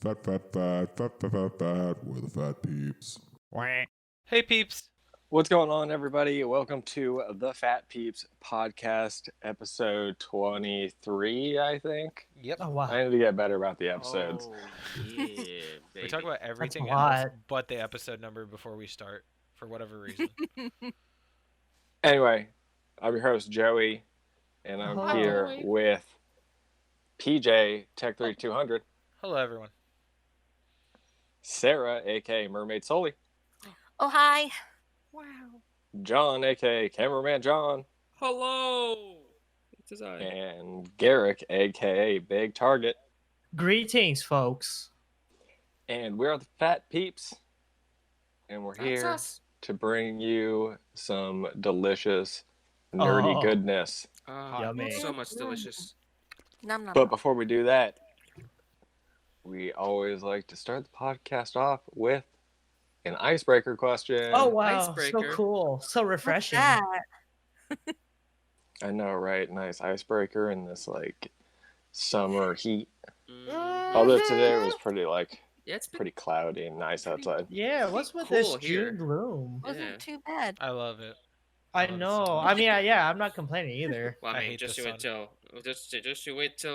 Fat. We're the Phat Peeps. Hey, peeps. What's going on, everybody? Welcome to the Phat Peeps podcast, episode 23, I think. Yep. Oh, wow. I need to get better about the episodes. Oh, yeah, We baby. talk about everything a else lot. but the episode number before we start, for whatever reason. Anyway, I'm your host, Joey, and I'm Hi, here Joey. with PJ, Tech3200, Hello, everyone. Sarah, aka Mermaid Sully, Oh, hi. Wow. John, aka Cameraman John, Hello. It's I. and Garrick, aka Big Target. Greetings, folks. And we're the Phat Peeps, and we're That's here us. to bring you some delicious, nerdy Oh. goodness. Yummy. So much delicious. Nom, nom, But nom. before we do that, we always like to start the podcast off with an icebreaker question. Oh, wow. Icebreaker. So cool. So What's refreshing. that? I know, right? Nice icebreaker in this like summer heat. Mm. Although today was Yeah, it's been pretty cloudy and nice outside. Yeah, what's with Cool this here. June gloom? Wasn't Yeah. too bad. I love it. I love the know. sun. I mean, yeah, I'm not complaining either. Well, I I mean, hate just the you wait till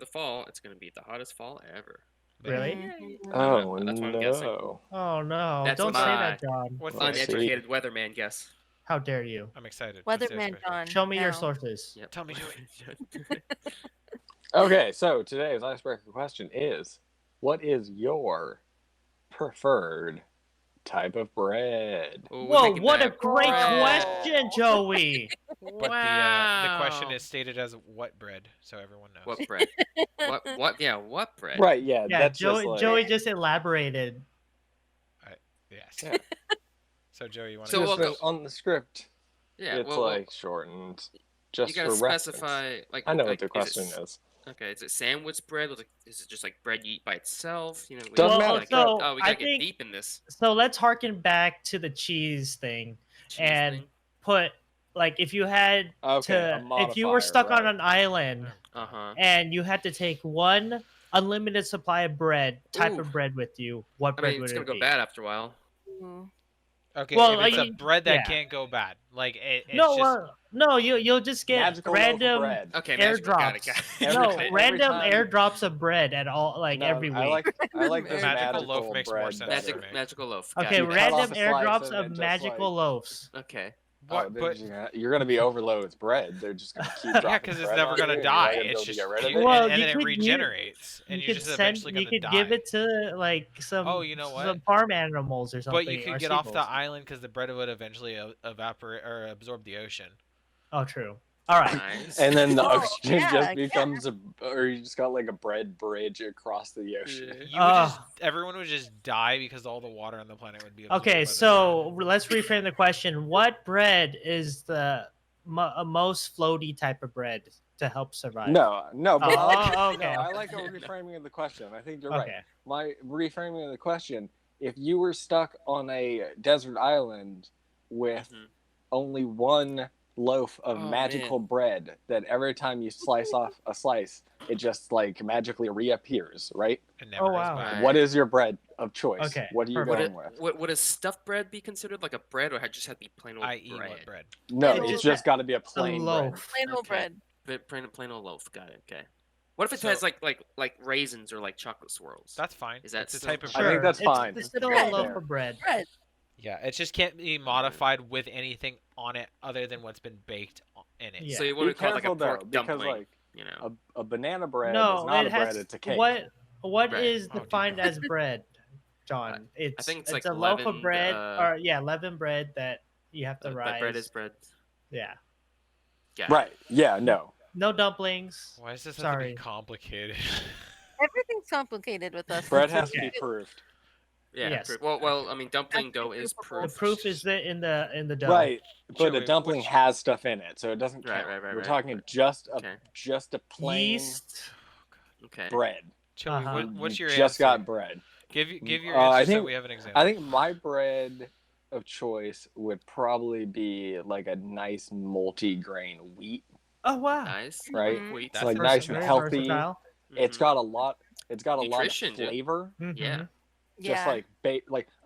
the fall. It's gonna be the hottest fall ever. Really? Mhm. Oh That's what I'm guessing. no! Oh, no. That's Don't say my- that, John. What's Let's this? see. Uneducated weatherman guess. How dare you? I'm excited. What's the Weatherman icebreaker? John. Show me your now. sources. Yep. Tell me, Joey. Okay, so today's icebreaker question is: what is your preferred type of bread? Ooh, we're Whoa, making what a that great bread. question, Joey. But the question is stated as what bread, so everyone knows. What bread? what? Yeah, what bread? Right? Yeah, Yeah, that's Joey, just like, Joey just elaborated. Yes. Yeah. So, Joey, you want So to... we'll just go- on the script. Yeah, It's well, like shortened, you just gotta for reference. specify. Like, I know like, what the question is. Okay, is it sandwich bread? Is it just like bread you eat by itself? You know, Doesn't Well, matter. so oh, we I gotta get think deep in this. so. Let's harken back to the cheese thing. Cheese And thing. put like if you had Okay, a if you were modifier, stuck on right. an island Uh-huh. and you had to take one unlimited supply of bread type Ooh. of bread with you, what I bread mean, would it's it gonna go be? bad after a while. Mm. Okay, Well, if it's a you- bread that yeah. can't go bad. Like, it's No, just... no, you'll just get Magical loaf of random bread. Okay, magical. Got it. airdrops. Got it. Every No, every random time- airdrops of bread at all, like No, every week. I like this Magical magical loaf makes more bread sense better. for me. Magical loaf. Got Okay, it. You cut random off a slice airdrops and of it just, magical like- loaves. Okay. What, they're but... just you're gonna be overloaded with bread. They're just gonna keep dropping Yeah, because it's bread never on gonna you, and die. you're not gonna be It's able to just get rid of and, it. Well, and you then it could regenerates, and you you're could just eventually you gonna could die. give it to like some Oh, you know what? some farm animals or something. But you or could get off the seagulls. island because the bread would eventually evaporate or absorb the ocean. Oh, true. All right. Nice. And then the Oh, oxygen yeah, just yeah. becomes or you just got like a bread bridge across the ocean. You would just, everyone would just die because all the water on the planet would be absorbed by Okay, the so sun. let's reframe the question. What bread is the most floaty type of bread to help survive? No, but Oh, okay. no, I like a reframing of the question. I think you're Okay. right. My reframing of the question: if you were stuck on a desert island with Mhm. only one loaf of Oh, magical bread, that every time you slice off a slice, it just like magically reappears, right? It never Oh, goes wow. back. Right. What is your bread of choice? Okay, What are you perfect. going with? Would a stuffed bread be considered like a bread, or just have to be plain old I.e. bread? what bread? No, Plain it's old just got to be a A plain bread. loaf. Plain old Okay. bread. Plain old loaf. Got it. Okay. What if it So- has like raisins or like chocolate swirls? That's fine. Is that it's a still type of I bread. think that's fine. It's still Bread. a loaf of bread. Bread. Yeah, it just can't be modified with anything on it other than what's been baked in it. Yeah. So you Be wouldn't call it like a careful pork though, because dumpling, like you know? a banana bread No, is not it a bread; has it's a cake. what Right. is Oh, defined as bread, John? It's think it's it's like a loaf of leavened, bread, or leavened bread that you have to But rise. bread is bread. Yeah, Yeah. Right? Yeah. No. no dumplings. Why does this have to Sorry. be complicated? Everything's complicated with us. Bread It's has to just- be proofed. Yeah. Yes. Well, I mean, dumpling dough Actually is proofable. proof. The proof is in the dough. Right, but Joey, a dumpling which- has stuff in it, so it doesn't Right, count. right, We're right. talking just a Okay. just a plain Yeast. Okay. bread. Joey, Uh-huh. what's your You just answer? got bread. Give your I answer so think- we have an example. I think my bread of choice would probably be like a nice multi-grain wheat. Oh wow. Nice. Right? Mhm. Wheat. It's like That's nice and Very healthy. versatile. It's Mhm. got a lot. it's got a Nutrition, lot dude. of flavor. Yeah. Just Yeah.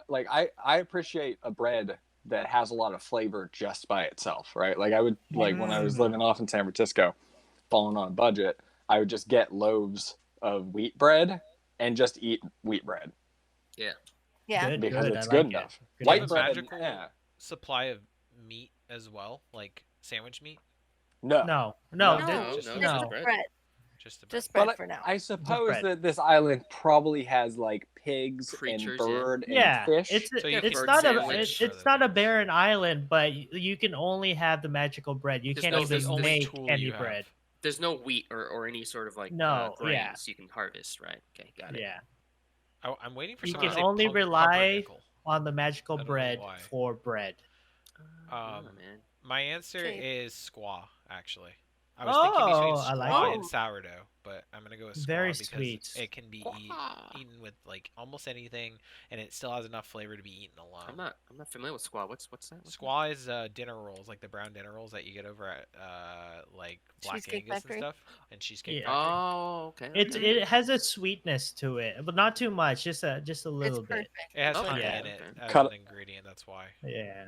like I appreciate a bread that has a lot of flavor just by itself, right? Like I would like when I was living off in San Francisco, falling on a budget, I would just get loaves of wheat bread and just eat wheat bread Yeah. because Good, it's I good like it. enough. Good Do you White have a answer. bread, magical yeah. supply of meat as well, like sandwich meat? No. No, No, No, just just bread. bread. Just the bread. Just bread But for now. I suppose bread. that this island probably has like pigs Creatures, and yeah. bird Yeah, and fish. it's So you it's can not a sandwich it's not a barren island, but you can only have the magical bread. You There's can't no- even there's only make tool any you have. bread. There's no wheat or any sort of like No, grains yeah. you can harvest, right? Okay, got it. Yeah, I'm waiting for You someone can to say only rely- pumpernickel. on the magical I don't know bread why. for bread. Yeah, Um, man. My answer Okay. is squaw, actually. I was thinking between Oh, I like squaw it. and sourdough, but I'm gonna go with squaw Very because sweet. it can be eaten with like almost anything, and it still has enough flavor to be eaten alone. I'm not familiar with squaw. What's that? What's that? Squaw is dinner rolls, like the brown dinner rolls that you get over at like Black Cheesecake Angus Factory? and stuff, and Cheesecake Yeah. Factory. Oh, okay. It has a sweetness to it, but not too much. Just a little It's bit. perfect. It has Okay, honey yeah, in it okay. as Cut an ingredient. That's why. Yeah.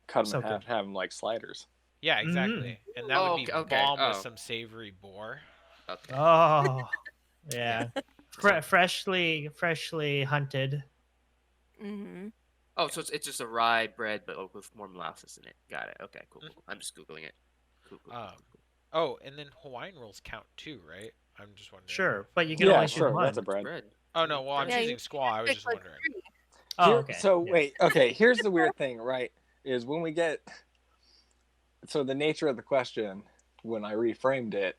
Cut them So in half, good. have them like sliders. Yeah, exactly. And that would be Okay, bomb with oh. some savory boar. Okay. Oh, yeah. Freshly hunted. Mm-hmm. Oh, so it's just a rye bread, but with more molasses in it. Got it. Okay, cool. I'm just googling it. Cool. Oh, and then Hawaiian rolls count too, right? I'm just wondering. Sure, but you can Yeah, only sure, choose one. that's a bread. Bread. Oh no, well I'm Yeah, choosing you squaw. I was pick just like wondering. 3. Oh, Here- okay. So yeah. wait, okay. Here's the weird thing, right? Is when we get so the nature of the question when I reframed it,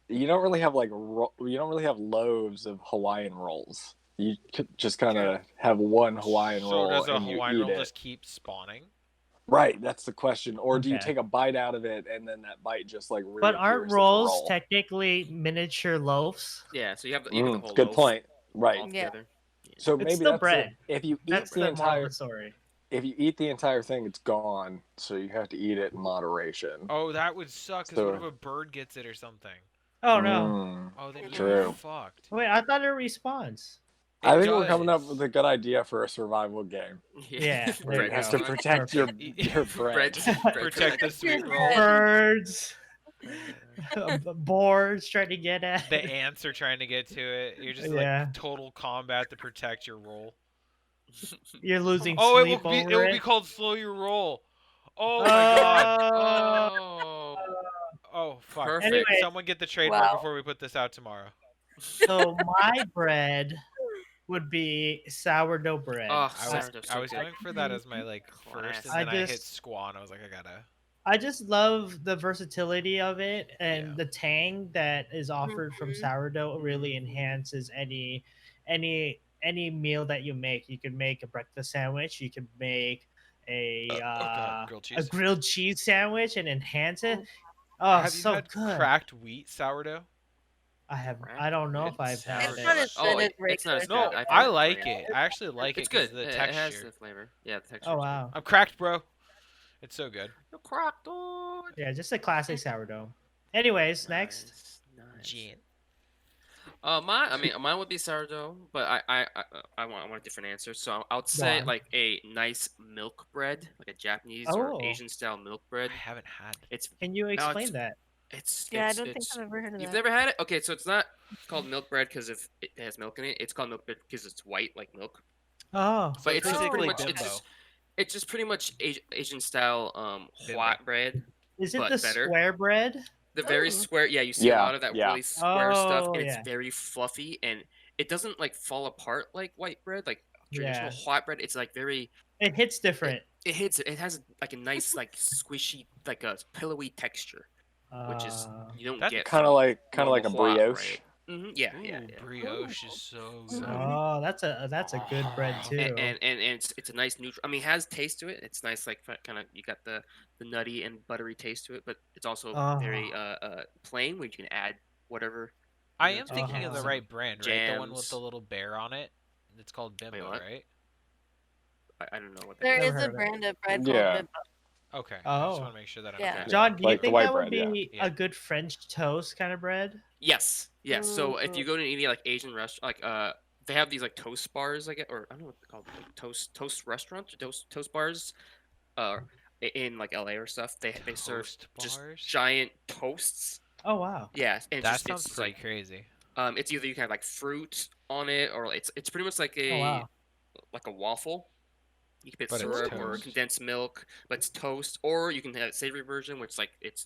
you don't really have like you don't really have loaves of Hawaiian rolls. You could just kind of have one Hawaiian So roll does a and you Hawaiian eat roll it. just keep spawning? Right, that's the question. Or do you Okay. take a bite out of it and then that bite just like But aren't reappears as a rolls roll? technically miniature loafs? Yeah, so you have the whole Good loaf point. Right. all Yeah. together. So It's maybe still that's bread. it. If you eat That's the the moral of entire the story. if you eat the entire thing, it's gone. So you have to eat it in moderation. Oh, that would suck. Cause what if So- a bird gets it or something? Oh no! Mm. Oh, then True. you're fucked. Wait, I thought it respawns. I It think we're coming up does. with a good idea for a survival game. Yeah, there Where you you have go. to protect your Perfect. bread. Protect the sweet Bread. roll. Birds, boars trying to get at The it. ants are trying to get to it. You're just Yeah. like total combat to protect your roll. You're losing Oh, it sleep will be over be called slow your roll. Oh my god. Oh. Oh fuck. Perfect. Anyway. Someone get the trademark Wow. before we put this out tomorrow. So my bread would be sourdough bread. Oh, I was Sourdough's so I was good. going for that as my like first, and I then I hit just- squaw, and I was like, I gotta. I just love the versatility of it, and Yeah. the tang that is offered from Mhm. sourdough really enhances any meal that you make. You can make a breakfast sandwich. You can make a God, grilled cheese. grilled cheese sandwich and enhance it. Oh, Have you so had good! cracked wheat sourdough? I have. Cracked I don't know if bread I've had It's it. not as Oh, good as it's not as regular. No, I've I had it, like yeah. it. I actually like It's it 'cause good. of the It texture. has the flavor. Yeah, the texture. Oh wow! I'm cracked, bro. It's so good. You're cracked, dude. Yeah, just a classic sourdough. Anyways, next. Nice. Mine would be sourdough, but I want a different answer. So I would say on. like a nice milk bread, like a Japanese Oh. or Asian style milk I bread. haven't had. It's Can you explain it's- that? Yeah, I it's, don't think it's I've ever heard of You've that. never had it? Okay, so it's not called milk bread because if it has milk in it. It's called milk bread because it's white like milk. Oh, So But it's just basically pretty much bimbo. it's just pretty much Asian style Bimbo. white bread. is it but the better. square bread? The very Oh. square, yeah, you see Yeah, a lot of that yeah. really square stuff, Oh, and yeah. it's very fluffy, and it doesn't like fall apart like white bread, like traditional Yeah. white bread. It's like very, It hits different. it hits, it has like a nice like squishy, like a pillowy texture, which is you don't That's get Kind of from like a normal white brioche. bread. Yeah, Ooh, yeah. brioche is so good. Oh, that's a good bread too. And it's a nice neutral. I mean, it has taste to it. It's nice, like kind of you got the nutty and buttery taste to it, but it's also very plain where you can add whatever. I am thinking of the Uh-huh. right brand, right? The one with Jams. the little bear on it. It's called Bimbo, what? right? I don't know what that There Never is heard a of it. brand of bread Yeah. called Bimbo. Okay. I just Oh. want to make sure that I'm Yeah. okay. John, do you Like the think white that would bread, yeah. be Yeah. a good French toast kind of bread? Yes. Yes. So if you go to any like Asian restaurant, like they have these like toast bars, I guess, or I don't know what they're called, like toast restaurants or toast bars, uh, in like LA or stuff. They serve Toast just bars? giant toasts. Oh wow. Yeah, and That just sounds it's pretty like crazy. it's either you can have like fruit on it, or it's pretty much like Oh wow. a waffle. You can put But it's syrup or toast. condensed milk, but it's toast. Or you can have a savory version, which like it's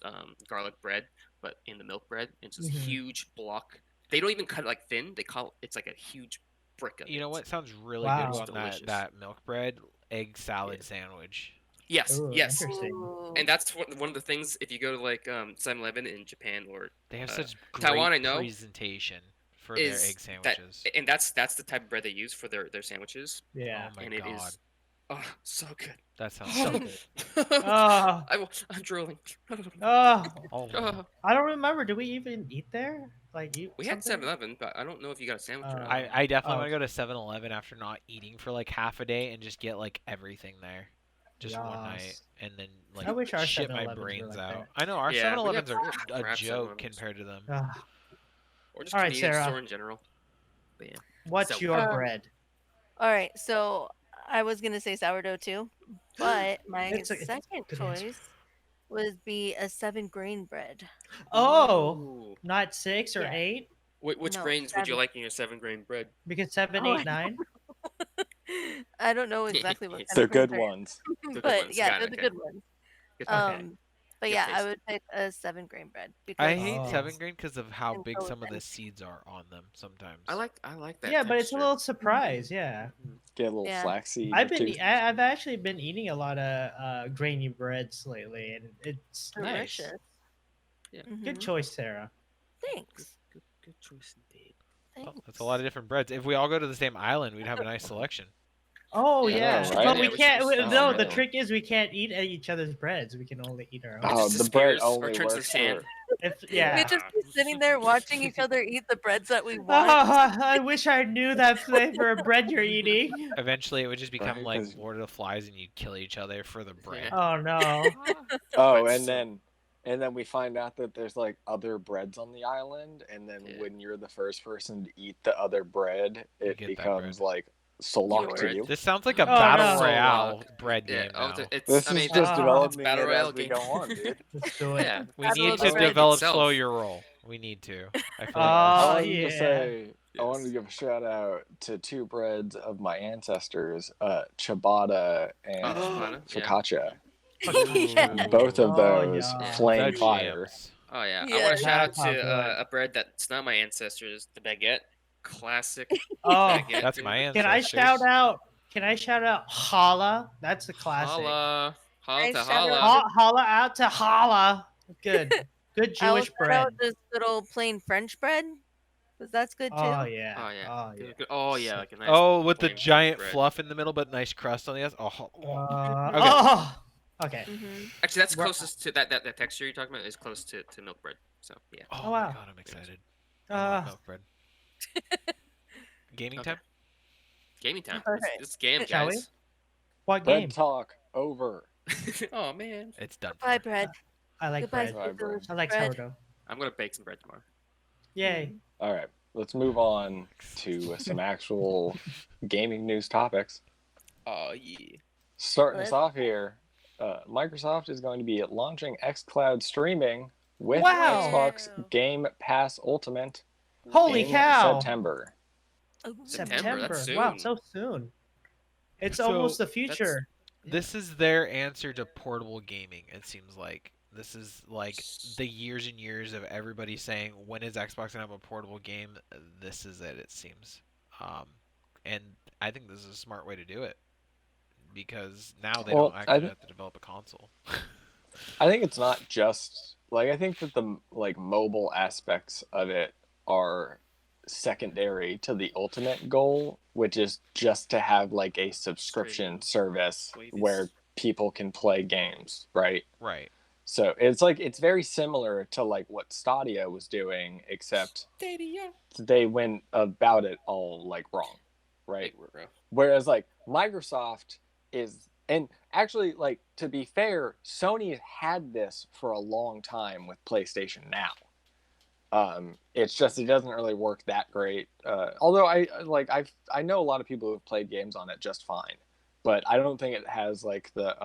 garlic bread, but in the milk bread. It's this Mhm. huge block. They don't even cut it like thin. They call it's like a huge brick of You know it. what sounds really Wow. good It's on delicious. that milk bread? Egg salad sandwich. Yes, Ooh, yes. interesting. Ooh. And that's one of the things if you go to like 7-Eleven in Japan or They have uh, such great Taiwan, I know, presentation for their is egg sandwiches. that's the type of bread they use for their sandwiches, Yeah. Oh my and it god. is so good. That sounds So so good. good. Oh, I'm drooling. oh. Oh, Oh, I don't remember. Did we even eat there? Like eat we had something? 7-Eleven, but I don't know if you got a sandwich or not. I definitely Oh. want to go to 7-Eleven after not eating for like half a day and just get like everything there. Just one night Yes. and then I like wish our shit my 7-Elevens were brains like out. that. I know our Yeah, we 7-Elevens have are a crap joke 7-Elevens. compared to them. Or just All right, convenience Sarah. store in general. But yeah. What's So- your Um, bread? All right, so I was gonna say sourdough too, but my It's a second good answer. choice would be a 7-grain bread. Oh, Ooh. not 6 or Yeah. 8? Which No, grains would you 7. like in your 7-grain bread? Because 7, Oh, 8, 9? I don't know exactly what kind They're of grains good they are, ones. The good but ones. yeah, Got they're it, the okay. good ones. Good. Okay. But Good yeah, I taste. would pick a 7-grain bread I because hate Oh. 7-grain because of how And big some of the Duelsense. seeds are on them sometimes. I like that. Yeah, but it's a texture. little surprise. Yeah. Get a little Yeah. flaxseed. I've or been two. I've actually been eating a lot of grainy breads lately, and it's nice. Delicious. Yeah. Good Mhm. choice, Sarah. Thanks. Good choice indeed. Well, Thanks. that's a lot of different breads. If we all go to the same island, we'd have a nice selection. Oh Yeah, yeah, right? but Yeah, we we should can't. just- oh, No, the man. trick is we can't eat at each other's breads. We can only eat our own. Oh, just the bread disappears or only turns to works sand. for. If, We yeah. just be sitting there watching each other eat the breads that we Oh, want. I wish I knew that flavor of bread you're eating. Eventually, it would just become Right, like 'cause- Lord of the Flies, and you'd kill each other for the bread. Oh no. Oh, But and still. then we find out that there's like other breads on the island, and then Yeah. when you're the first person to eat the other bread, You it get that becomes bread. like soullock to Yours. you. This sounds like a Oh, battle no. royale Soullock. bread Yeah. game Oh, now. it's. This I mean, is just Ah. developing battle it royale as we game. go on, dude. Let's do it. Yeah. We Battle need of to the Bread develop itself. slow your roll. We need to. I feel I Oh, like wanted to yeah. say, I wanted to Yes. give a shout out to two breads of my ancestors, ciabatta and Ciabatta, yeah. focaccia. Yeah. Both of Oh, those yeah. flame the fire. jams. Oh yeah. I Yeah. want to shout out That's not to good. a bread that's not my ancestors, the baguette. Classic Oh, baguette. That's my can I ancestors. shout out? Can I shout out Holla? That's a classic. Holla. Holla Nice to shout out holla. Holla out to Holla. Good. Good I will Jewish shout bread. out this good old plain French bread, because that's good too. Oh yeah. Oh yeah. Oh yeah. Oh yeah, like a nice. Oh, with the plain giant bread. fluff in the middle, but nice crust on the outside. Oh, okay. Oh. Okay. Hmm. Actually, that's We're- closest to that texture you're talking about is close to milk bread. So yeah. Oh, Oh, my wow. god, I'm excited. I love Uh, milk bread. Gaming Okay. time? Gaming time. Alright. It's game, Shall we? guys. what Bread game? talk over. Oh man. It's done. Bye, bread. I like Goodbye, bread. Bye, bread. delicious I like bread. sourdough. I'm gonna bake some bread tomorrow. Yay. All right, let's move on to some actual gaming news topics. Oh yeah. Starting us Let's- off here, Microsoft is going to be launching Xcloud streaming with Wow. Xbox Game Pass Ultimate Holy in cow. September. Ooh. September, that's Wow, soon. so soon. It's So, almost the future. This is their answer to portable gaming, it seems like. This is like the years and years of everybody saying, when is Xbox going to have a portable game? This is it seems. And I think this is a smart way to do it. Because now they Well, don't I actually thi- have to develop a console. I think it's not just like I think that the like mobile aspects of it are secondary to the ultimate goal, which is just to have like a subscription Streaming. service Sweeties. where people can play games, right? Right. So it's like it's very similar to like what Stadia was doing, except they went about it all like wrong, right? Whereas like Microsoft is, and actually like to be fair, Sony had this for a long time with PlayStation Now. It's just it doesn't really work that great. Although I know a lot of people who've played games on it just fine, but I don't think it has like the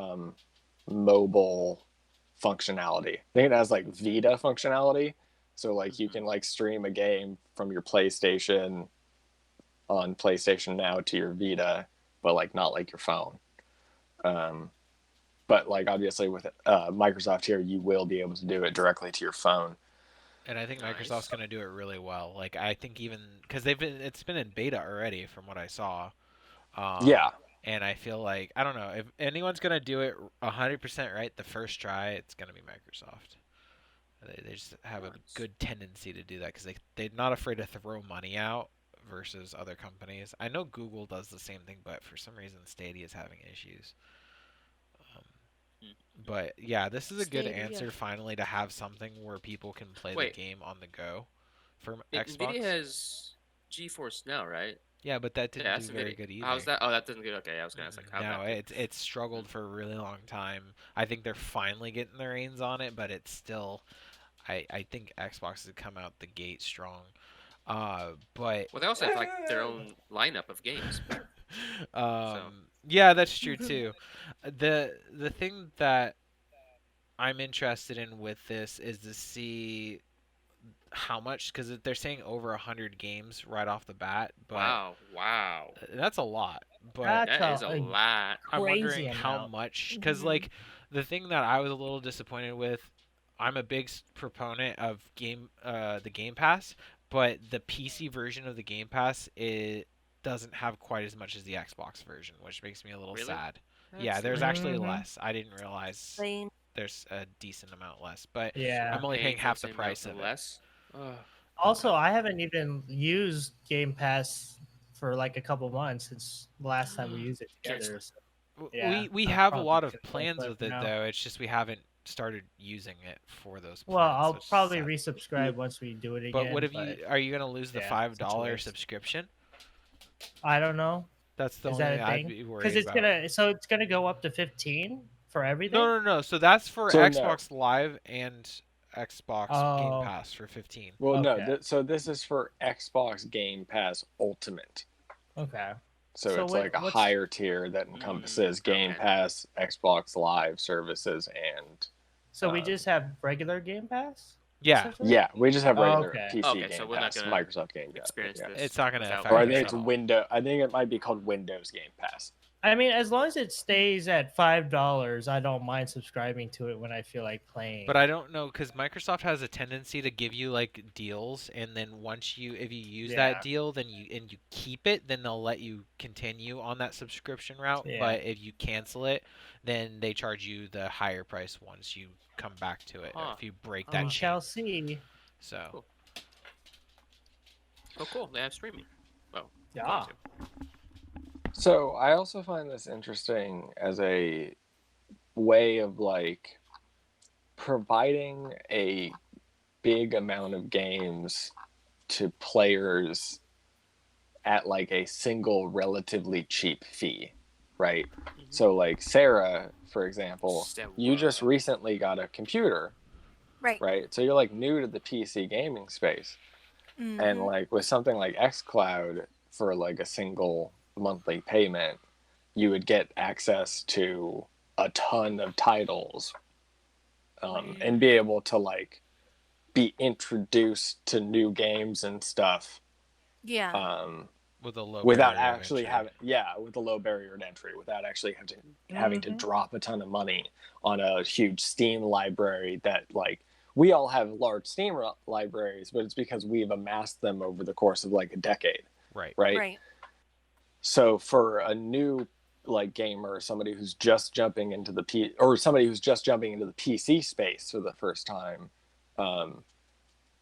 mobile functionality. I think it has like Vita functionality, so like you can like stream a game from your PlayStation on PlayStation Now to your Vita, but like not like your phone. But like obviously with Microsoft here, you will be able to do it directly to your phone. And I think Microsoft's Nice. going to do it really well. Like I think even because it's been in beta already from what I saw. Yeah. And I feel like I don't know if anyone's going to do it 100% right the first try, it's going to be Microsoft. They just have a Nice. good tendency to do that because they're not afraid to throw money out versus other companies. I know Google does the same thing, but for some reason Stadia is having issues. Um, but yeah, this is a good Stadia. answer finally to have something where people can play Wait. the game on the go for NVIDIA Xbox. has GeForce now, right? Yeah, but that didn't Yeah, do that's very NVIDIA. good either. How's that? Oh, that doesn't good. Okay, I was gonna say. How'd No, that do? it's struggled for a really long time. I think they're finally getting their reins on it, but it's still. I think Xbox has come out the gate strong. But Well, they also have like their own lineup of games. yeah, that's true too. The thing that I'm interested in with this is to see how much because they're saying over 100 games right off the bat, but Wow. that's a lot. But That's That is a lot. I'm crazy wondering how amount. much because Mhm. like the thing that I was a little disappointed with, I'm a big proponent of the Game Pass, but the PC version of the Game Pass it doesn't have quite as much as the Xbox version, which makes me a little Really? sad. That's Yeah, there's lame. actually Mhm. less. I didn't realize Same. there's a decent amount less, but Yeah. I'm only paying Paying for half the the same amount price for of it. less. Ugh. Also, I haven't even used Game Pass for like a couple months since the last time we used it together. So, yeah, We I'm have a probably lot of just gonna plans play with for it now. though. It's just we haven't started using it for those Well, plans. I'll which is probably sad. resubscribe once we do it But again. what if you are you gonna lose the yeah, such a $5 waste. subscription? I don't know. That's the Is only that thing a I'd thing? be Because worried about. it's gonna go up to 15 for everything. No. So that's for So no. Xbox Live and Xbox Game Oh, Pass for 15. Well, no. okay. So this is for Xbox Game Pass Ultimate. Okay. So So it's like a what's higher tier that encompasses Game Okay. Pass, Xbox Live services, and so we just have regular Game Pass? Yeah, essentially? yeah, we just have regular Okay. PC Okay, Game so we're not Pass, gonna Microsoft Game Pass. Experience Yeah. this. it's not gonna without affect Or I us think at it's all. Windows. I think it might be called Windows Game Pass. I mean, as long as it stays at $5, I don't mind subscribing to it when I feel like playing. But I don't know because Microsoft has a tendency to give you like deals, and then if you use Yeah. that deal, then you keep it, then they'll let you continue on that subscription route. Yeah. But if you cancel it, then they charge you the higher price once you come back to it. Huh. If you break Oh, that we wow. chain. shall see. So Cool. Oh, cool. They have streaming. Well, Yeah. going to. So I also find this interesting as a way of like providing a big amount of games to players at like a single relatively cheap fee, right? So like Sarah, for example, you just Sarah. recently got a computer, Right. right? So you're like new to the PC gaming space. And Mhm. like with something like Xcloud for like a single monthly payment, you would get access to a ton of titles, and be able to like be introduced to new games and stuff, Yeah. with a low without barrier of actually entry. with a low barrier to entry, without actually having to Mhm. drop a ton of money on a huge Steam library that like we all have large Steam libraries, but it's because we've amassed them over the course of like a decade, Right. Right. So for a new like gamer, somebody who's just jumping into the PC space for the first time,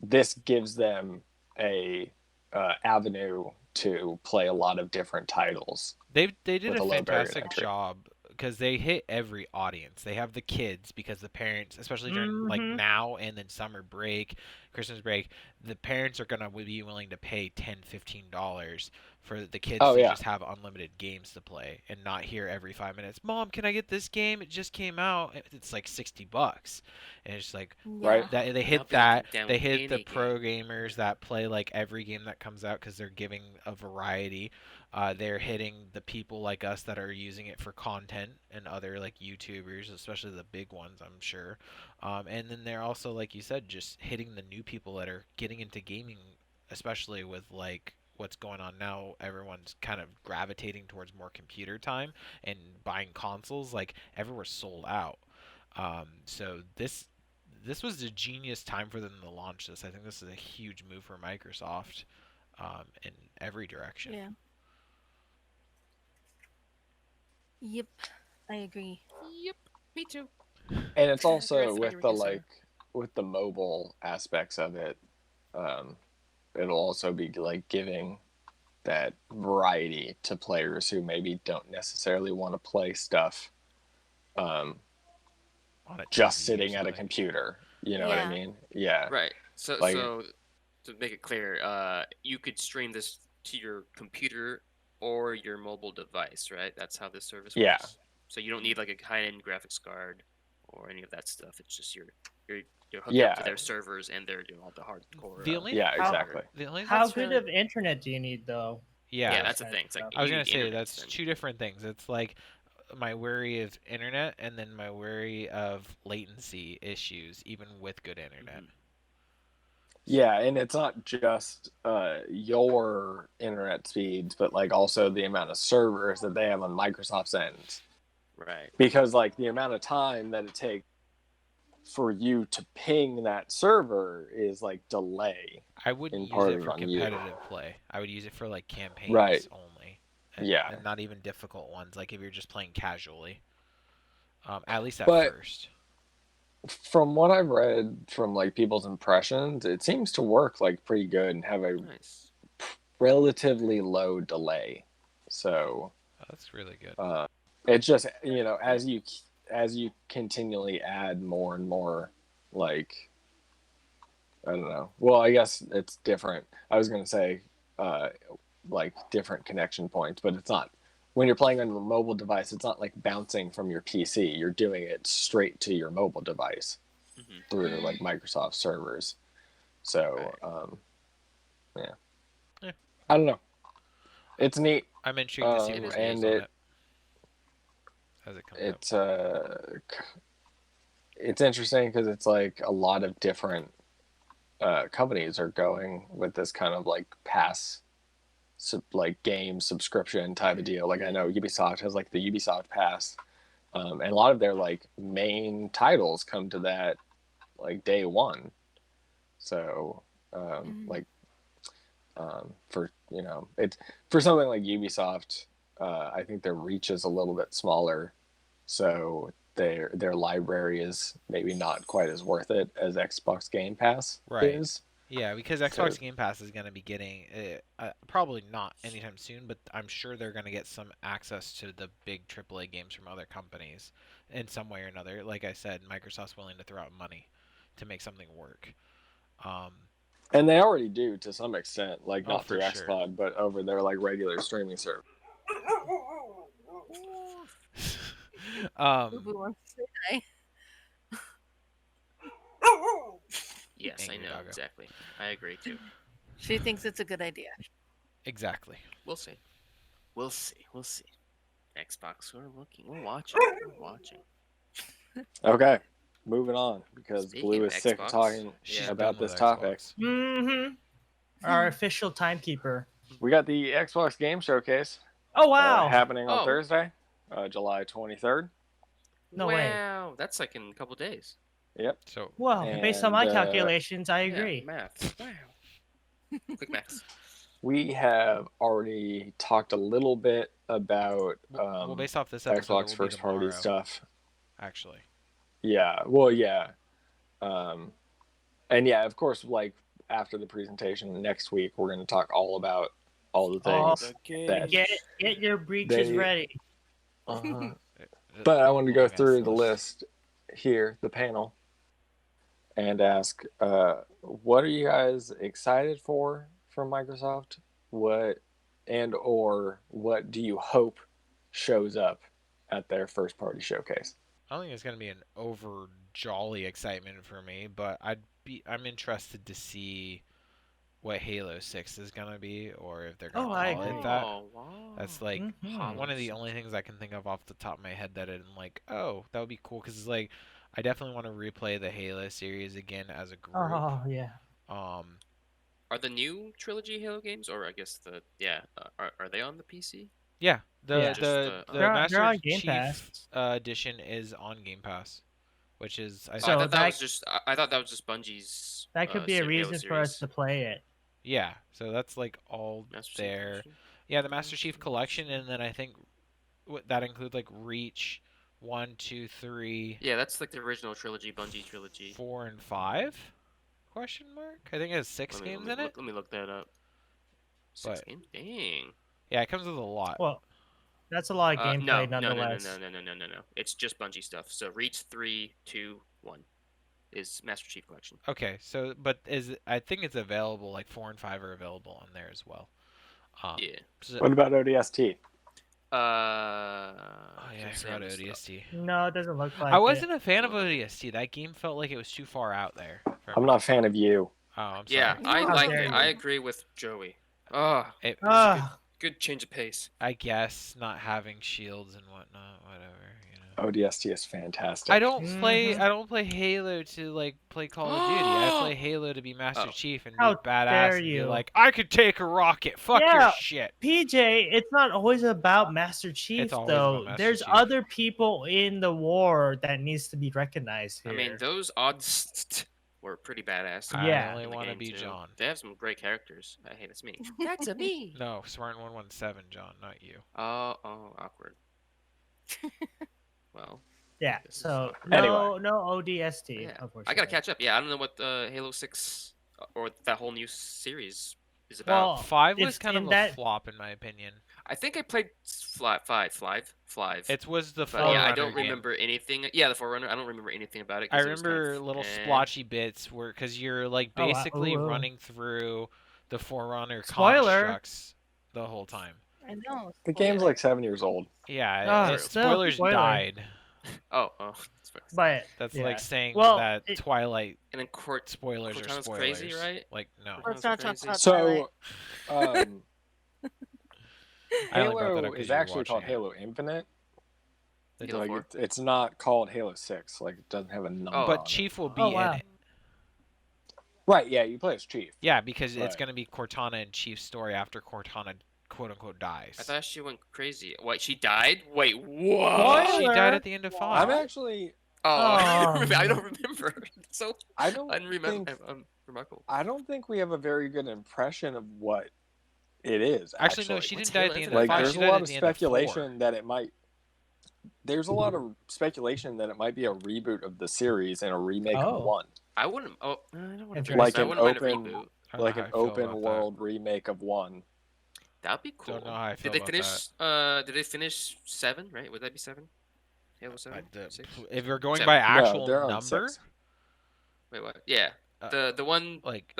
this gives them a avenue to play a lot of different titles. They did with a a low barrier to fantastic entry. job because they hit every audience. They have the kids because the parents, especially during like Mhm. now and then summer break, Christmas break, the parents are gonna be willing to pay $10-15 for the kids Oh to yeah, just have unlimited games to play and not hear every 5 minutes, "Mom, can I get this game? It just came out." It's like $60, and it's like right. Yeah. that they Now hit people can that. download They hit the any pro game. gamers that play like every game that comes out because they're giving a variety. They're hitting the people like us that are using it for content and other like YouTubers, especially the big ones, I'm sure. And then they're also, like you said, just hitting the new people that are getting into gaming, especially with like what's going on now. Everyone's kind of gravitating towards more computer time and buying consoles. Like everywhere's sold out. So this was a genius time for them to launch this. I think this is a huge move for Microsoft in every direction. Yeah. Yep. I agree. Yep, me too. And it's also Agree with with the you, sir. with the mobile aspects of it, um, it'll also be like giving that variety to players who maybe don't necessarily want to play stuff On a just TV or sitting at a something. computer. You know what I Yeah. mean? Yeah. Right. So Like- so to make it clear, you could stream this to your computer or your mobile device, right? That's how this service Yeah. works. So you don't need like a high-end graphics card or any of that stuff. It's just you're hooking up Yeah. to their servers and they're doing all the hardcore. The only- Yeah, How- exactly. The only How that's good really- of internet do you need though? Yeah, that's the Right, thing. It's like so- I was you gonna need say internet, that's then- two different things. It's like my worry is internet, and then my worry of latency issues, even with good internet. Mhm. Yeah, and it's not just your internet speeds, but like also the amount of servers that they have on Microsoft's end. Right. Because like the amount of time that it takes for you to ping that server is like delay. I wouldn't use Imparted it for on you. competitive play. I would use it for like campaigns Right. only. Yeah. And not even difficult ones, like if you're just playing casually. At least at But- first. From what I've read from like people's impressions, it seems to work like pretty good and have a Nice. relatively low delay. So Oh, that's really good. it's just, you know, as you continually add more and more, like, I don't know. Well, I guess it's different. I was gonna say like different connection points, but it's not. When you're playing on a mobile device, it's not like bouncing from your PC. You're doing it straight to your mobile device Mhm. through like Microsoft servers. So, yeah. Yeah. I don't know. It's neat. I'm intrigued to see and what goes on it- it. As it comes It's interesting because it's like a lot of different companies are going with this kind of like like game subscription type of deal. Like I know Ubisoft has like the Ubisoft Pass, and a lot of their like main titles come to that like day one. So for it's for something like Ubisoft, I think their reach is a little bit smaller, so their library is maybe not quite as worth it as Xbox Game Pass Right. is. Yeah, because Xbox Game Pass is going to be getting, probably not anytime soon, but I'm sure they're going to get some access to the big AAA games from other companies in some way or another. Like I said, Microsoft's willing to throw out money to make something work. And they already do to some extent, like Oh, not through for sure. Xcloud, but over their like regular streaming service. Boo-boo wants to say hi. Yes, I Angry know doggo. exactly. I agree too. She thinks it's a good idea. Exactly. We'll see. We'll see. We'll see. Xbox, we're looking. We're watching. We're watching. Okay, moving on because Speaking Blue of is sick of Xbox, talking She's about done with this topic. Xbox. Mm-hmm. Our official timekeeper. We got the Xbox Game Showcase Oh wow! happening on Oh. Thursday, July 23rd. No way. Wow, that's like in a couple days. Yep. So, Well, based on my And, calculations, I Yeah, agree. math. Wow. Quick maths. We have already talked a little bit about well, based off this episode, it Xbox will be first party tomorrow, stuff. actually. Yeah. Well, yeah. And yeah, of course, like after the presentation next week, we're going to talk all about all the Oh, things. Okay. Get your breeches They- ready. Uh-huh. It- But I wanted to go long-ass through the list here, the panel, and ask what are you guys excited for from Microsoft? What what do you hope shows up at their first party showcase? I don't think it's gonna be an over jolly excitement for me, but I'm interested to see what Halo 6 is gonna be, or if they're gonna Oh, I call it agree. that. Oh, wow. That's like Mhm. one of the only things I can think of off the top of my head that I'm like, oh, that would be cool, because it's like I definitely want to replay the Halo series again as a group. Oh yeah. Um, Are the new trilogy Halo games, or I guess are they on the PC? yeah, Yeah. Just the the, the They're on Master Game Chief Pass. edition is on Game Pass, which is I Oh, I So thought that that was just. I thought that was just Bungie's. that could be a Halo reason for us series. to play it. yeah, so that's like all Master Chief there. Collection? Yeah, the Master Chief Collection, and then I think that includes like Reach, 1, 2, 3, Yeah, that's like the original trilogy, Bungie trilogy. 4, and 5? Question mark. I think it has 6 games in it. Let me look that up. 6 But- games? Dang. Yeah, it comes with a lot. Well, that's a lot of gameplay nonetheless. No. It's just Bungie stuff. So Reach 3, 2, 1 is Master Chief Collection. Okay, so but I think it's available. Like 4 and 5 are available on there as well. Yeah. So, What about ODST? oh yeah, I forgot Samus ODST. No, it doesn't look like I it. wasn't a fan of ODST. That game felt like it was too far out there. for I'm me. not a fan of you. Oh, I'm sorry. Yeah, I How like dare it. you. I agree with Joey. Oh, It, Ah, good change of pace. I guess not having shields and whatnot, whatever. ODST is fantastic. I don't play. Mhm. I don't play Halo to like play Call of Duty. I play Halo to be Master Oh. Chief and How be badass dare and be you. like, I could take a rocket. Fuck your Yeah. shit. PJ, it's not always about Master Chief always though. about Master There's Chief. other people in the war that needs to be recognized here. I mean, those odds were pretty badass. Yeah. I only in the want to game, be too. John. They have some great characters. Hey, that's me. That's a me. No, Smart 117, John, not you. Oh, awkward. Well, Yeah, This is so awkward. no ODST, yeah. unfortunately. I gotta catch up. Yeah, I don't know what Halo 6 or that whole new series is about. Well, 5 was it's kind of in a that- flop in my opinion. I think I played Five. It was the But Forerunner yeah, I don't game. remember anything. Yeah, the Forerunner. I don't remember anything about it. I 'cause it was kind remember of, little eh. splotchy bits where, because you're like Oh, wow. basically Ooh. running through the Forerunner Spoiler. constructs the whole time. I know. The game's like 7 years old. Yeah, Ah, still, still, spoilers spoiler. died. Oh, that's fair. But That's yeah. like saying Well, that it- Twilight And then spoilers are Cortana's spoilers. crazy, right? Like, no. Let's Sounds not talk crazy. about So, Twilight. I only brought that Halo up 'cause is you were actually called watching it. Halo Infinite. The Halo Like 4? it's not called Halo 6. Like it doesn't have a number. Oh. on But it. Chief will be Oh, wow. in it. Right? Yeah, you play as Chief. Yeah, because it's Right. going to be Cortana and Chief's story after Cortana quote unquote dies. I thought she went crazy. What? She died? Wait, what? She Spoiler! died at the end of 5. I'm actually. Oh, Oh. I don't remember. So I don't unremarkable. think. Remarkable. I don't think we have a very good impression of what it is. Actually, no, she What's didn't die at Halo the end Infinite? of Like 5. there's She a died lot at of the end of 4. speculation that it might. There's a lot of speculation that it might be a reboot of the series and a remake Oh. of 1, I wouldn't. Oh, I don't want to. Interesting. Like I an wouldn't mind a open- reboot. I don't like know an how I feel open about that. world remake of 1. That'd be cool. Don't know how I feel Did they about finish? Did they finish 7? Right? Would that be 7? Halo 7. But 6? if you're going 7. by No, actual they're on number, 6. Wait, what? Yeah, uh, the one like,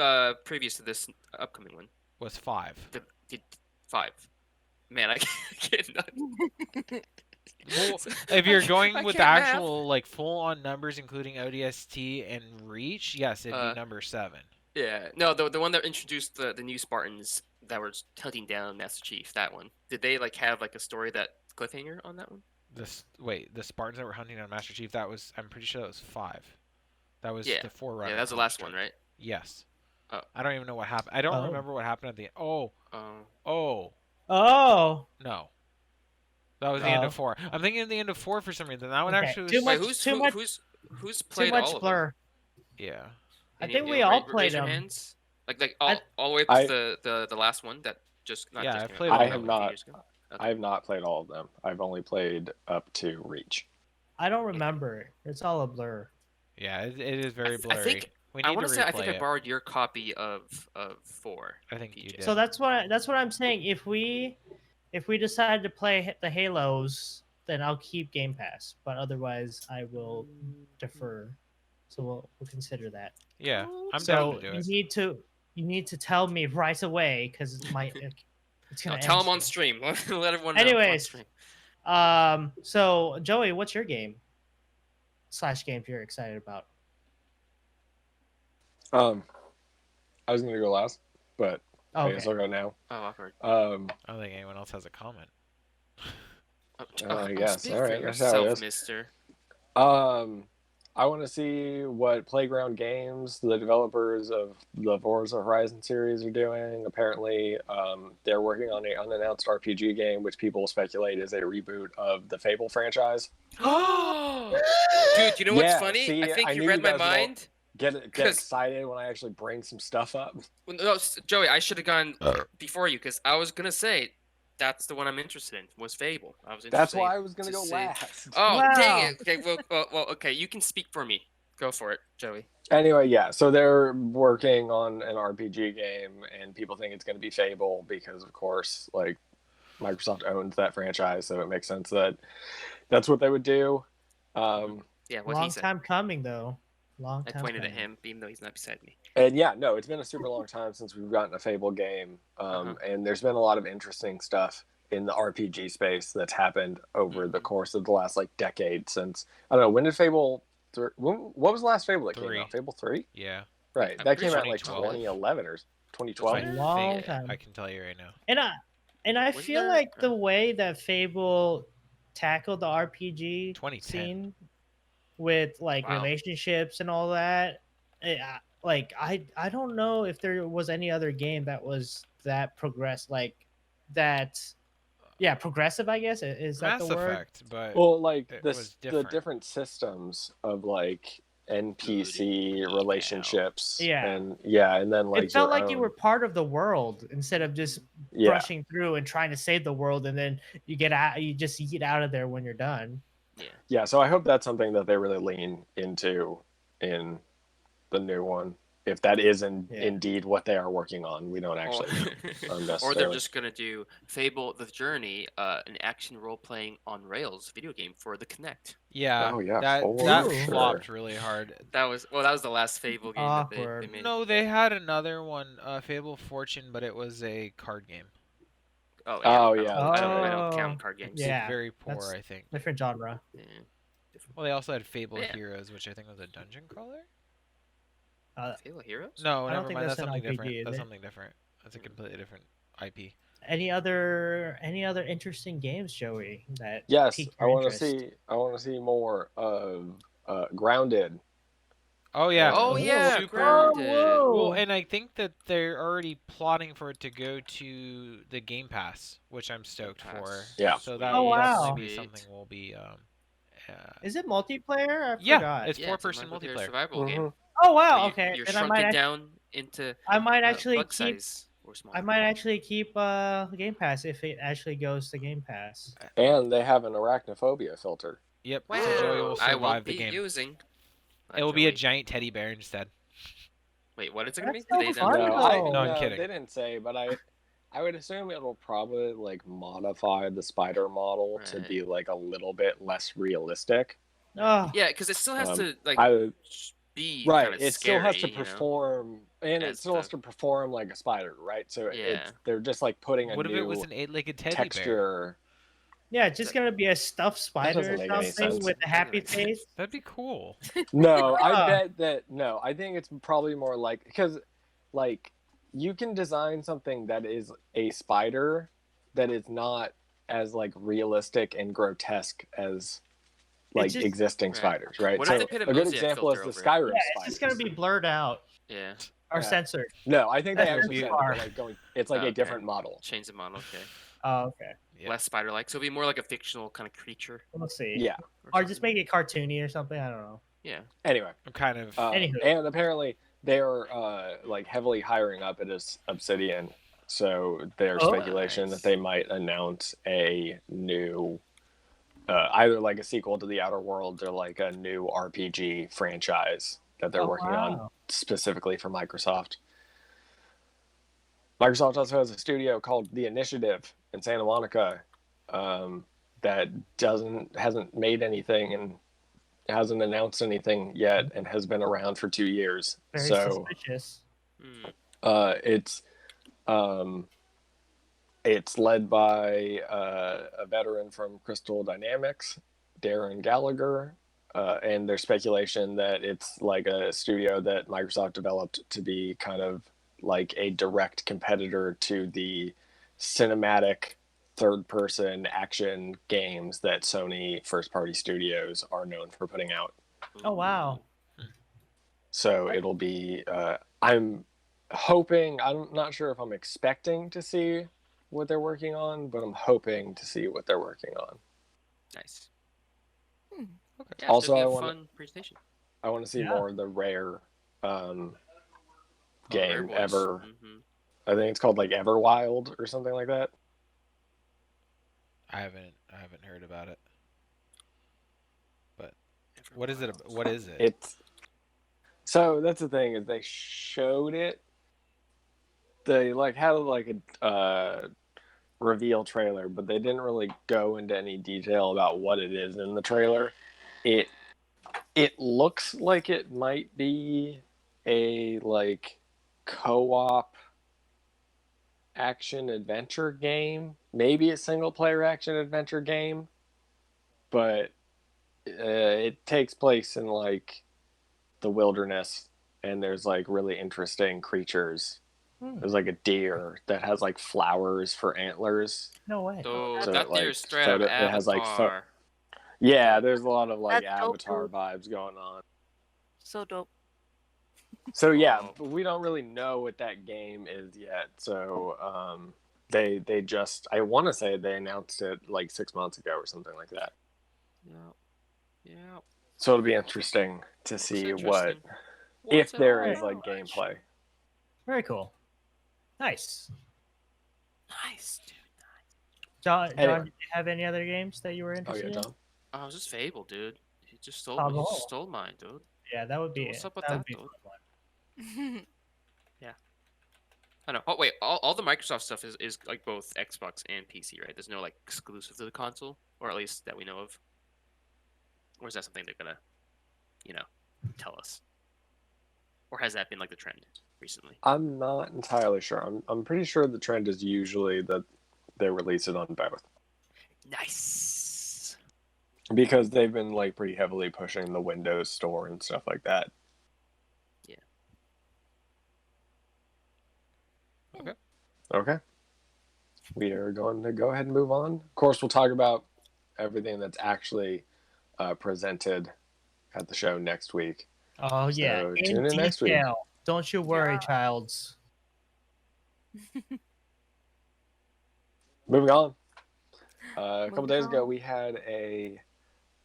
previous to this upcoming one. was 5. Did 5. Man, I can't. Well, if you're going I with can't math. actual like full-on numbers, including ODST and Reach, yes, it'd be number 7. Yeah, no, the one that introduced the new Spartans that were hunting down Master Chief. That one. Did they like have like a story that cliffhanger on that one? The Spartans that were hunting on Master Chief. I'm pretty sure that was 5. That was Yeah. the Forerunner. Yeah, that's the last construct. one, right? Yes. Oh. I don't even know what happened. I don't Oh. remember what happened at the end. Oh, Oh, Oh, no. That was the end Oh. of 4. I'm thinking of the end of 4 for some reason. That one Okay, actually was... too wait, much- too much- who's too played much all of them? blur. Yeah. I Any- think we any all ra- played raise your them. hands? Like I- all the way up to the last one that just not Yeah, just I came out, played but all I of that have one a few not. years ago. I have not played all of them. I've only played up to Reach. I don't remember. It's all a blur. Yeah, it is very I blurry. think- we I need want to to say I think replay I it. borrowed your copy of 4. I think you PJ. did. So that's what I'm saying. If we decide to play the Halos, then I'll keep Game Pass. But otherwise, I will defer So we'll consider that. Yeah, I'm So down to do it. you need to tell me right away because it's No, gonna tell end them on soon. stream. Let everyone know on Anyways, stream. so Joey, what's your game / games you're excited about? I was gonna go last, but I Okay. guess I'll go now. Oh, awkward. I don't think anyone else has a comment. I guess. Speak All for right, that's how it yourself, is. mister. I want to see what Playground Games, the developers of the Forza Horizon series, are doing. Apparently, they're working on an unannounced RPG game, which people speculate is a reboot of the Fable franchise. Dude, you know what's funny? See, I think I you knew read you my guys would mind. get 'Cause- excited when I actually bring some stuff up. Well, no, Joey, I should have gone before you because I was gonna say that's the one I'm interested in. Was Fable? I was interested. That's why I was gonna to go see- last. Oh, Wow. dang it! Okay, well, okay. You can speak for me. Go for it, Joey. Anyway, yeah, so they're working on an RPG game, and people think it's going to be Fable because, of course, like Microsoft owns that franchise, so it makes sense that that's what they would do. Yeah, what he Long said. time coming though. Long I time. pointed at coming. him, even though he's not beside me. And yeah, no, it's been a super long time since we've gotten a Fable game, and there's been a lot of interesting stuff in the RPG space that's happened over the course of the last like decade. Since I don't know, when did Fable? What was the last Fable that came 3. out? Fable 3? Yeah. Right, I'm that pretty came sure out in like 2012. 2011 or 2012. I Long think- time. I can tell you right now. And I Wasn't feel there- like the way that Fable tackled the RPG 2010. scene with like Wow. relationships and all that, I don't know if there was any other game that was that progressive, I guess. Is that Mass the word? Effect, but Well, like it the was the different. different systems of like NPC Booty relationships, Yeah. and then like It felt your like you own- were part of the world instead of just yeah. brushing through and trying to save the world, and then you get out of there when you're done. Yeah, so I hope that's something that they really lean into in the new one. If that is indeed what they are working on, we don't actually know. Or they're Necessarily. just gonna do Fable: The Journey, an action role-playing on rails video game for the Kinect. yeah, Oh, yeah, that for sure. flopped really hard. That was the last Fable game that they Awkward. made. No, they had another one, Fable Fortune, but it was a card game. Oh Oh, yeah. yeah, I that's don't right. count card games. Did Yeah, very poor, that's- I think. Different genre. Yeah. Well, they also had Fable Yeah. Heroes, which I think was a dungeon crawler. Fable Heroes? No, I don't never think mind. that's That's an something RPG, different. is That's it? something different. That's a completely different IP. Any other interesting games, Joey? That Yes, piqued I your want to interest? see more of Grounded. Oh yeah. Oh yeah, Super. Grounded. Well, and I think that they're already plotting for it to go to the Game Pass, which I'm stoked Game for. Pass. Yeah. So that Oh, will wow. definitely be Sweet. something we'll be. Is it multiplayer? I Yeah, forgot. it's Yeah, four-person it's a multiplayer. survival game. Mhm. Oh wow. where Okay. You're Then I shrunk might it down into I might actually bug keep. size or small. I might actually keep Game Pass if it actually goes to Game Pass. And they have an arachnophobia filter. Yep. Wow. So Joey will I survive won't the be game. using. It will be a Joey. giant teddy bear instead. Wait, what is it gonna be? That's so They fun, announced- though. No, I'm kidding. They didn't say, but I would assume it'll probably like modify the spider model to Right. be like a little bit less realistic. Oh, Yeah, because it still has to like I be right, kinda it still has to scary, you know? perform, and it As still has the- to perform like a spider, right? So Yeah. they're just like putting a What if it new was an eight-legged teddy bear? texture. yeah, it's just gonna be a stuffed spider doesn't or make any something sense. with a happy Doesn't make face. That'd be cool. No, I Ah. bet that no. I think it's probably more like because like you can design something that is a spider that is not as like realistic and grotesque as like just- existing Right. spiders, right? What So if they put a a good mosaic example is filter the over it? Skyrim Yeah, spiders. it's just gonna be blurred out Yeah, or Yeah. censored. No, I think they That's actually too said far. they're, like going. It's like Okay. a different model. change the model. Okay, Oh, okay. Yeah. less spider-like, so it'll be more like a fictional kind of creature. We'll see. Yeah. Or just make it cartoony or something. I don't know. Yeah. Anyway, I'm kind of. Anywho. and apparently they are like heavily hiring up at Obsidian, so there's Oh. speculation Nice. that they might announce a new, either like a sequel to the Outer Worlds or like a new RPG franchise that they're Oh, working on wow. specifically for Microsoft. Microsoft also has a studio called The Initiative in Santa Monica that hasn't made anything in hasn't announced anything yet and has been around for 2 years. Very So suspicious. it's led by a veteran from Crystal Dynamics, Darren Gallagher, and there's speculation that it's like a studio that Microsoft developed to be kind of like a direct competitor to the cinematic third-person action games that Sony first-party studios are known for putting out. Oh wow. So it'll be. I'm hoping. I'm not sure if I'm expecting to see what they're working on, but I'm hoping to see what they're working on. Nice. Hmm. Okay. Yeah, Also, so I it'll be a wanna- fun presentation. I want to see Yeah. more of the Rare Rare game Boys. ever. Mhm. I think it's called like Everwild or something like that. I haven't heard about it. But what is it? What is it? It's so that's the thing is they showed it. They like had like a reveal trailer, but they didn't really go into any detail about what it is in the trailer. It looks like it might be a like co-op action adventure game, maybe a single player action adventure game, but it takes place in like the wilderness, and there's like really interesting creatures. There's like a deer that has like flowers for antlers. No way. So So that it, like, deer's straight out of it has, like, Avatar. Yeah, there's a lot of like That's dope, Avatar dude. vibes going on. So dope. So yeah, Oh. but we don't really know what that game is yet. So they just, I want to say they announced it like 6 months ago or something like that. Yeah. So it'll be interesting to see what interesting. if What's it there all is like about? gameplay. Very cool. Nice. Nice, dude. John, Anyway. did you have any other games that you were Oh interested yeah, in? Tom. Oh, it was just Fable, dude. He just stole, Oh, he no. just stole mine, dude. Yeah, that would be What's up with that would that, be a dude? fun one. I know. Oh wait, all the Microsoft stuff is like both Xbox and PC, right? There's no like exclusive to the console, or at least that we know of. Or is that something they're gonna, tell us? Or has that been like the trend recently? I'm not entirely sure. I'm pretty sure the trend is usually that they release it on both Nice. because they've been like pretty heavily pushing the Windows Store and stuff like that. Yeah. Okay. We are going to go ahead and move on. Of course, we'll talk about everything that's actually presented at the show next week. Oh yeah, So, in tune in next week. detail. Don't you worry, Yeah. childs. Moving on. A couple Moving days ago, on. we had a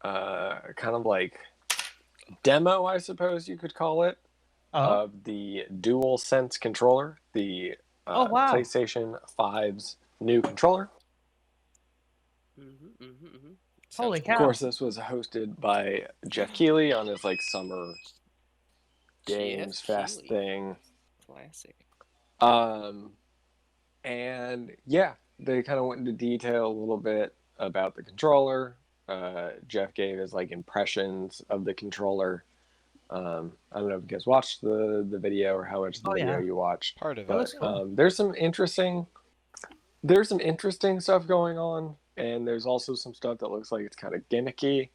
kind of like demo, I suppose you could call it, Oh, of the DualSense Controller, the Oh, wow. PlayStation 5's new controller. Holy Of cow. course, this was hosted by Jeff Keighley on his like summer games fest thing. Classic. And yeah, they kind of went into detail a little bit about the controller. Jeff gave his like impressions of the controller. I don't know if you guys watched the video or how much of the Oh, video yeah. you watched. Part of That it. looks cool. There's some interesting stuff going on, and there's also some stuff that looks like it's kind of gimmicky.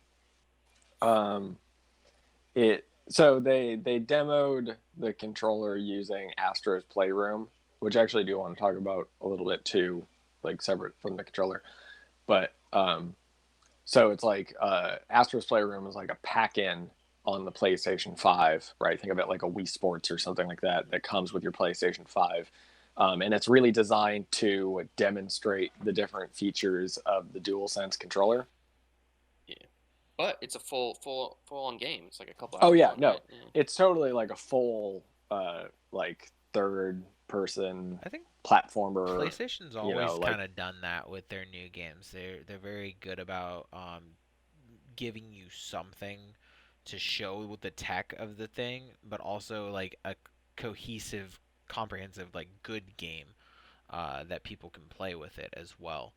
So they demoed the controller using Astro's Playroom, which I actually do want to talk about a little bit too, like separate from the controller. But so it's like Astro's Playroom is like a pack-in on the PlayStation 5, right? Think of it like a Wii Sports or something like that comes with your PlayStation 5. And it's really designed to demonstrate the different features of the DualSense controller. But it's a full on game. It's like a couple. Oh hours yeah, long, no, right? Yeah. it's totally like a full like third person I think platformer. PlayStation's always like- kind of done that with their new games. They're very good about giving you something to show the tech of the thing, but also like a cohesive, comprehensive, like good game that people can play with it as well.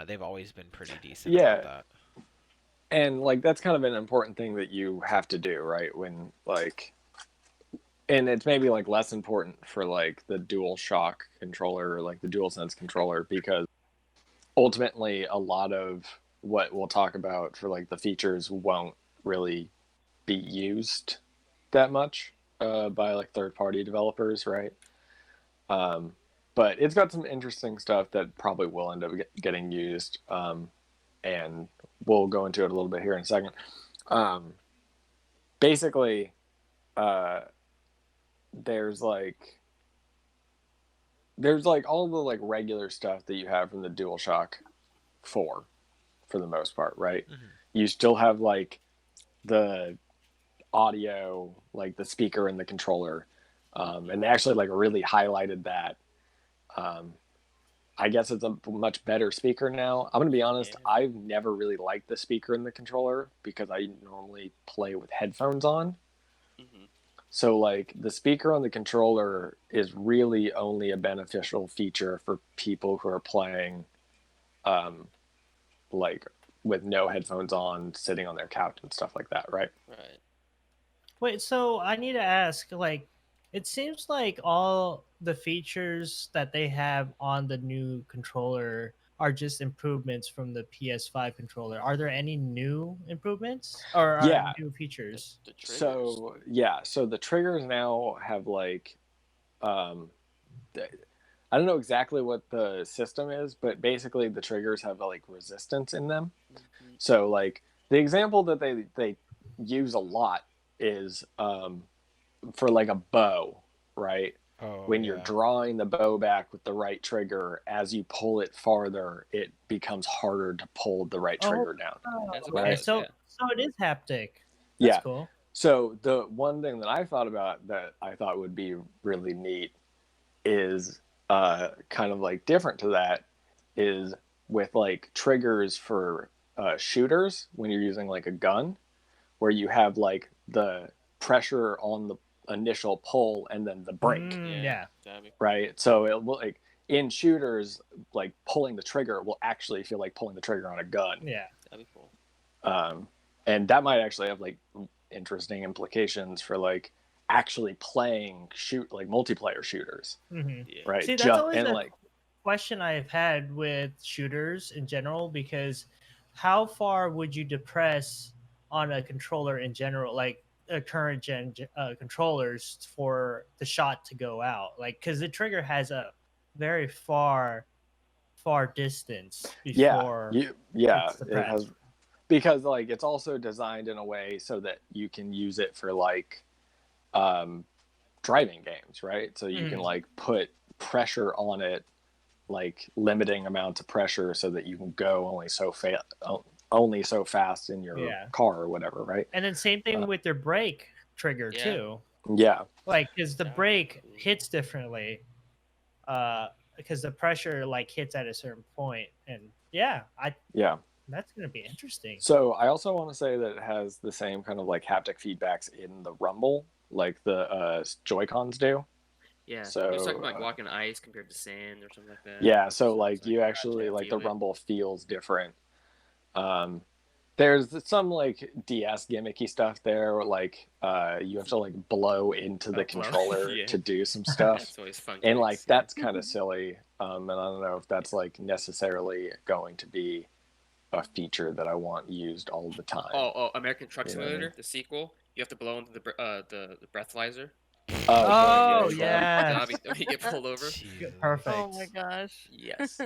They've always been pretty decent Yeah. about that. And like that's kind of an important thing that you have to do, right? When like, and it's maybe like less important for like the DualShock controller or like the DualSense controller, because ultimately a lot of what we'll talk about for like the features won't really be used that much by like third-party developers, right? But it's got some interesting stuff that probably will end up getting used, and we'll go into it a little bit here in a second. Basically, there's like all the like regular stuff that you have from the DualShock 4 for the most part, right? Mhm. You still have like the audio, like the speaker and the controller, and they actually like really highlighted that. I guess it's a much better speaker now. I'm gonna be honest, Yeah. I've never really liked the speaker and the controller because I normally play with headphones on. Mhm. So like the speaker on the controller is really only a beneficial feature for people who are playing like with no headphones on, sitting on their couch and stuff like that, right? Right. Wait, so I need to ask, like, it seems like all the features that they have on the new controller are just improvements from the PS5 controller. Are there any new improvements or Yeah. new features? The triggers. So yeah, so the triggers now have like I don't know exactly what the system is, but basically the triggers have like resistance in them. Mhm. So like the example that they use a lot is for like a bow, right? Oh, When you're yeah. drawing the bow back with the right trigger, as you pull it farther, it becomes harder to pull the right Oh, trigger down. That's okay. what it is, So yeah. so it is haptic. That's Yeah. cool. So the one thing that I thought about that I thought would be really neat is kind of like different to that is with like triggers for shooters when you're using like a gun, where you have like the pressure on the initial pull and then the break, Yeah. That'd be right? So it will like in shooters, like pulling the trigger will actually feel like pulling the trigger on a gun. Yeah. that'd be cool. And that might actually have like interesting implications for like actually playing like multiplayer shooters, hmm Yeah. right? See, that's always And a like question I've had with shooters in general, because how far would you depress on a controller in general, like a current gen controllers, for the shot to go out? Like, because the trigger has a very far distance before yeah, it's it has, depressed. because like it's also designed in a way so that you can use it for like um driving games, right? So you can Mhm. like put pressure on it, like limiting amounts of pressure so that you can go only so fast in your Yeah. car or whatever, right? And then same thing with their brake trigger Yeah. too. Yeah, Like, because the That'd be brake cool. hits differently, because the pressure like hits at a certain point, and yeah, yeah. that's gonna be interesting. So I also want to say that it has the same kind of like haptic feedbacks in the rumble, like the Joy-Cons do. Yeah. So He was talking about like walking ice compared to sand or something like that. yeah, so it's like you actually gotcha. like the Feel it. rumble feels different. There's some like DS gimmicky stuff there, where, like you have to like blow into the blow. controller Yeah. to do some stuff, That's always fun. and like gimmicks, yeah. that's kind of silly. And I don't know if that's like necessarily going to be a feature that I want used all the time. Oh, American Truck You know what I Simulator, mean? the sequel. You have to blow into the breathalyzer. Oh, yeah. That'd be get pulled over. Jesus. Perfect. Oh my gosh. Yes.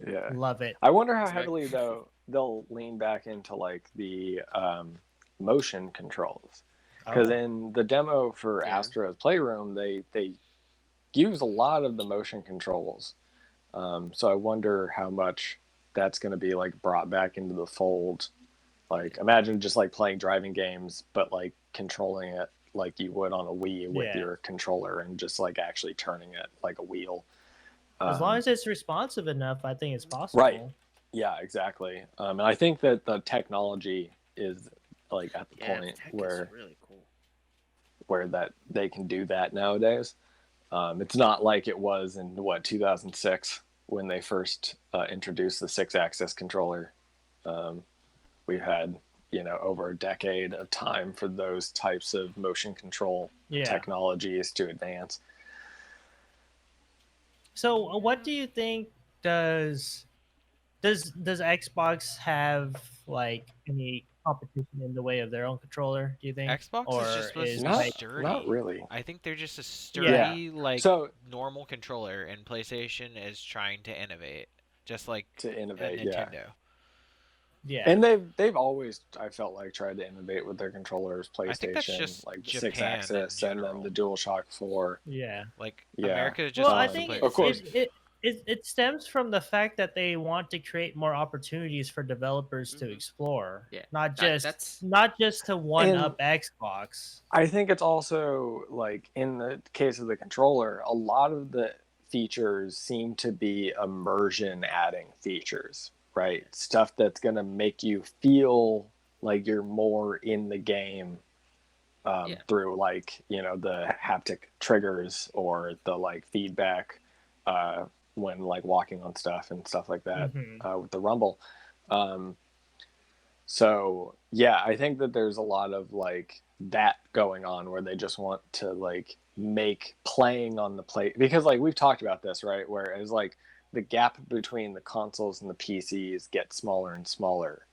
Yeah. Love it. I wonder how It's very- heavily though they'll lean back into like the motion controls, because Oh. in the demo for Yeah. Astro's Playroom they use a lot of the motion controls. So I wonder how much that's going to be like brought back into the fold. Like imagine just like playing driving games, but like controlling it like you would on a Wii with Yeah. your controller and just like actually turning it like a wheel. As long as it's responsive enough, I think it's possible. Right. Yeah, exactly. And I think that the technology is like at the Yeah, point tech is where really cool. that they can do that nowadays. It's not like it was in 2006 when they first introduced the 6-axis controller. We had over a decade of time for those types of motion control technologies to advance. So, what do you think does Xbox have like any competition in the way of their own controller? Do you think, Xbox is just or supposed to is be like sturdy. really. I think they're just a Yeah. sturdy, like So normal controller, and PlayStation is trying to innovate, just like to innovate, Nintendo. yeah, and they've always, I felt like, tried to innovate with their controllers. I think that's PlayStation, just like the Japan in 6-axis, and then general. the DualShock 4. yeah. Like Yeah. America just Well, I wants to think play. Of course. it stems from the fact that they want to create more opportunities for developers to Mhm. explore, Yeah, not that's just to one up Xbox. I think it's also like in the case of the controller, a lot of the features seem to be immersion adding features, right? Stuff that's going to make you feel like you're more in the game through like, the haptic triggers or the like feedback when like walking on stuff and stuff like that with the rumble. So yeah, I think that there's a lot of like that going on where they just want to like make playing on the play, because like we've talked about this, right? Whereas like the gap between the consoles and the PCs gets smaller and smaller.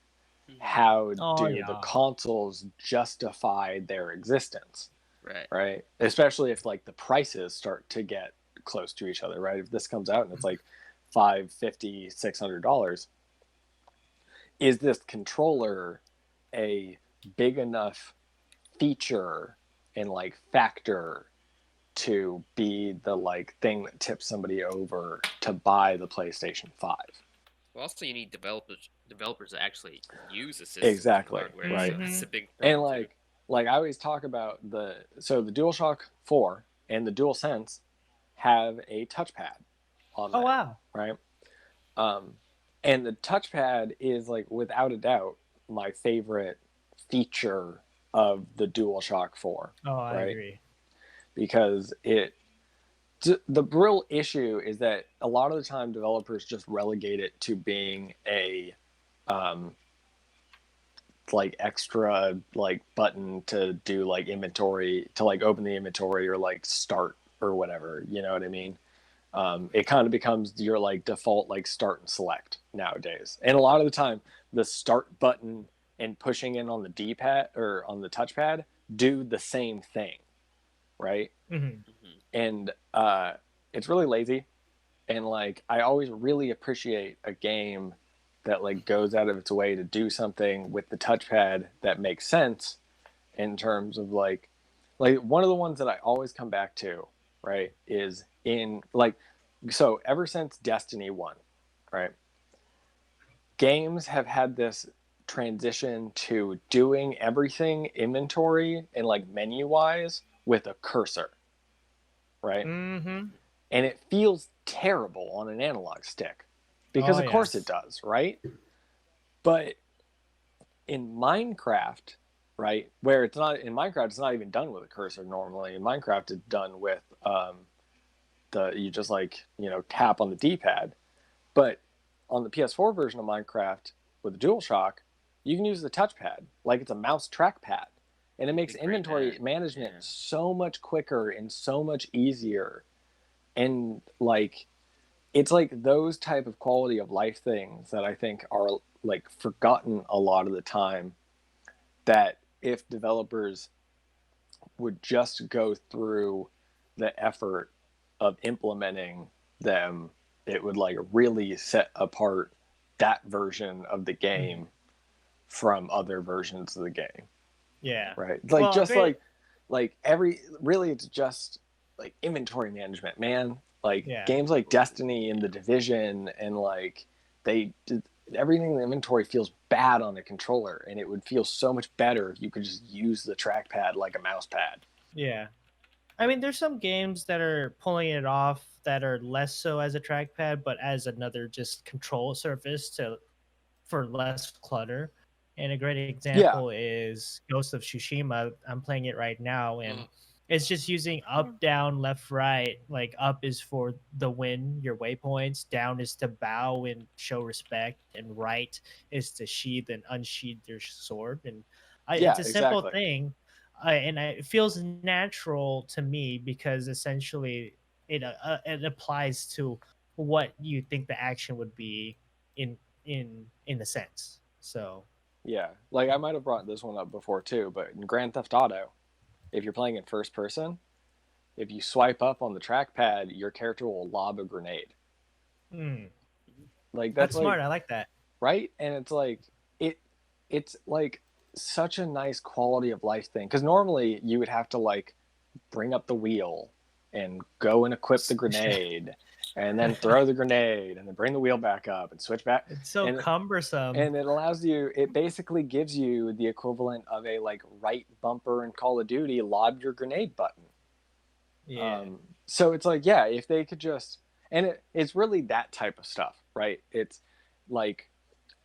How do the consoles justify their existence? Right. Especially if like the prices start to get close to each other, right? If this comes out and it's like $550, $600, is this controller a big enough feature and like factor to be the like thing that tips somebody over to buy the PlayStation 5? Well, also you need developers that actually use the system. Exactly, hardware, right. So that's a big And problem like I always talk about the DualShock 4 and the DualSense have a touchpad on them. Oh wow. Right. And the touchpad is like without a doubt my favorite feature of the DualShock 4. Oh, I right? agree. Because the real issue is that a lot of the time developers just relegate it to being a like extra like button to do like inventory, to like open the inventory or like start or whatever, you know what I mean? It kind of becomes your like default like start and select nowadays, and a lot of the time the start button and pushing in on the D-pad or on the touchpad do the same thing, right? And it's really lazy, and like I always really appreciate a game that like goes out of its way to do something with the touchpad that makes sense in terms of like one of the ones that I always come back to, right, is in like, so ever since Destiny 1, right, games have had this transition to doing everything inventory and like menu wise with a cursor, right? And it feels terrible on an analog stick because of course it does, right? But in Minecraft, right, where it's not in Minecraft, it's not even done with a cursor normally. In Minecraft, it's done with you just like, tap on the D-pad. But on the PS4 version of Minecraft with the DualShock, you can use the touchpad like it's a mouse trackpad, and it makes inventory management so much quicker and so much easier. And like, it's like those type of quality of life things that I think are like forgotten a lot of the time, that if developers would just go through the effort of implementing them, it would like really set apart that version of the game from other versions of the game. Yeah. Right. Like, well, just like every, really it's just like inventory management, man. Like games like Destiny and The Division, and like everything in the inventory feels bad on a controller, and it would feel so much better if you could just use the trackpad like a mouse pad. Yeah. I mean, there's some games that are pulling it off that are less so as a trackpad, but as another just control surface for less clutter. And a great example is Ghost of Tsushima. I'm playing it right now, and It's just using up, down, left, right. Like up is for the win, your waypoints. Down is to bow and show respect, and right is to sheath and unsheath your sword. And Yeah, it's a simple exactly. thing, it feels natural to me because essentially it applies to what you think the action would be in in a sense. So Yeah, like I might have brought this one up before too, but in Grand Theft Auto, if you're playing in first person, if you swipe up on the trackpad, your character will lob a grenade. hmm, Like that's that's like smart. I like that. right, and it's like it, it's like such a nice quality of life thing. Because normally you would have to like bring up the wheel and go and equip the grenade, and then throw the grenade, and then bring the wheel back up and switch back. It's so And cumbersome. and it allows you, it basically gives you the equivalent of a like right bumper in Call of Duty lob your grenade button. Yeah. So it's like, yeah, if they could just, and it's really that type of stuff, right? It's like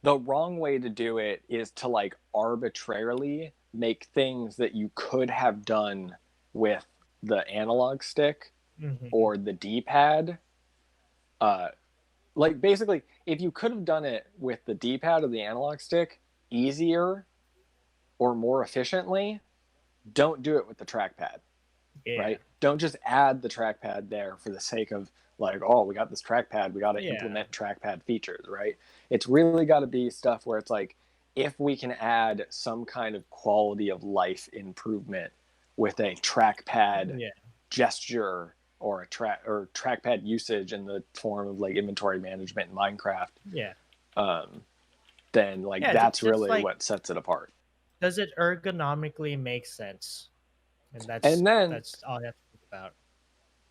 the wrong way to do it is to like arbitrarily make things that you could have done with the analog stick Mhm. or the D-pad. Like basically, if you could have done it with the D-pad or the analog stick easier or more efficiently, don't do it with the trackpad. Yeah. Right? Don't just add the trackpad there for the sake of like, oh, we got this trackpad, we got to Yeah. implement trackpad features, right? It's really got to be stuff where it's like, if we can add some kind of quality of life improvement with a trackpad Yeah. gesture or a trackpad usage in the form of like inventory management in Minecraft, Yeah. then like Yeah, that's just really like, what sets it apart. does it ergonomically make sense? And And then that's all I have to think about.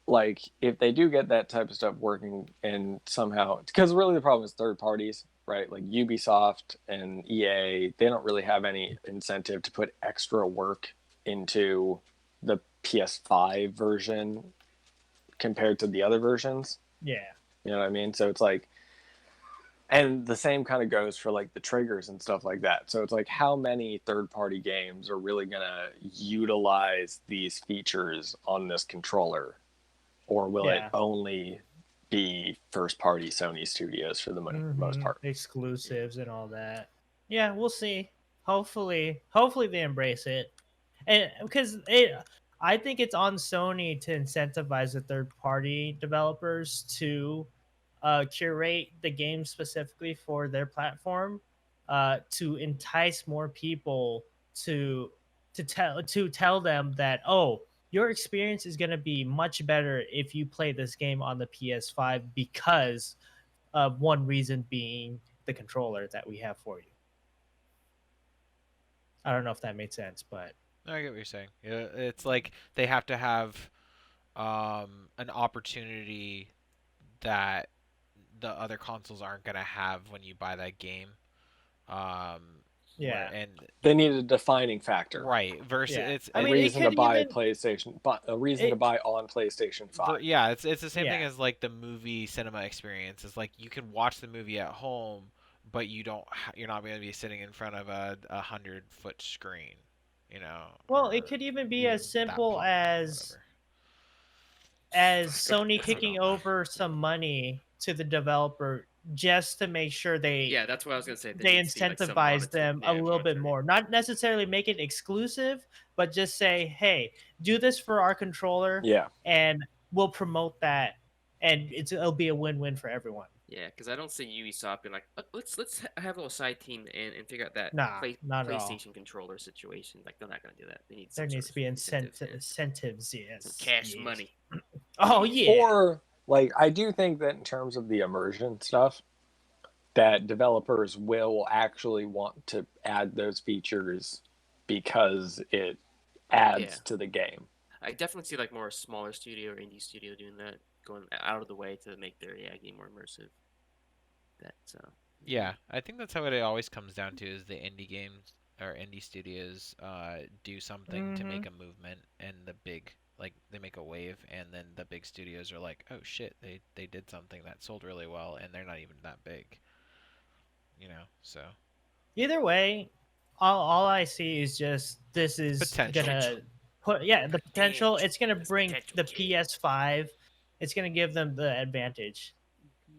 like if they do get that type of stuff working and somehow, because really the problem is third parties, right? Like Ubisoft and EA, they don't really have any incentive to put extra work into the PS5 version compared to the other versions. Yeah. You know what I mean? So it's like, and the same kind of goes for like the triggers and stuff like that. So it's like, how many third party games are really going to utilize these features on this controller? Or will it Yeah. only be first party Sony studios for the most part? Exclusives and all that. Yeah, we'll see. Hopefully they embrace it. And because I think it's on Sony to incentivize the third party developers to curate the game specifically for their platform, to entice more people to tell them that, oh, your experience is going to be much better if you play this game on the PS5 because of one reason being the controller that we have for you. I don't know if that made sense, but I get what you're saying. Yeah, it's like they have to have an opportunity that the other consoles aren't gonna have when you buy that game. Um, yeah. and They need a defining factor. right versus Yeah. it's A I mean, reason it to could buy even PlayStation, but a reason to it, buy on PlayStation 5. yeah, it's the same thing yeah. as like the movie cinema experience. It's like you can watch the movie at home, but you're not going to be sitting in front of a 100-foot screen, you know. Well, Or it could even be even as that simple pop, as Sony kicking over some money to the developer just to make sure Yeah, that's what I was gonna say. There they needs to be, like, some incentivize them a little bit monetary. more. Not necessarily make it exclusive, but just say, "Hey, do this for our controller, Yeah. and we'll promote that, and it'll be a win-win for everyone." Yeah, because I don't see Ubisoft being like, let's have a little side team and figure out that Nah, not at all. PlayStation controller situation. Like they're not gonna do that. They need There some needs sort to be of incentive, yeah. incentives, Some yes. cash yes. money. Oh yeah. Or like I do think that in terms of the immersion stuff, that developers will actually want to add those features because it adds Yeah. to the game. I definitely see like more a smaller studio or indie studio doing that, going out of the way to make their game more immersive. That's Yeah, I think that's how it always comes down to is the indie games or indie studios do something to make a movement, and the big like they make a wave, and then the big studios are like, oh shit, they did something that sold really well, and they're not even that big, you know. So Either way, all I see is just this is Potential. gonna the potential. It's gonna There's bring potential, the kid. PS5. It's gonna give them the advantage.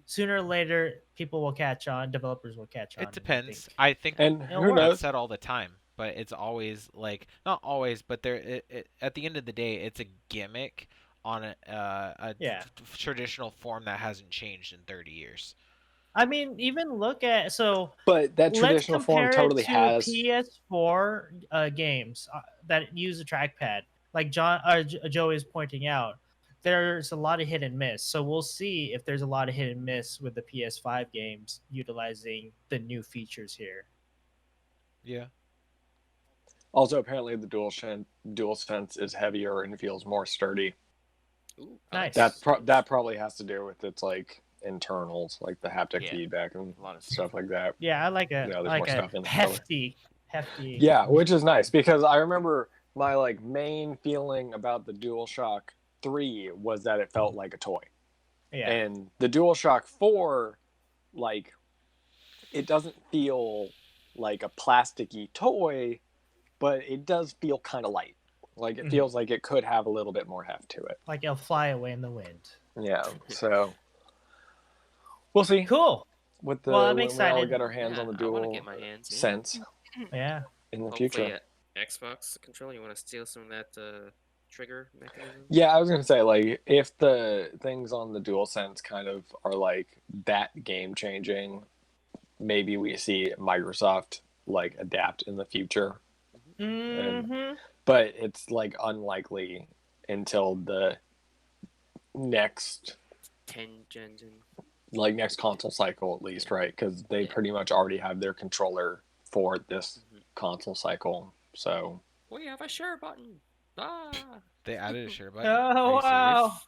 Sooner or later, people will catch on. Developers will catch on. It and depends. think I think And it'll who work. knows? that's said all the time, but it's always like not always, but at the end of the day, it's a gimmick on a Yeah. traditional form that hasn't changed in 30 years. I mean, even look at But that let's traditional form compare it totally to has. PS4 games that use a trackpad. Like Joey is pointing out, there's a lot of hit and miss. So we'll see if there's a lot of hit and miss with the PS5 games utilizing the new features here. Yeah. Also, apparently, the DualSense is heavier and feels more sturdy. Ooh, Nice. That probably has to do with its like internals, like the haptic Yeah. feedback and a lot of stuff like that. Yeah, I like Yeah, there's like more a stuff in the controller. hefty. Yeah, which is nice because I remember my like main feeling about the DualShock 3 was that it felt like a toy. Yeah. And the DualShock 4, like, it doesn't feel like a plasticky toy, but it does feel kind of light. Like, it Mhm. feels like it could have a little bit more heft to it. Like it'll fly away in the wind. Yeah, so we'll see. Cool. With the Well, I'm when we all excited. get our hands on the I want to Dual get my hands in. Sense Yeah. in the Hopefully, future. Xbox controller. You want to steal some of that trigger mechanism? Yeah, I was gonna say, like, if the things on the DualSense kind of are like that game changing, maybe we see Microsoft like adapt in the future. Mm-hmm. But it's like unlikely until the next 10 gens in. next console cycle at least, right? Because they Yeah. pretty much already have their controller for this Mhm. console cycle. So We have a share button. Ah. They added a share button. Oh, Are you wow.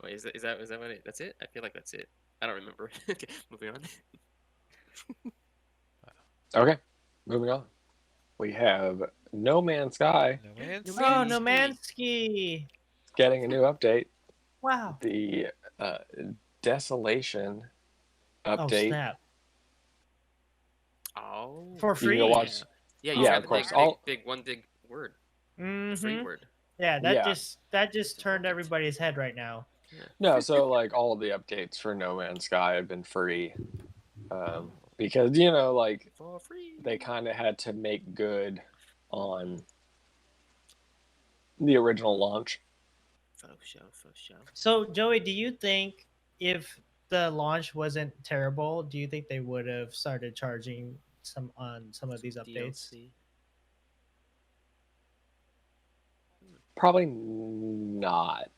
serious? Wait, is that what it? That's it? I feel like that's it. I don't remember. Okay, moving on. okay, moving on. We have No Man's Sky No Man's No Sky. Oh, Man's no Mansky. getting a new update. Wow. The Desolation Oh, update. snap. Oh. For You free. can watch. Yeah, you Yeah, got of the course. one big word. The Mm-hmm. free word. Yeah, that Yeah. just turned everybody's head right now. No, so like all of the updates for No Man's Sky have been free, because like For free. they kind of had to make good on the original launch. For show. So, Joey, do you think if the launch wasn't terrible, do you think they would have started charging some of these updates? DLC. Probably not.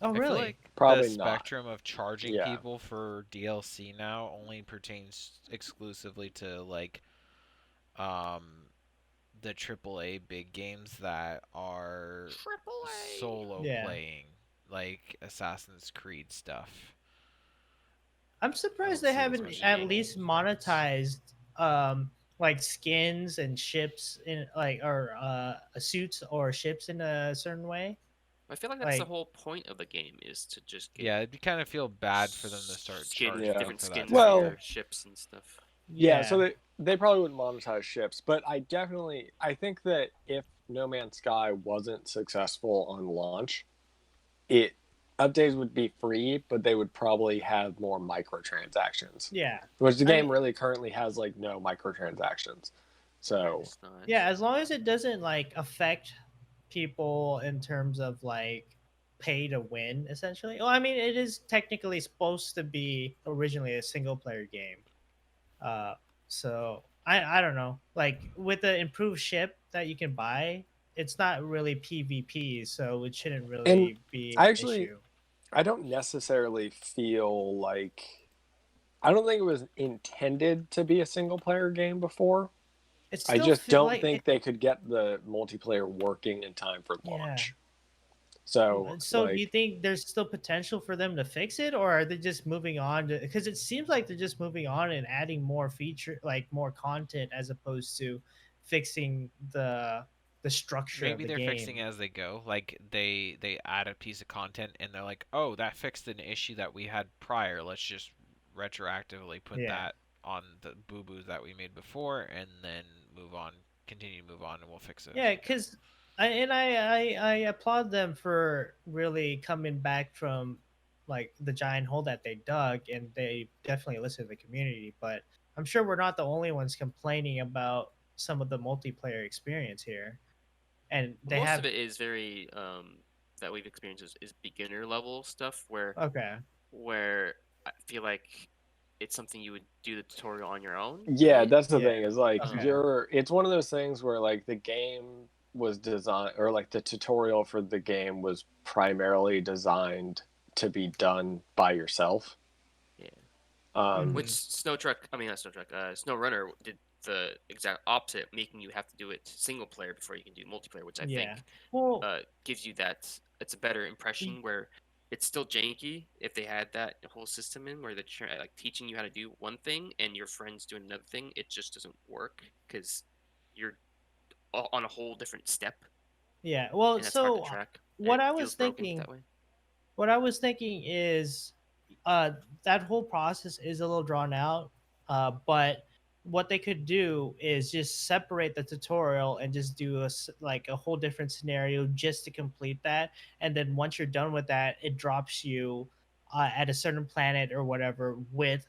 Oh, I feel really? like Probably the not. spectrum of charging Yeah. people for DLC now only pertains exclusively to like the AAA big games that are AAA. solo Yeah. playing, like Assassin's Creed stuff. I'm surprised I they don't see haven't this at much least games. monetized like skins and ships in like or suits or ships in a certain way. I feel like that's the Like- whole point of the game is to just get Yeah, it'd kind of feel bad for them to start charging Yeah. different for skins that. Well- for your ships and stuff. Yeah, so they probably wouldn't monetize ships, but I think that if No Man's Sky wasn't successful on launch, updates would be free, but they would probably have more microtransactions. Yeah. Which the I game mean- really currently has like no microtransactions. So It's not. Yeah, as long as it doesn't like affect people in terms of like pay to win essentially. Well, I mean it is technically supposed to be originally a single player game. So I don't know. Like with the improved ship that you can buy, it's not really PvP, so it shouldn't really be I an actually- issue. I don't necessarily feel like I don't think it was intended to be a single player game before. It's I still just feel don't like think they could get the multiplayer working in time for Yeah. launch. So, So like, do you think there's still potential for them to fix it, or are they just moving on to? Because it seems like they're just moving on and adding more feature, like more content, as opposed to fixing the structure. Maybe of the they're game. fixing as they go. Like they add a piece of content and they're like, oh, that fixed an issue that we had prior. Let's just retroactively put Yeah. that on the boo boos that we made before, and then continue to move on, and we'll fix it. Yeah, because I applaud them for really coming back from like the giant hole that they dug, and they definitely listen to the community. But I'm sure we're not the only ones complaining about some of the multiplayer experience here, and they Most of have it is very that we've experienced is beginner level stuff okay. where I feel like it's something you would do the tutorial on your own, Yeah, right? that's the Yeah. thing is like Okay. it's one of those things where like the game was designed, or like the tutorial for the game was primarily designed to be done by yourself. Yeah. Which Mhm. Snow Truck, I mean not Snow Truck, Snow Runner did the exact opposite, making you have to do it single player before you can do multiplayer, which I Yeah. think Well, gives you that it's a better impression where it's still janky if they had that whole system in where they're like teaching you how to do one thing and your friends doing another thing. It just doesn't work because you're on a whole different step yeah. Well, and that's hard to so track and what it I feels was broken thinking that way. what I was thinking is uh that whole process is a little drawn out, but what they could do is just separate the tutorial and just do like a whole different scenario just to complete that, and then once you're done with that it drops you at a certain planet or whatever with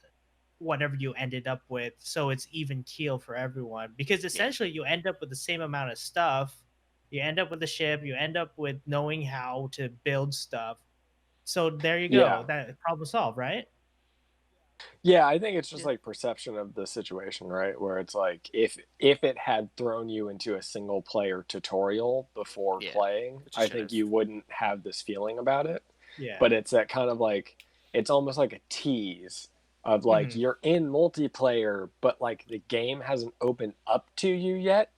whatever you ended up with, so it's even keel for everyone, because Yeah. essentially you end up with the same amount of stuff. You end up with a ship, you end up with knowing how to build stuff, so there you Yeah. go. That problem solved, right? Yeah, I think it's just Yeah. like perception of the situation, right? Where it's like if it had thrown you into a single player tutorial before Yeah. playing, Which it I should think have. you wouldn't have this feeling about it. Yeah. But it's that kind of like it's almost like a tease of like Mhm. you're in multiplayer, but like the game hasn't opened up to you yet,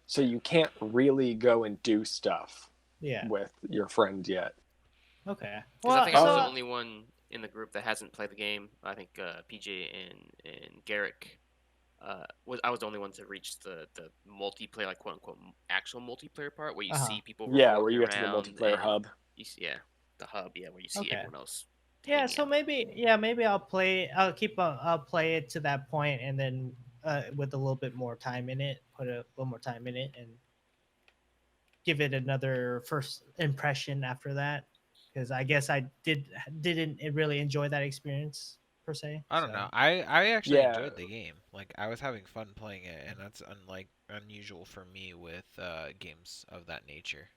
so Yeah. you can't really go and do stuff Yeah. with your friends yet. Okay. Because I Well, think I was the so only one in the group that hasn't played the game. I think PJ and Garrick I was the only one to reach the multiplayer, like quote unquote actual multiplayer part where you uh-huh. see people Yeah, where walking you get to the around multiplayer and hub. you see, yeah, the hub, yeah, where you see Okay. everyone else Yeah, hanging so out. maybe I'll play it to that point, and then with a little bit more time in it, put a little more time in it and give it another first impression after that, because I guess I didn't really enjoy that experience per se. I don't know. So I actually Yeah, enjoyed the game. Like I was having fun playing it, and that's unlike unusual for me with games of that nature.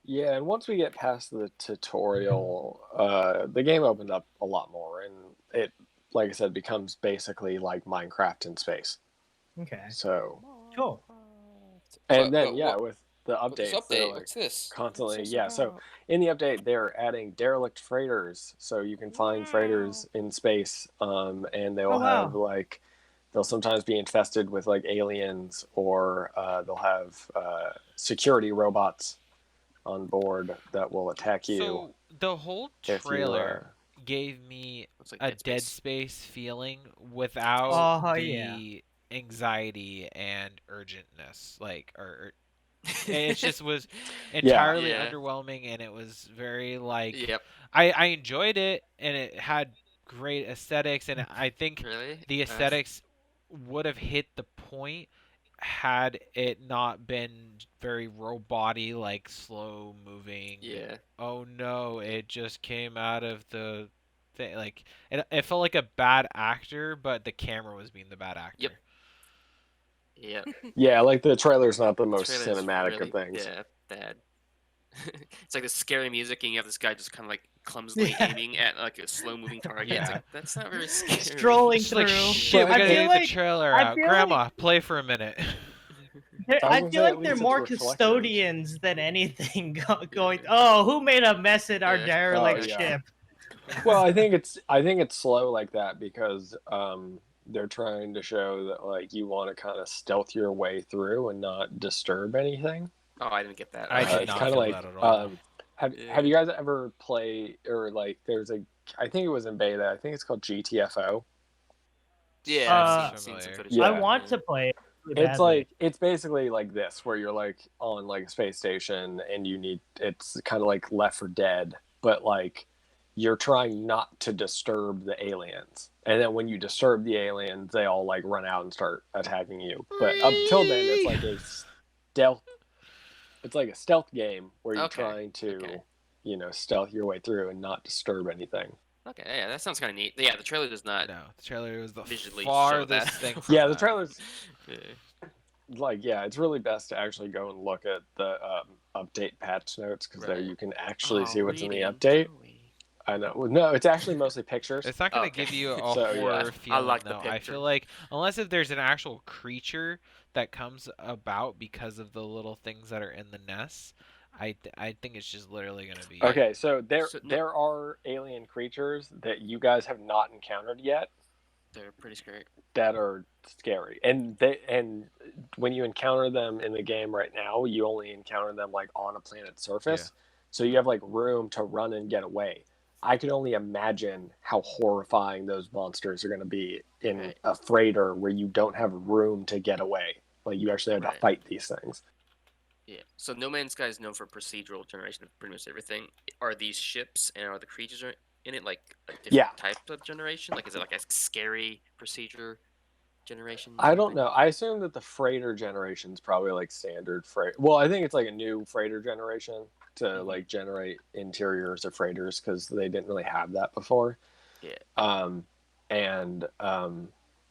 yeah, and once we get past the tutorial, the game opened up a lot more, and it, like I said, becomes basically like Minecraft in space. okay, So, cool. and then yeah, with the What this updates, they're update? like What's this? constantly, What's this yeah. So about? in the update, they're adding derelict freighters, so you can find freighters in space, and Oh they'll have wow. like they'll sometimes be infested with like aliens, or they'll have security robots on board that will attack you So the whole if you trailer gave me Looks like a Dead Dead Space. Space feeling without Oh yeah. the anxiety and urgentness. Like, or it just was yeah. entirely Yeah. underwhelming, and it was very like Yep. I enjoyed it, and it had great aesthetics, and I think Really? the aesthetics would have hit the point had it not been very robot-y, like slow moving. Yeah. Oh no, it just came out of the thing. Like it felt like a bad actor, but the camera was being the bad actor. Yep. Yep. Yeah, like the trailer's not the most Trailer's cinematic of really things. bad. It's like this scary music, and you have this guy just kind of like clumsily Yeah. aiming at like a slow moving target. It's Yeah. like that's not very scary. Strolling Just like through. shit, we But gotta I feel get like the trailer I out. feel like Grandma, play for a minute. I was I gonna feel say, at like they're least it's more reflective. custodians than anything going. Oh, who made a mess at our Yeah. derelict Oh, yeah. ship? Well, I think it's slow like that because they're trying to show that like you want to kind of stealth your way through and not disturb anything. Oh, I didn't get that. I did It's not kind of feel like that at all. have you guys ever played, or like there's a, I think it was in beta, I think it's called GTFO. Yeah, I've Sounds seen some familiar. footage. Yeah. I Of that, want yeah. to play it really It's badly. like it's basically like this, where you're like on like a space station and you need, it's kind of like Left 4 Dead, but like you're trying not to disturb the aliens, and then when you disturb the aliens, they all like run out and start attacking you. But up till then, it's like a stealth. It's like a stealth game where you're Okay, trying to, okay. stealth your way through and not disturb anything. Okay, yeah, that sounds kind of neat. Yeah, the trailer does not No, the trailer was the visually show farthest that. thing from Yeah, the that. trailer's Yeah. it's really best to actually go and look at the update patch notes because there Right. you can actually see what's in the Reading, update. Joey. I know. Well, no, it's actually mostly pictures. It's not gonna Okay. give you a So, yeah. horror I feeling like the though. I feel picture. like unless if there's an actual creature that comes about because of the little things that are in the nests, I think it's just literally gonna be Okay, so there So, no- there are alien creatures that you guys have not encountered yet They're pretty scary. that are scary, and when you encounter them in the game right now, you only encounter them like on a planet's surface, so you have like room to run and get away. I could only imagine how horrifying those monsters are going to be in Right. a freighter where you don't have room to get away. Like you actually have to Right. fight these things. Yeah. So No Man's Sky is known for procedural generation of pretty much everything. Are these ships and are the creatures in it like a different Yeah. type of generation? Like is it like a scary procedure generation? I type don't thing? know. I assume that the freighter generation is probably like standard freight. Well, I think it's like a new freighter generation to Mhm. like generate interiors of freighters because they didn't really have that before. Yeah.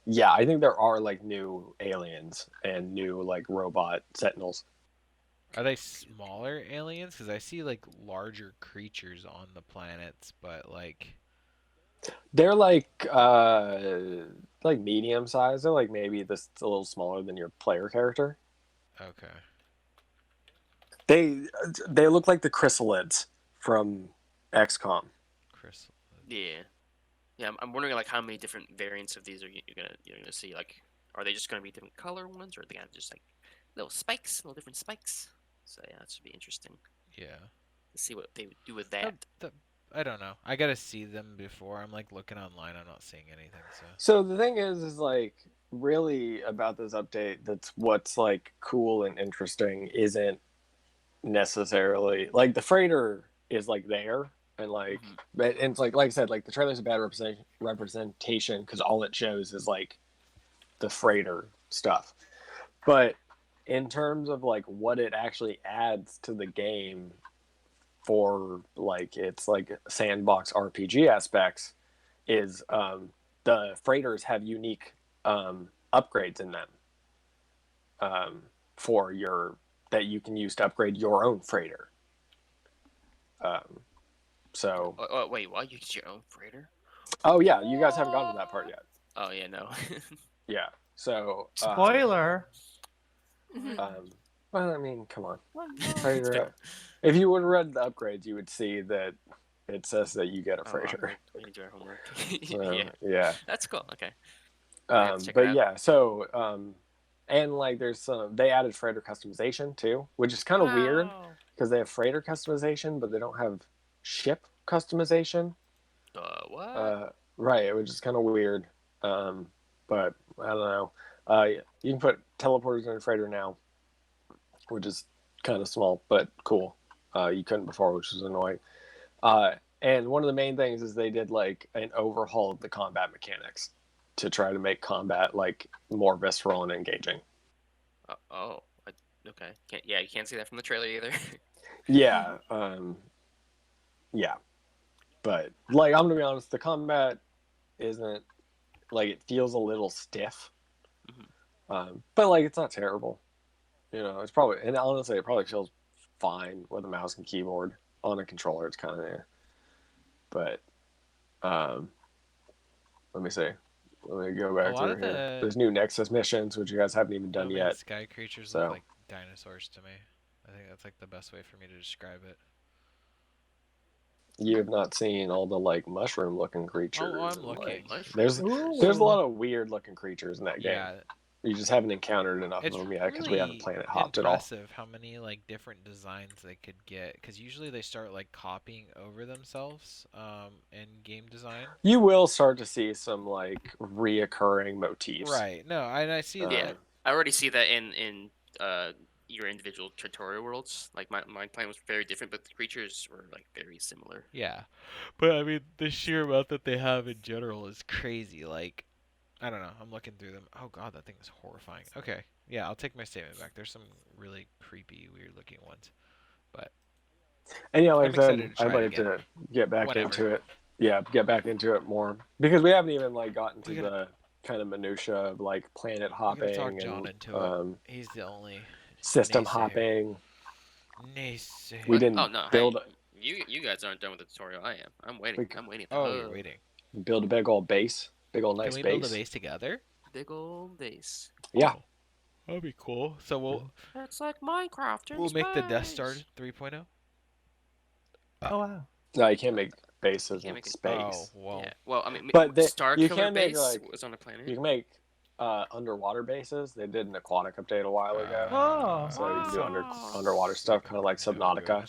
Yeah, I think there are like new aliens and new like robot sentinels. Are they smaller aliens? Because I see like larger creatures on the planets, but like They're like medium size. They're like maybe this a little smaller than your player character. okay. They look like the chrysalids from XCOM. Chris. Yeah. Yeah. I'm wondering like how many different variants of these you're gonna see. Like, are they just gonna be different color ones, or are they gonna just like little different spikes? So yeah, that should be interesting Yeah. to see what they would do with that. I don't know. I gotta see them before. I'm like looking online. I'm not seeing anything. So So the thing is like really about this update. That's what's like cool and interesting. Isn't necessarily like the freighter is like there and like but and it's like I said like the trailer's a bad representation because all it shows is like the freighter stuff, but in terms of like what it actually adds to the game for like it's like sandbox RPG aspects is the freighters have unique upgrades in them for your that you can use to upgrade your own freighter. So Wait, what? You get your own freighter? oh yeah, you guys haven't gotten to that part yet. Oh yeah, no. Yeah. So Spoiler. well, I mean, come on. It's Freighter, been- if you would have read the upgrades, you would see that it says that you get a Oh, freighter. we need to do our homework. So, Yeah, yeah. that's cool. Okay. have to check it But out. yeah, so and like there's some they added freighter customization too, which is kind of weird because they have freighter customization, but they don't have ship customization. What? Right, which is kind of weird. But I don't know. You can put teleporters in a freighter now, which is kind of small but cool. You couldn't before, which is annoying. And one of the main things is they did like an overhaul of the combat mechanics to try to make combat like more visceral and engaging. Okay. You can't see that from the trailer either. Yeah, yeah. But like I'm gonna be honest, the combat isn't like it feels a little stiff. But like it's not terrible. You know, it's probably and honestly it probably feels fine with a mouse and keyboard. On a controller it's kinda there. But let me see. Let me go back lot to of here. the- There's new Nexus missions, which you guys haven't even done No yet. Man's Sky creatures so. look like dinosaurs to me. I think that's like the best way for me to describe it. You have not seen all the like mushroom looking creatures. I'm and, looking. like, there's a lot of weird looking creatures in that game. Yeah, You just haven't encountered enough it's of them yet because we really haven't planet hopped at all. impressive how many like different designs they could get. Because usually they start like copying over themselves in game design. You will start to see some like reoccurring motifs. Right. No, I see that. Yeah, I already see that in your individual tutorial worlds. Like my plan was very different, but the creatures were like very similar. Yeah, but I mean the sheer amount that they have in general is crazy. Like, I don't know. I'm looking through them. Oh god, that thing is horrifying. Okay, Yeah, I'll take my statement back. There's some really creepy, weird looking ones. But And yeah, like I'm I said, excited to I'd try it like again. to get back Whenever. into it. Yeah, get back into it more because we haven't even like gotten to We gotta- the kind of minutia of like planet We gotta talk hopping John and into it. He's the only system naysayer. hopping. Naysayer. We didn't Oh no, build you guys aren't done with the tutorial. I am. I'm waiting. We- I'm waiting. Oh, you're waiting. build a big old base, big old Can nice we base. build a base together? Big old base. Yeah, Oh, that'd be cool. So It's like Minecraft. we'll make the Death Star 3.0. Oh wow. no, you can't make bases You can't in make it- space. Oh, well. Yeah. Well, I mean, But Star you Killer can make, base like- was on a planet. You can make underwater bases. They did an aquatic update a while ago, Oh. so you can do wow. underwater stuff, kind of like Subnautica.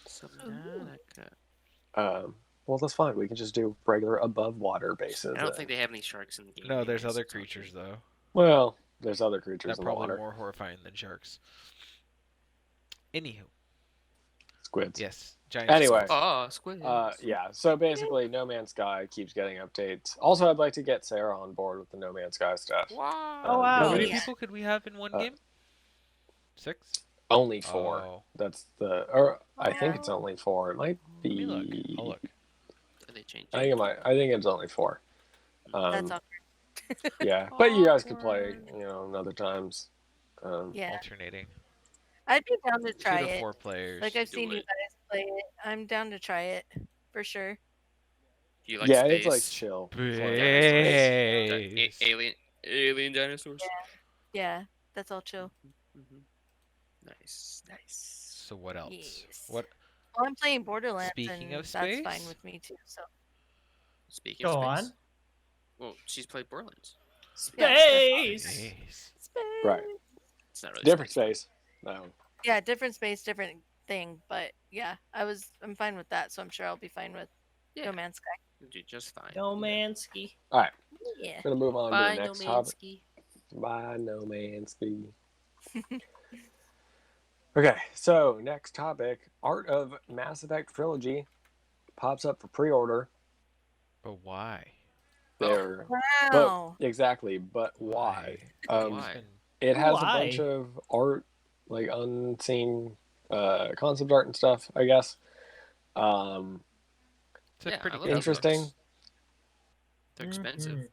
Subnautica. Well, that's fine. We can just do regular above water bases. I don't think they have any sharks in the game. No, there's anyways, other so it's creatures though. Well, there's other creatures They're in the probably water. more horrifying than sharks. Anywho, Squids. yes. Giant Anyway. squids. Oh, squid. Yeah. So basically, No Man's Sky keeps getting updates. Also, I'd like to get Sarah on board with the No Man's Sky stuff. Wow. Oh, wow. How because many yeah. people could we have in one game? 6? Only 4. Oh. That's the. Or I think it's only 4. It might Let me look. be. I'll look. They changed I think it might. I think it's only 4. That's awkward. Yeah, but you guys could play, other times. Yeah, Alternating. I'd be down to 2 try to it. 4 players. Like I've Do seen you it. guys play it. I'm down to try it for sure. Do you like yeah, space? it's like chill. Space. Alien dinosaurs. Yeah, that's all chill. Mhm. Nice. So what else? Yes. What? Well, I'm playing Borderlands, Speaking and of that's fine space? with me too. So Speaking Go of space. on. Well, she's played Borderlands. Space. Space. space. Right. It's not really Different space. No. Yeah, different space, different thing. But yeah, I'm fine with that. So I'm sure I'll be fine with Yeah, No Man's Sky. you do just fine. No Mansky. All right. Yeah. We're gonna move on Bye, to the no next topic. Mansky. Bye, No Man's Sky. Okay, so next topic: Art of Mass Effect Trilogy pops up for pre-order. But why? There, Wow. but exactly. But why? Why? It has Why? a bunch of art, like unseen concept art and stuff. I guess. It's a Yeah, pretty I love good those Interesting. looks. They're expensive. Mhm.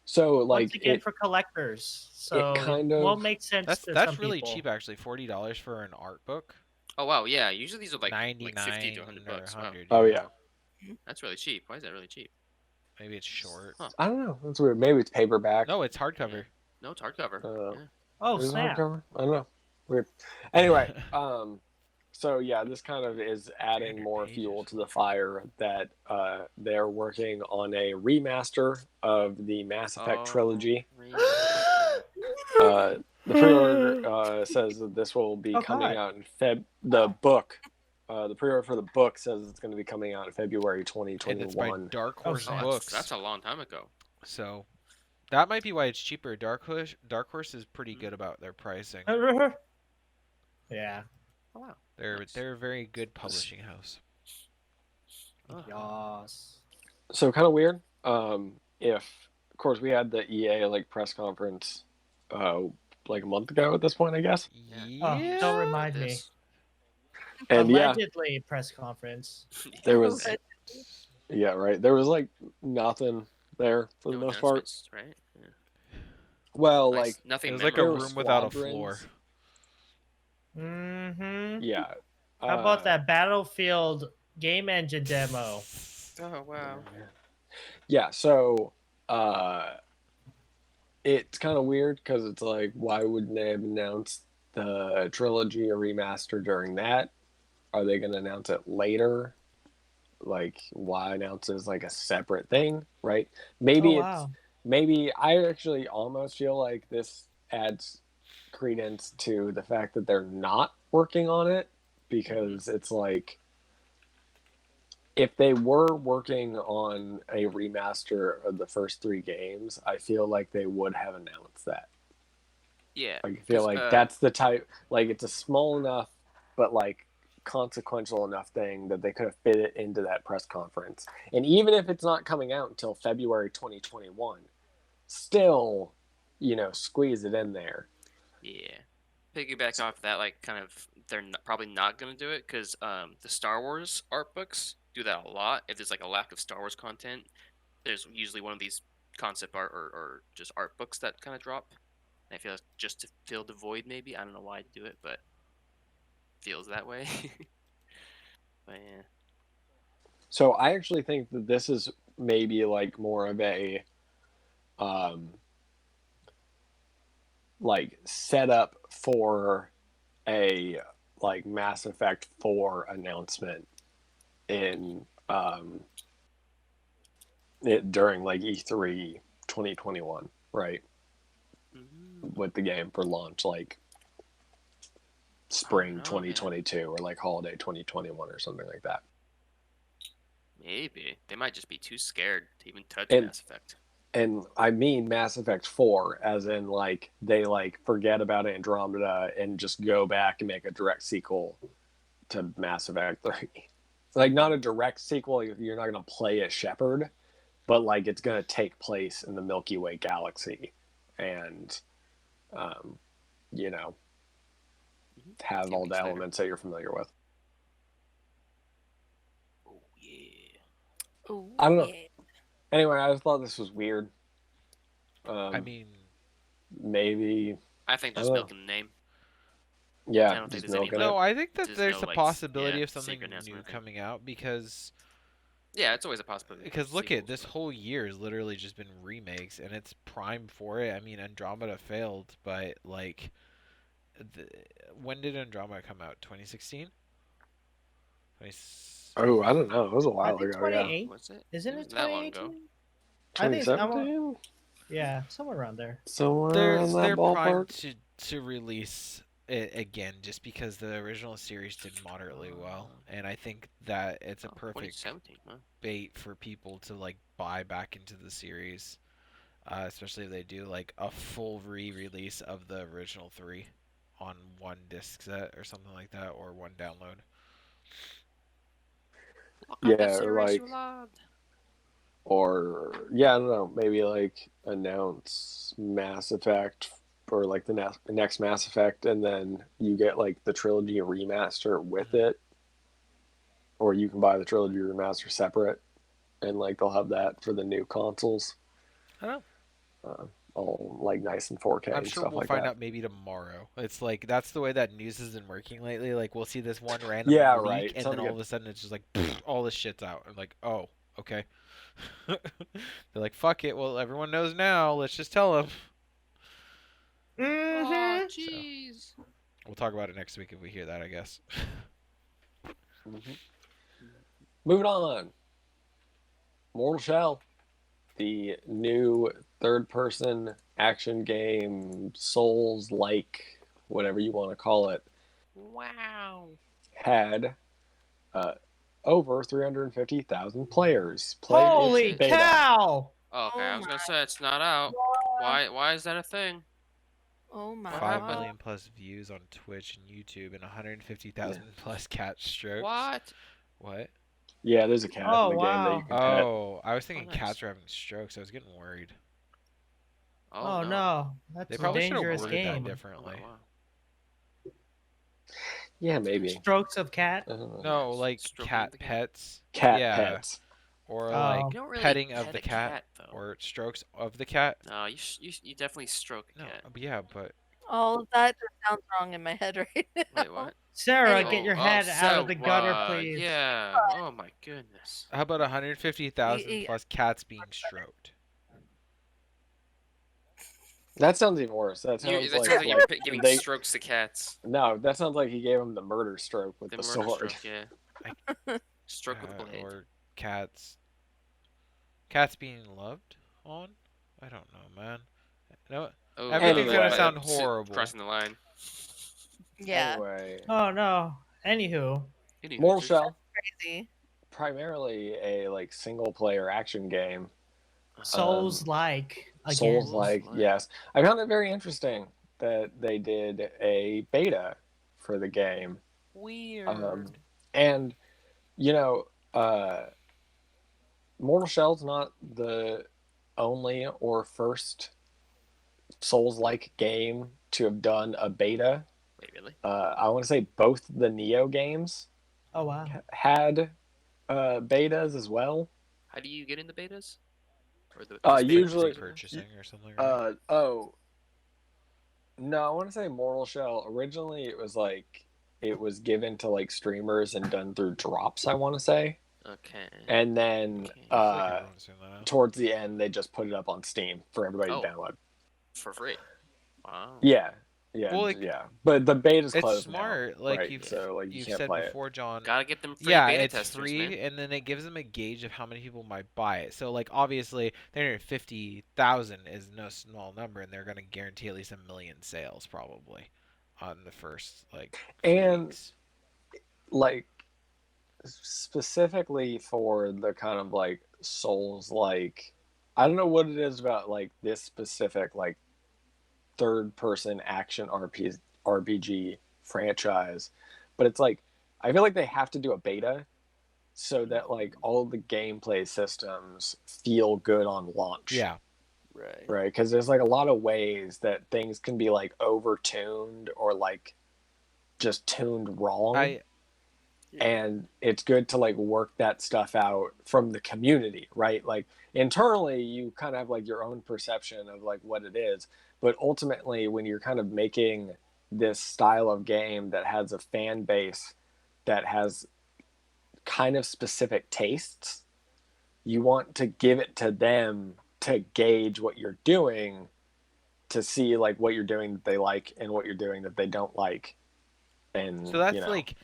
So, like, Once again it, for collectors, so kind of- won't make sense That's to that's some really people. cheap actually. $40 for an art book. Oh wow, yeah. Usually these are like 99 50 to 100 or bucks. Wow. 100. oh yeah, That's really cheap. Why is that really cheap? Maybe it's short. Huh. I don't know. That's weird. Maybe it's paperback. No, it's hardcover. No, it's hardcover. Uh, Yeah. Oh Is it snap! hardcover? I don't know. Weird. Anyway, so yeah, this kind of is adding 300 more fuel pages. to the fire that they're working on a remaster of the Mass Effect Oh, trilogy. really? The pre-order says that this will be Oh, coming God. out in the book. The pre-order for the book says it's going to be coming out in February And it's by 2021. Dark Oh, Horse snap. Books. That's a long time ago. So that might be why it's cheaper. Dark Horse is pretty good about their pricing. Yeah. Oh wow. They're Nice. they're a very good publishing house. Yes. So kind of weird. If of course we had the EA like press conference like a month ago at this point, I guess. Oh, Yeah. don't remind me. This. And yeah, Allegedly press conference. there was But yeah, right. There was like nothing there for the No most part. announcements, right? Yeah. Well, Nice. like Nothing. It was like a there were room without a floor. squadrons. Mm-hmm. Yeah. How about that Battlefield game engine demo? Oh wow. Yeah, so it's kind of weird because it's like, why wouldn't they have announced the trilogy or remaster during that? Are they going to announce it later? Like, why announce it as like a separate thing, right? Maybe Oh, it's wow. maybe I actually almost feel like this adds credence to the fact that they're not working on it, because it's like, if they were working on a remaster of the first 3 games, I feel like they would have announced that. Yeah. Like, I feel 'cause, like that's the type, like, it's a small enough but like consequential enough thing that they could have fit it into that press conference. And even if it's not coming out until February 2021, still, squeeze it in there. Yeah. Piggyback off that, like, kind of, they're probably not going to do it because the Star Wars art books do that a lot. If there's like a lack of Star Wars content, there's usually one of these concept art or just art books that kind of drop. And I feel like just to fill the void, maybe. I don't know why to do it, but feels that way. But yeah. So I actually think that this is maybe like more of a like setup for a like Mass Effect 4 announcement in it during like E3 2021, right? With the game for launch like spring 2022 or like holiday 2021 or something like that. Maybe. They might just be too scared to even touch And- Mass Effect. And I mean Mass Effect 4 as in like they like forget about Andromeda and just go back and make a direct sequel to Mass Effect 3. Like not a direct sequel, you're not going to play as Shepard, but like it's going to take place in the Milky Way galaxy and you know, have all the elements that you're familiar with. Oh, yeah. Oh, I don't know. yeah. Anyway, I just thought this was weird. I mean, Maybe, I think I just don't know. milking the name. I yeah, don't think just there's any, milking like- it. no, I think that There's there's no, a like, possibility yeah, of something secret announcement new or anything. coming out because Yeah, it's always a possibility. look at this Sequels, whole year has literally just been remakes and it's prime for it. I mean, Andromeda failed, but like, when did Andromeda come out? 2016. Oh, I don't know. It was a I while think ago. Yeah, 28. Was it? Isn't It it wasn't that long ago. 2018? I think it's, 2017. yeah, somewhere around there. Somewhere They're in that they're primed ballpark. to release it again just because the original series did moderately well, and I think that it's a Oh, perfect 2017, huh? bait for people to like buy back into the series, especially if they do like a full re-release of the original 3 on one disc set or something like that, or one download. Lock Yeah, up that or series, like- you lad. Or yeah, I don't know. Maybe like announce Mass Effect or like the next Mass Effect, and then you get like the trilogy remaster with it, or you can buy the trilogy remaster separate, and like they'll have that for the new consoles. I don't know. All like nice in 4K I'm and sure stuff we'll like find that. out maybe tomorrow. It's like that's the way that news has been working lately. Like we'll see this one random Yeah, leak, right. and then Something all of a sudden it's just like all this shit's out. I'm like, oh, okay. They're like, fuck it. Well, everyone knows now. Let's just tell them. Oh, jeez. We'll talk about it next week if we hear that, I guess. Moving on. Mortal Shell, the new third-person action game, Souls-like, whatever you want to call it, Wow. had over 350,000 players play Holy its beta. cow! Okay, I Oh was gonna say it's not out. Why is that a thing? Oh my 5 god. million plus views on Twitch and YouTube, and 150,000 plus cat strokes. What? What? Yeah, there's a cat Oh, in the game that you wow. can pet. Oh, I was thinking nice. cats are having strokes. I was getting worried. Oh, no. That's They a probably should have dangerous worded that game. differently. Oh, wow. Yeah, maybe. Strokes of cat. I don't know. No, Yes, like stroking cat the cat. pets. Cat yeah. pets. Or Oh. like You don't really petting of pet the a cat, though. or strokes of the cat. No, you definitely stroke a No, cat. yeah, but All of that just sounds wrong in my head right now. Wait, what? Sarah, Anyway. get your head out of the gutter, please. Yeah. Oh my goodness. how about 150,000 Yeah. plus cats being stroked? That sounds even worse. That You, sounds that like, sounds like you're giving they, strokes to cats. no, that sounds like he gave him the murder stroke with The the murder sword. stroke, yeah. Stroke with a blade. Or cats being loved on? I don't know, man. No, Oh, everything's gonna sound sit- horrible. Crossing the line. Yeah, Anyway, Oh, no. Anywho. Anywho, Mortal just- Shell, crazy. primarily a like single player action game. Souls-like. Again. Souls-like, Souls-like. yes. I found it very interesting that they did a beta for the game. Weird. And, you know, Mortal Shell's not the only or first Souls-like game to have done a beta. Wait, really? I want to say both the Neo games Oh wow. had betas as well. How do you get in the betas? Or the Usually- beta? purchasing or something. Right? No, I want to say Mortal Shell. Originally, it was given to like streamers and done through drops. I want to say, Okay. and then I feel like everyone's doing that now. towards the end, they just put it up on Steam for everybody Oh. to download. For free. Wow. Yeah, Well, like, yeah. But the beta's It's closed smart, now, like right? you've So like you you've can't said play before, John. Gotta get them free Yeah, beta it's testers, free, man. and then it gives them a gauge of how many people might buy it. So, like, obviously, 350,000 is no small number, and they're going to guarantee at least 1 million sales probably on the first like few And- weeks. Like specifically for the kind of like Souls, like I don't know what it is about like this specific like third-person action RPG franchise, but it's like I feel like they have to do a beta so that like all the gameplay systems feel good on launch. Yeah, Right, because there's like a lot of ways that things can be like overtuned or like just tuned wrong. And it's good to like work that stuff out from the community, right? Like internally you kind of have like your own perception of like what it is, but ultimately when you're kind of making this style of game that has a fan base that has kind of specific tastes, you want to give it to them to gauge what you're doing, to see like what you're doing that they like and what you're doing that they don't like. And so that's you know, like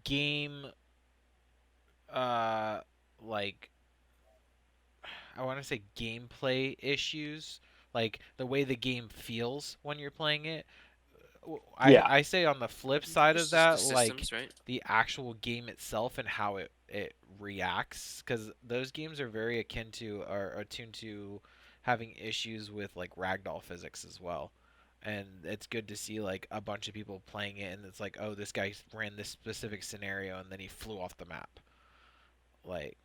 game, like I want to say gameplay issues, like the way the game feels when you're playing it. Yeah. I say on the flip side of Just that, the like systems, right? the actual game itself and how it reacts, because those games are very akin to or attuned to having issues with like ragdoll physics as well. And it's good to see like a bunch of people playing it, and it's like, oh, this guy ran this specific scenario and then he flew off the map. Like,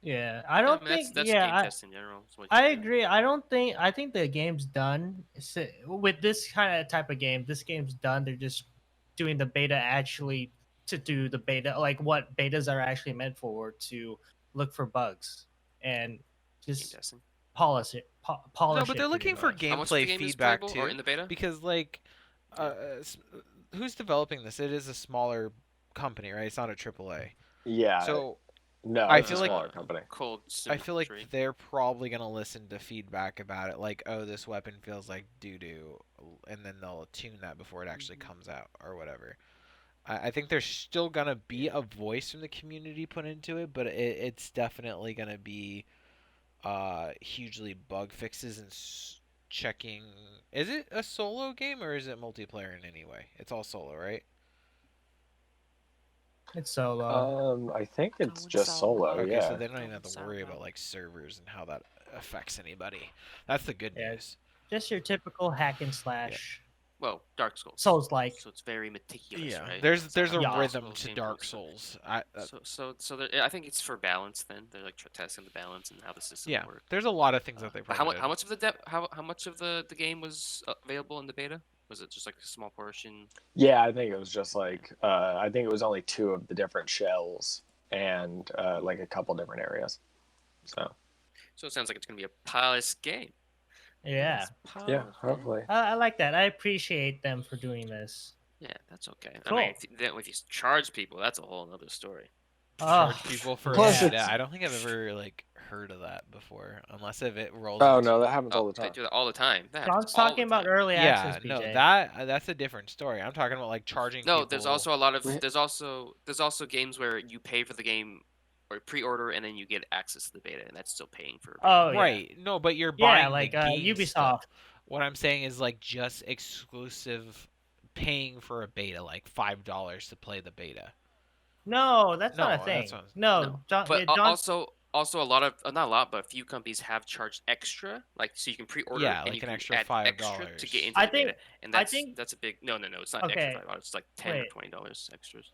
Yeah, I don't think. that's yeah, game I, test in general. Is what I you do. agree. I think the game's done. With this kind of type of game, this game's done. They're just doing the beta actually to do the beta, like what betas are actually meant for, to look for bugs and Game just testing. polish it. Polish no, but it they're pretty looking for much. How much of the gameplay game is feedback playable too. or in the beta? Because like, who's developing this? It is a smaller company, right? It's not a AAA. yeah. So No, I it's feel a like- smaller company. Cold. I feel like Symmetry. they're probably gonna listen to feedback about it, like, oh, this weapon feels like doo doo, and then they'll tune that before it actually comes out or whatever. I think there's still gonna be a voice from the community put into it, but it's definitely gonna be hugely bug fixes and checking. Is it a solo game or is it multiplayer in any way? It's all solo, right? It's solo. I think it's it's just solo. solo. Okay, yeah. so they don't even have to Sound worry out. about like servers and how that affects anybody. That's the good Yeah. news. Just your typical hack and slash. Well, Dark Souls. Souls like. So it's very meticulous, Yeah, right? there's So a how rhythm Souls to games Dark look. Souls. I think it's for balance. Then they're like testing the balance and how the system Yeah, works. there's a lot of things that they But promoted. how much of the how much of the game was available in the beta? Was it just like a small portion? Yeah, I think it was just like I think it was only 2 of the different shells and like a couple different areas. So So it sounds like it's gonna be a polished game. Yeah, yeah, hopefully. I like that. I appreciate them for doing this. Yeah, that's okay. Cool. I mean, if you charge people, that's a whole other story. Charge Oh, people for Plus a it's- beta. I don't think I've ever like heard of that before, unless if it rolls. Oh into- no, that happens all the They time. do that all the time. That John's happens all talking the about time. early Yeah, access. no, BJ. that's a different story. I'm talking about like charging. No, people... there's also a lot of Wait. there's also games where you pay for the game or pre-order and then you get access to the beta, and that's still paying for. Oh, yeah. right. No, but you're Yeah, buying like the game Ubisoft. stuff. What I'm saying is like just exclusive, paying for a beta, like $5 to play the beta. No, that's not No, a thing. that's what- No, No, John, But yeah, John, also a lot of not a lot, but a few companies have charged extra, like so you can pre-order Yeah, and like you an can extra add extra $5. to get into I the think- beta, and I that's think- that's a big no, it's not Okay, extra $5. It's like $10 wait. or $20 extras.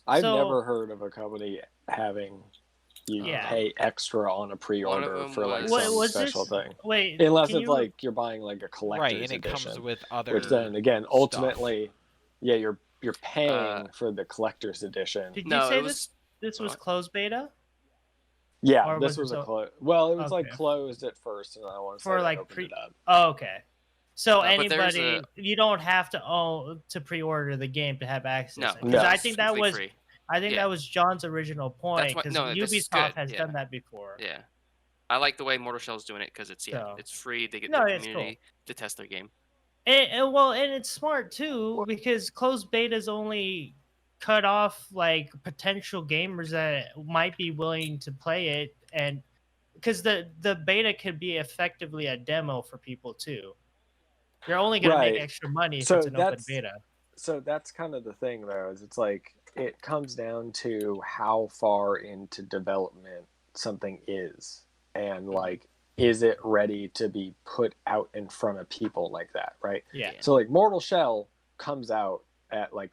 I've So- never heard of a company having you Yeah. pay extra on a pre-order them for like was- What some was special this? thing. Wait, Unless can it's you? like you're buying like a collector's Right, and it edition, comes with other. which then again stuff. ultimately, yeah, you're paying for the collector's edition. Did you No, say it was this was what? closed beta Yeah, or this was was it a close. Well, it was like okay. closed at first, and I want to say for they like opened it up. Oh, okay. So But there's anybody, you don't have to own to pre-order the game to have access. No, Because No. I it's think that completely was, free. I think Yeah. that was John's original point. what- Because no, this is Ubisoft good, has yeah. done that before. Yeah, I like the way Mortal Shell's doing it because it's So- it's free. They get No, their it's cool. community to test their game. And it's smart too because closed betas only cut off like potential gamers that might be willing to play it, and because the beta could be effectively a demo for people too. You're only gonna Right. make extra money if So it's an open that's- beta. So that's kind of the thing, though, is it's like it comes down to how far into development something is, and like, is it ready to be put out in front of people like that, right? Yeah. So like Mortal Shell comes out at like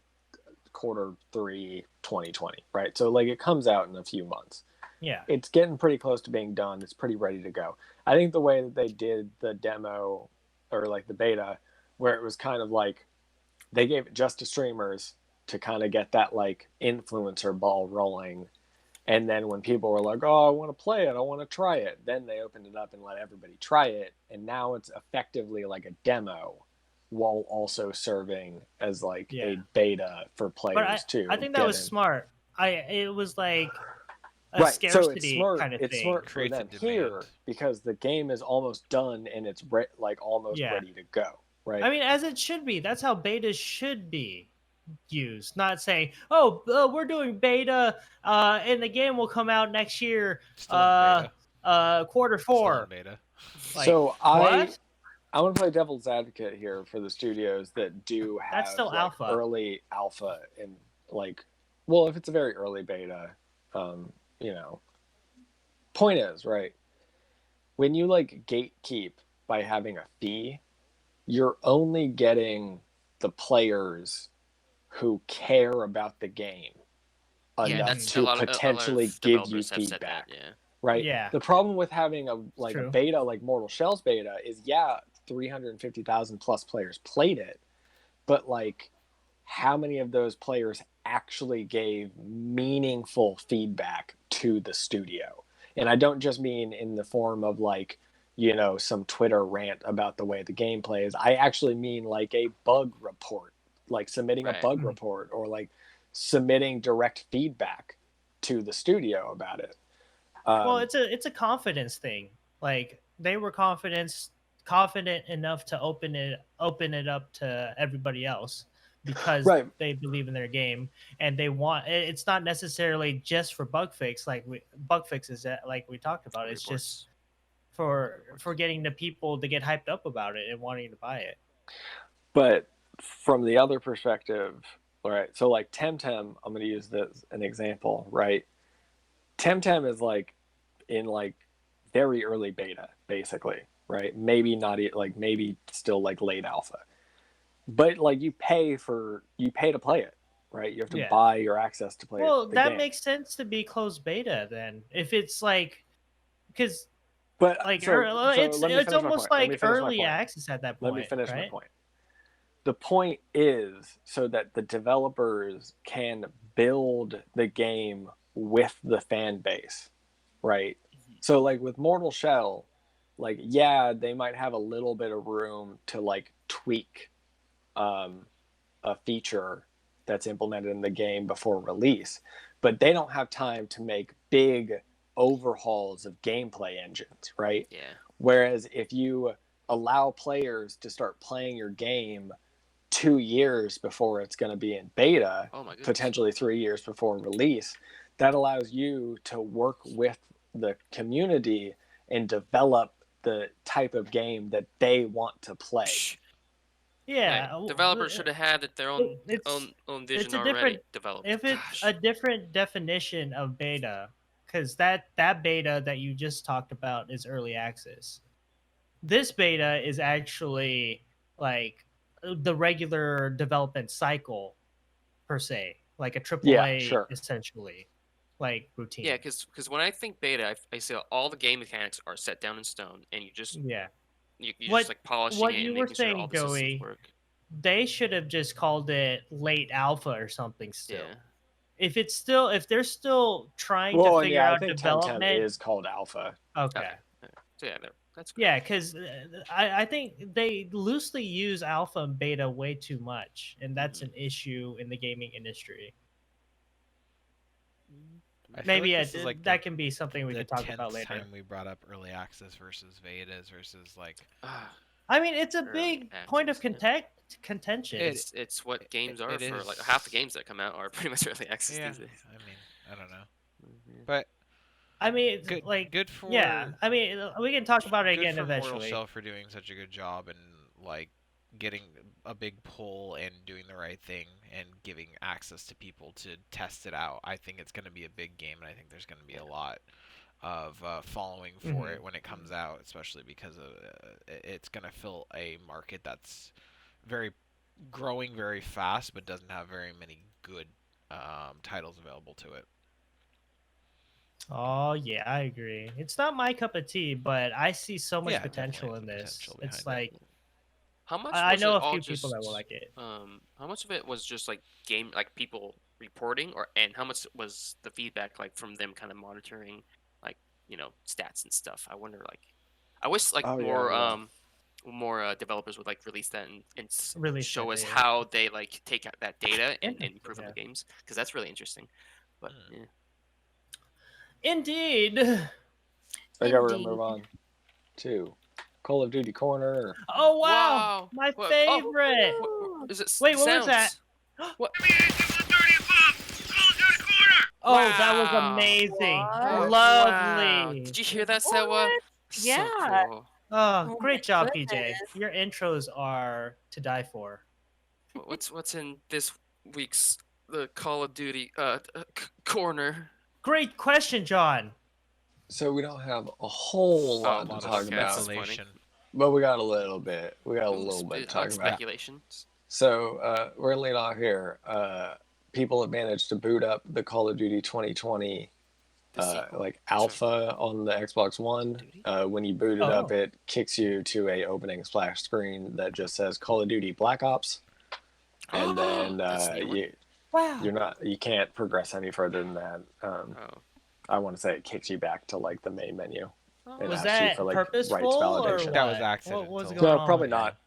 Q3 2020, right? So like it comes out in a few months. Yeah. It's getting pretty close to being done. It's pretty ready to go. I think the way that they did the demo or like the beta, where it was kind of like they gave it just to streamers to kind of get that like influencer ball rolling. And then when people were like, oh, I want to play it, I want to try it, then they opened it up and let everybody try it. And now it's effectively like a demo while also serving as like a beta for players too. I think that was smart. It was like a right, so scarcity it's smart. kind of It's thing. smart for Creates a them here demand. because the game is almost done and it's like almost Yeah. ready to go. Right. I mean, as it should be. That's how betas should be used. Not saying, "Oh, we're doing beta, and the game will come out next year, Still in beta. Quarter Still in 4." beta. Like, so what? I want to play devil's advocate here for the studios that do have That's still like, alpha. early alpha and like, well, if it's a very early beta, you know, point is right when you like gatekeep by having a fee, you're only getting the players who care about the game Yeah, enough that's to a lot of potentially give you developers have said that, feedback. yeah. Right. Yeah. The problem with having a like a True. beta like Mortal Shell's beta is 350,000 plus players played it, but like how many of those players actually gave meaningful feedback to the studio? And I don't just mean in the form of like, you know, some Twitter rant about the way the game plays. I actually mean like a bug report, like submitting a bug report or like submitting direct feedback to the studio about it. Well, it's a confidence thing. Like they were confident enough to open it up to everybody else because they believe in their game and they want. It's not necessarily just for bug fix. Bug fixes that like we talked about. It's just for getting the people to get hyped up about it and wanting to buy it. But from the other perspective, all right. So like Temtem, I'm going to use this as an example, right? Temtem is like in like very early beta, basically, right? Maybe not like maybe still like late alpha, but like you pay to play it, right? You have to buy your access to play. Well, that game. makes sense to be closed beta then, if it's like because. But like so it's almost like early access at that point. Let me finish right? my point. The point is so that the developers can build the game with the fan base, right? So like with Mortal Shell, like they might have a little bit of room to like tweak a feature that's implemented in the game before release, but they don't have time to make big overhauls of gameplay engines, right? Yeah. Whereas if you allow players to start playing your game 2 years before it's going to be in beta, potentially 3 years before release, that allows you to work with the community and develop the type of game that they want to play. Yeah, developers should have had their own vision already developed. If it's a different definition of beta, because that beta that you just talked about is early access. This beta is actually like the regular development cycle per se, like a AAA essentially. like routine. Yeah, because when I think beta, I see all the game mechanics are set down in stone, and you just yeah. you're What just like polishing what it you and were making sure all saying, the systems Joey? work. They should have just called it late alpha or something. Still, Yeah. if they're still trying to Well, and figure yeah, I out think Temtem development. is called alpha. Okay. Okay. So yeah, that's good. Yeah, because I think they loosely use alpha and beta way too much, and that's an issue in the gaming industry. I feel Maybe like this is like that can be something we the could talk about 10th later. time we brought up early access versus betas versus like. I mean, it's a Early big point of access, yeah. contention. It's what games are it for like is- half the games that come out are pretty much early access Yeah, these days. I mean, I don't know, Mhm. but I mean, it's good, like good for yeah. I mean, we can talk about it good again for Mortal eventually. Shell for doing such a good job and like getting a big pull and doing the right thing and giving access to people to test it out. I think it's going to be a big game, and I think there's going to be a lot of following for it when it comes out, especially because it's going to fill a market that's very growing very fast, but doesn't have very many good titles available to it. Oh yeah, I agree. It's not my cup of tea, but I see so much Yeah, potential in definitely this. potential It's behind like How much I was know it a all few just people that will like it. how much of it was just like game like people reporting and how much was the feedback like from them kind of monitoring like, stats and stuff? I wonder I wish like Oh, more yeah. more developers would like release that and Release show that us data. how they like take out that data and Interesting, improve on yeah. the games because that's really interesting. But yeah. Indeed. I think we're gonna Indeed. move on to Call of Duty Corner. Oh wow, Wow. my What- favorite. What is it? Wait, what was that? Sounds. What? Oh, that was Wow. amazing. What? Wow. Lovely. Did you hear that, What? Sewa? So Yeah. cool. Oh, Oh great my job, PJ. goodness. Your intros are to die for. What's in this week's the Call of Duty corner? Great question, John. So we don't have a whole Oh, lot A to lot talk of about, speculation. but we got a little bit. We got a Ooh, little bit to I talk like about. speculations. So we're gonna lead off here. People have managed to boot up the Call of Duty 2020 The sequel. like alpha on the Xbox One. Duty? When you boot it up, Oh. it kicks you to a opening splash screen that just says Call of Duty Black Ops, and then That's the new one? Wow. you can't progress any further than that. Oh. I want to say it kicks you back to like the main menu. It Was asks you that for, like, purposeful rights or validation. what? That was accidental. What was No, going No, on? probably with not. that?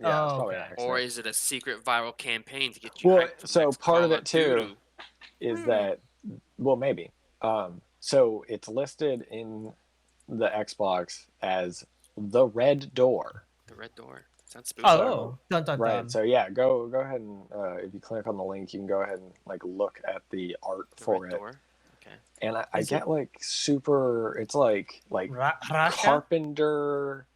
Yeah, it's Oh, probably an okay. accident. Or is it a secret viral campaign to get you Well, hyped for the so next part of Call it too Duty? is that, well, maybe. So it's listed in the Xbox as the Red Door. The Red Door. Sounds spooky. Oh, dun dun Right. dun. So yeah, go ahead and if you click on the link, you can go ahead and like look at the art The for Red it. Door. Okay. And I Is get like super. It's like Russia? Carpenter,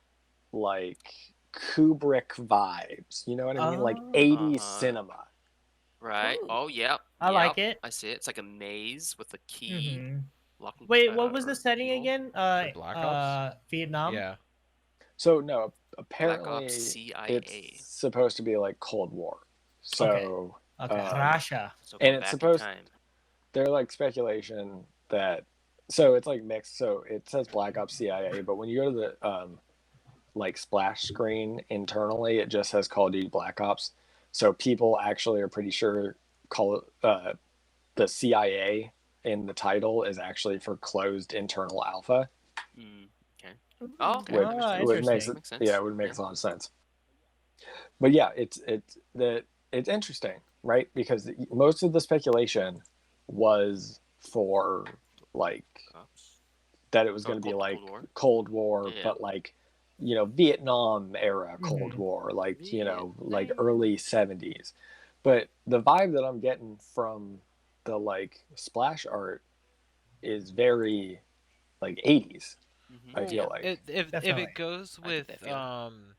like Kubrick vibes. You know what I mean? Like Oh. 80s Uh-huh. cinema. Right. Ooh. Oh, yep. I like yep. it. I see it. It's like a maze with a key. Mhm. Locking, Wait, what was or the setting keyhole. again? For Black Ops? Vietnam. Yeah. So no, Black apparently Ops CIA. it's supposed to be like Cold War. So Okay. Um, Russia. So and go it's back supposed- in time. they're like speculation that so it's like mixed. So it says Black Ops CIA, but when you go to the like splash screen internally, it just says Call of Duty Black Ops. So people actually are pretty sure the CIA in the title is actually for closed internal alpha, Okay. Oh, okay. which, Ah, which makes interesting. it Makes sense. yeah, it would make a lot of sense. But yeah, it's interesting, right? Because most of the speculation was for like Ops. that it was Oh, going to be Cold like War? Cold War, Yeah. but like Vietnam era Cold Mhm. War, like like Vietnam. early 70s. But the vibe that I'm getting from the like splash art is very like 80s. Mhm. I feel Yeah. like If Definitely. it goes I get with that feeling.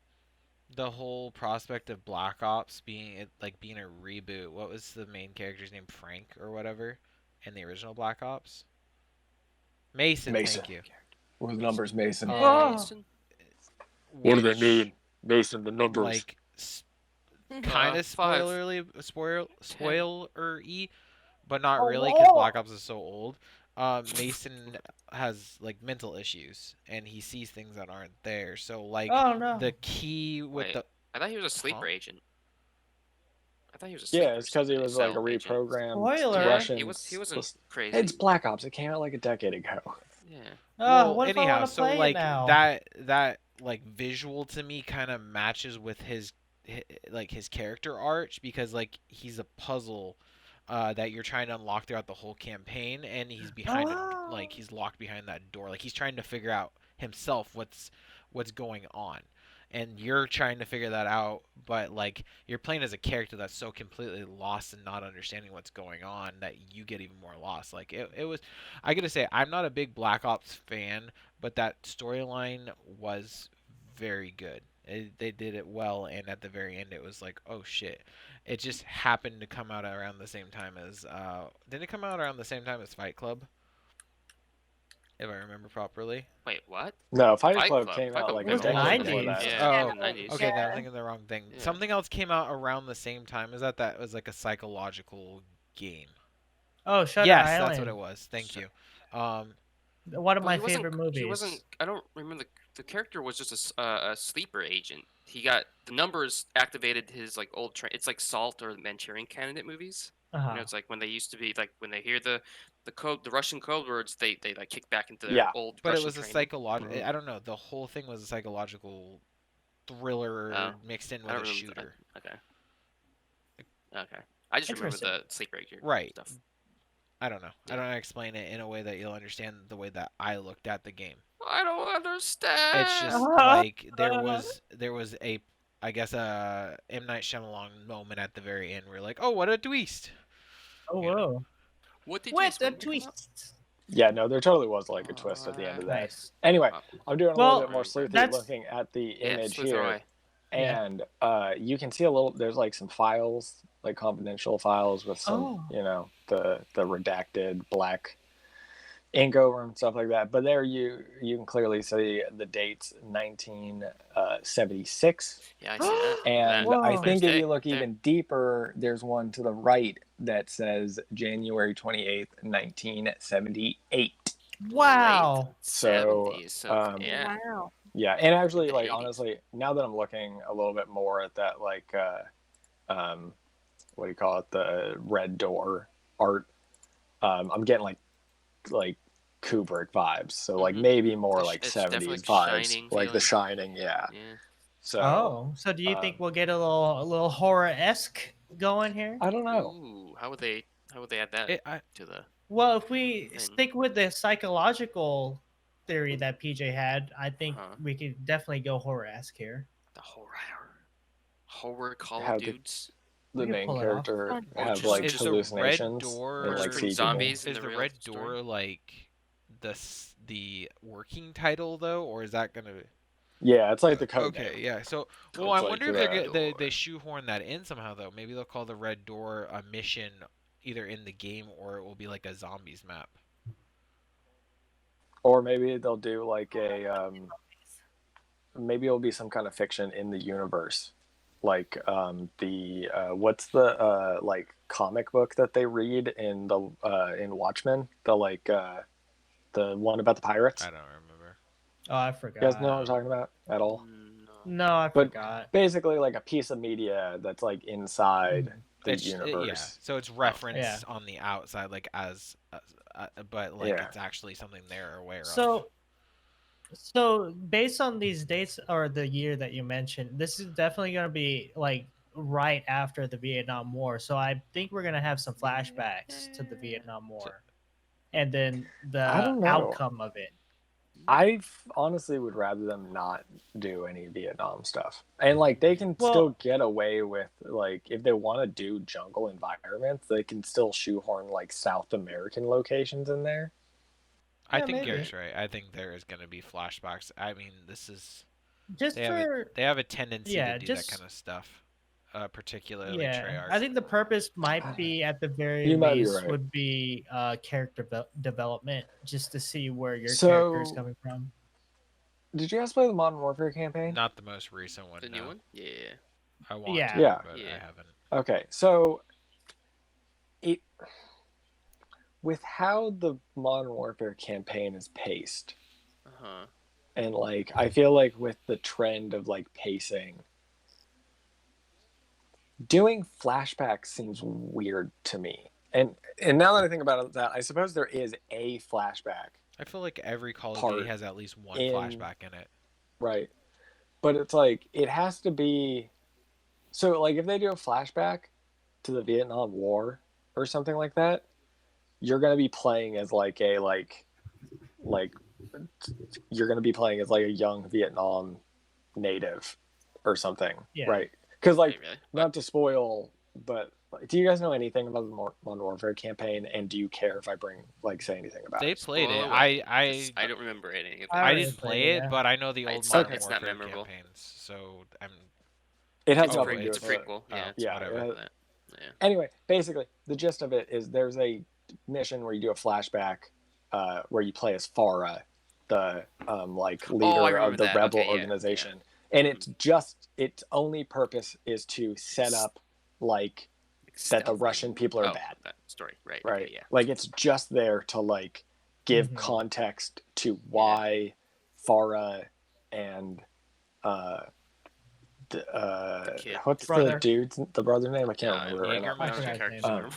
the whole prospect of Black Ops being being a reboot, what was the main character's name? Frank or whatever in the original Black Ops? Mason. Mason. Thank you. What are the numbers, Mason? Oh. Mason. What do they Which, mean, Mason? The numbers. Like kind of Five. spoilery, spoilery, but not Oh, really because whoa. Black Ops is so old. Mason has like mental issues and he sees things that aren't there. So like Oh no. the key with Wait, the I thought he was a sleeper Huh? agent. I thought he was a sleeper. Yeah, it's because he was like a cell agent. reprogrammed Spoiler. Yeah, Russian. he wasn't crazy. It's Black Ops. It came out like a decade ago. Yeah. Oh, well, what if I anyhow, want to so play like it now? that like visual to me kind of matches with like his character arch because like he's a puzzle that you're trying to unlock throughout the whole campaign, and he's behind like he's locked behind that door. Like he's trying to figure out himself what's going on, and you're trying to figure that out. But like you're playing as a character that's so completely lost and not understanding what's going on that you get even more lost. Like it was. I gotta say, I'm not a big Black Ops fan, but that storyline was very good. They did it well, and at the very end, it was like, oh shit. It just happened to come out around the same time as. Did it come out around the same time as Fight Club? If I remember properly. Wait, what? No, Fight Fight Club Club. came Fight out Club like It a was decade before 90s. that. Yeah, Oh, in the 90s. okay, then I'm Yeah. thinking of the wrong thing. Yeah. Something else came out around the same time. Is that was like a psychological game? Oh, Shutter Yes, Island. that's what it was. Thank you. One of But my he wasn't- favorite movies. He wasn't. I don't remember the character was just a sleeper agent. He got the numbers activated his like old train. It's like Salt or the Manchurian Candidate movies. Uh-huh. You know, it's like when they used to be like when they hear the code, the Russian code words, they like kick back into their Yeah. old. But Russian it was a training. psychological. I don't know. The whole thing was a psychological thriller Oh, mixed in I with don't a remember. shooter. Okay. Okay. I just remember Interesting. the sleeper agent Right. stuff. I don't know. I Yeah. don't know how to explain it in a way that you'll understand the way that I looked at the game. I don't understand. It's just like there was a I guess a M Night Shyamalan moment at the very end where you're like, oh, what a twist. Oh, you know. whoa. What did What you a twist. Yeah, no, there totally was like a twist at the end of that. Nice. Anyway, Wow. I'm doing a Well, little bit more sleuthy that's- looking at the Yeah, image sleuth here. away. Yeah. And you can see a little, there's like some files, like confidential files with some, Oh. you know, the redacted black ink over and stuff like that. But there you can clearly see the dates 1976. Yeah, I see that. And Whoa. I think if you look There. even deeper, there's one to the right that says January 28th, 1978. Wow. So, 70s, yeah. Wow. Yeah, and actually, The like 80s. honestly, now that I'm looking a little bit more at that, like, what do you call it, the red door art, I'm getting like Kubrick vibes. So like Mhm. maybe more It's- like it's 70s definitely vibes, Shining like The feeling. Shining. Yeah. Yeah. So Oh, so do you think we'll get a little horror-esque going here? I don't know. Ooh, how would they add that to the? Well, if we Then- stick with the psychological theory that PJ had, I think Uh-huh. we could definitely go horror-esque here. The horror Call How of the- Dudes. The We can main pull it off. character Or have just- like Is the red hallucinations door and like Different see people. zombies in Is the the real red story? door like the working title though, or is that gonna? Yeah, it's like the code Okay, name. yeah. So, So well, I it's like wonder if the they shoehorn that in somehow though. Maybe they'll call the red door a mission either in the game or it will be like a zombies map. Or maybe they'll do like a maybe it'll be some kind of fiction in the universe, like what's the like comic book that they read in the in Watchmen, the like the one about the pirates. I don't remember. Oh, I You forgot. guys know what I'm talking about at all? No. No, I But- forgot. Basically, like a piece of media that's like inside the It's- universe. yeah. So it's referenced Yeah. on the outside, like as but like Yeah. it's actually something they're aware of. So based on these dates or the year that you mentioned, this is definitely going to be like right after the Vietnam War. So I think we're going to have some flashbacks to the Vietnam War, and then I don't the know. outcome of it. I honestly would rather them not do any Vietnam stuff. And like they can Well- still get away with like if they want to do jungle environments, they can still shoehorn like South American locations in there. I Yeah, think maybe. Garrett's right. I think there is going to be flashbacks. I mean, this is Just they have a tendency yeah, to do just- that kind of stuff, particularly yeah, Treyarch. I think the purpose might be at the very You might be least right. would be character development, just to see where your So- character is coming from. Did you guys play the Modern Warfare campaign? Not the most recent one. The no. new one? Yeah. I want Yeah. to, Yeah. but I Yeah. haven't. Okay, so with how the Modern Warfare campaign is paced, Uh-huh. and like I feel like with the trend of like pacing, doing flashbacks seems weird to me. And now that I think about it, that I suppose there is a flashback I feel like every Call of part Duty has at least one in- flashback in it. right, but it's like it has to be. So like if they do a flashback to the Vietnam War or something like that, you're gonna be playing as like a like you're gonna be playing as like a young Vietnam native or something, Yeah. right? Because like Wait, really? not to spoil, but like, do you guys know anything about the Modern Warfare campaign? And do you care if I say anything about They it? played it. Spoiler I I don't remember any of I it. I already didn't played play it, it, yeah. but I know the old It's Modern it's not Warfare memorable. campaigns. So I'm. It has It's a, Oh, nothing to do it's a with it. prequel. Yeah, Yeah, whatever. it has- that. Yeah. Anyway, basically, the gist of it is there's a mission where you do a flashback where you play as Farah, the like leader remember of the that. rebel Okay, yeah, organization, and it's just its only purpose is to set up like that the Stealth Russian people are oh, bad, that story, right? right? Okay, yeah. Like it's just there to like give Mhm. context to why Farah and kid. what's Brother. the dude's the brother's name? I can't remember right Jaeger now. I I don't forgot care. his name.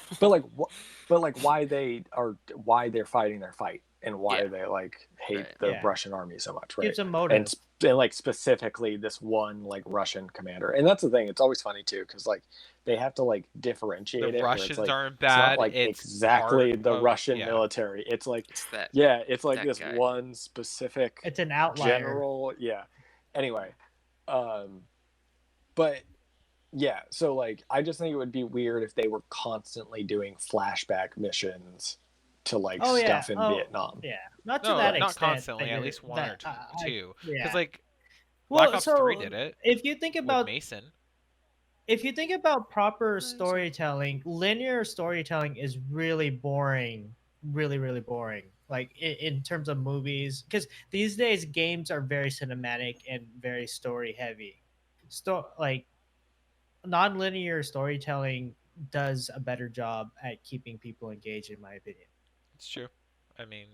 But like why they're fighting their fight and why Yeah. they like hate Right. the Yeah. Russian army so much, right? Gives a motive. And like specifically this one like Russian commander, and that's the thing. It's always funny too because like they have to like differentiate The it. Russians where it's, like, aren't it's not bad. like It's exactly part the of- Russian yeah. military. It's like It's that. it's like that this guy. one specific It's an outlier. general. Yeah. Anyway, but yeah, so like I just think it would be weird if they were constantly doing flashback missions to like Oh, yeah. stuff in Oh, Vietnam. Yeah, not to No, that not extent. constantly. At least one or two. Yeah. Because like Well, Black Ops so 3 did it if you think with about Mason. if you think about proper Nice. storytelling, linear storytelling is really boring, really boring. Like in terms of movies, because these days games are very cinematic and very story heavy. Like non-linear storytelling does a better job at keeping people engaged, in my opinion. It's true. I mean,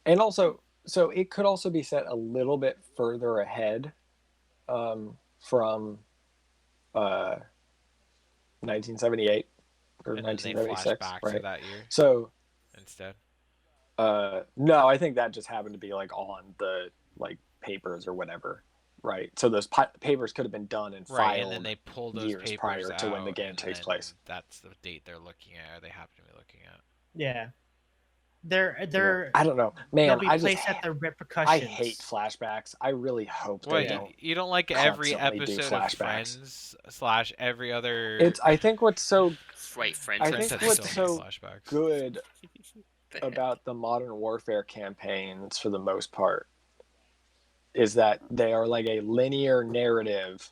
And also, so it could also be set a little bit further ahead from 1978 or and then they 1976, flash back to right? that year So instead. no, I think that just happened to be like on the like papers or whatever, right? So those papers could have been done and Right, filed and then they pull those years papers prior to when the out, game and takes then place. That's the date they're looking at, or they happen to be looking at. Yeah, they're I don't know, they'll man. be I just placed at the repercussions. I hate flashbacks. I really hope What they don't. you don't like every constantly do episode of flashbacks. Friends / every other. It's. I think what's so Right, Friends. I Friends think has what's many so flashbacks. good The heck? about the Modern Warfare campaigns, for the most part, is that they are like a linear narrative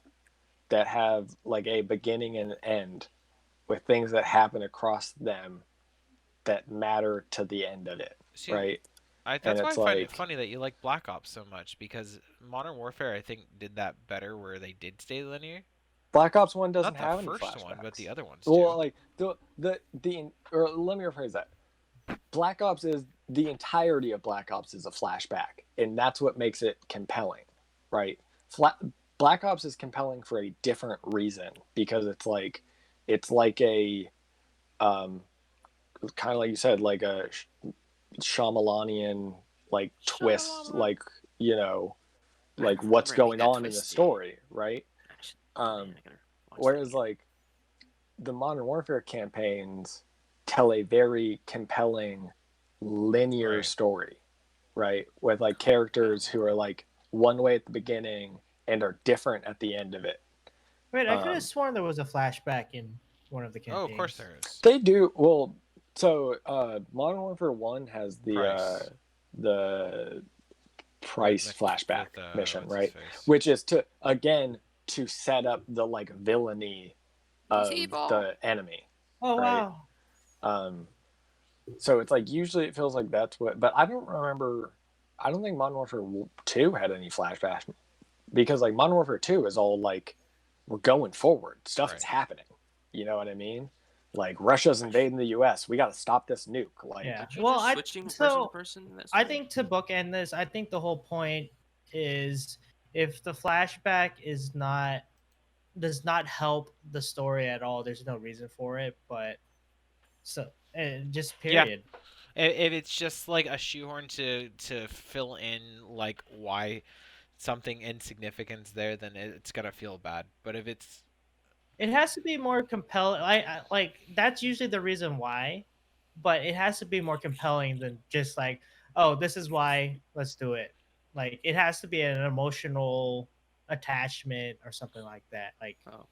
that have like a beginning and end with things that happen across them that matter to the end of it, See, right? That's why I it's find it like- funny that you like Black Ops so much, because Modern Warfare I think did that better, where they did stay linear. Black Ops 1 doesn't Not the have any first flashbacks. one, but the other ones Well, too. like or let me rephrase that. Black Ops is the entirety of Black Ops is a flashback, and that's what makes it compelling, right? Black Ops is compelling for a different reason, because it's like a kind of like you said, like a Shyamalanian like twist, Shyamalan. like like don't what's remember any going of that on in the twist, yeah. story, right? Actually, Um, man, I gotta watch that Whereas again. like the Modern Warfare campaigns tell a very compelling linear Right. story, right? With like characters who are like one way at the beginning and are different at the end of it. Wait, I could um, have sworn there was a flashback in one of the Oh, campaigns. of course there is. They do well. So Modern Warfare 1 has Price. The Price With flashback with, mission, what's his right? face? Which is to set up the like villainy of He's evil. the enemy. Oh Right. wow! So it's like usually it feels like that's what, but I don't remember. I don't think Modern Warfare 2 had any flashbacks, because like Modern Warfare 2 is all like we're going forward, stuff is Right. happening. You know what I mean? like Russia's invading the U.S. We got to stop this nuke. Like, Yeah. Aren't you Well, just switching from person to person in that I story? think to bookend this, I think the whole point is if the flashback does not help the story at all, there's no reason for it. But just Yeah. period. If it's just like a shoehorn to fill in like why something insignificant's there, then it's gonna feel bad. But if it's It has to be more compelling. Like that's usually the reason why, but it has to be more compelling than just like, oh, this is why, let's do it. Like it has to be an emotional attachment or something like that. Like Oh.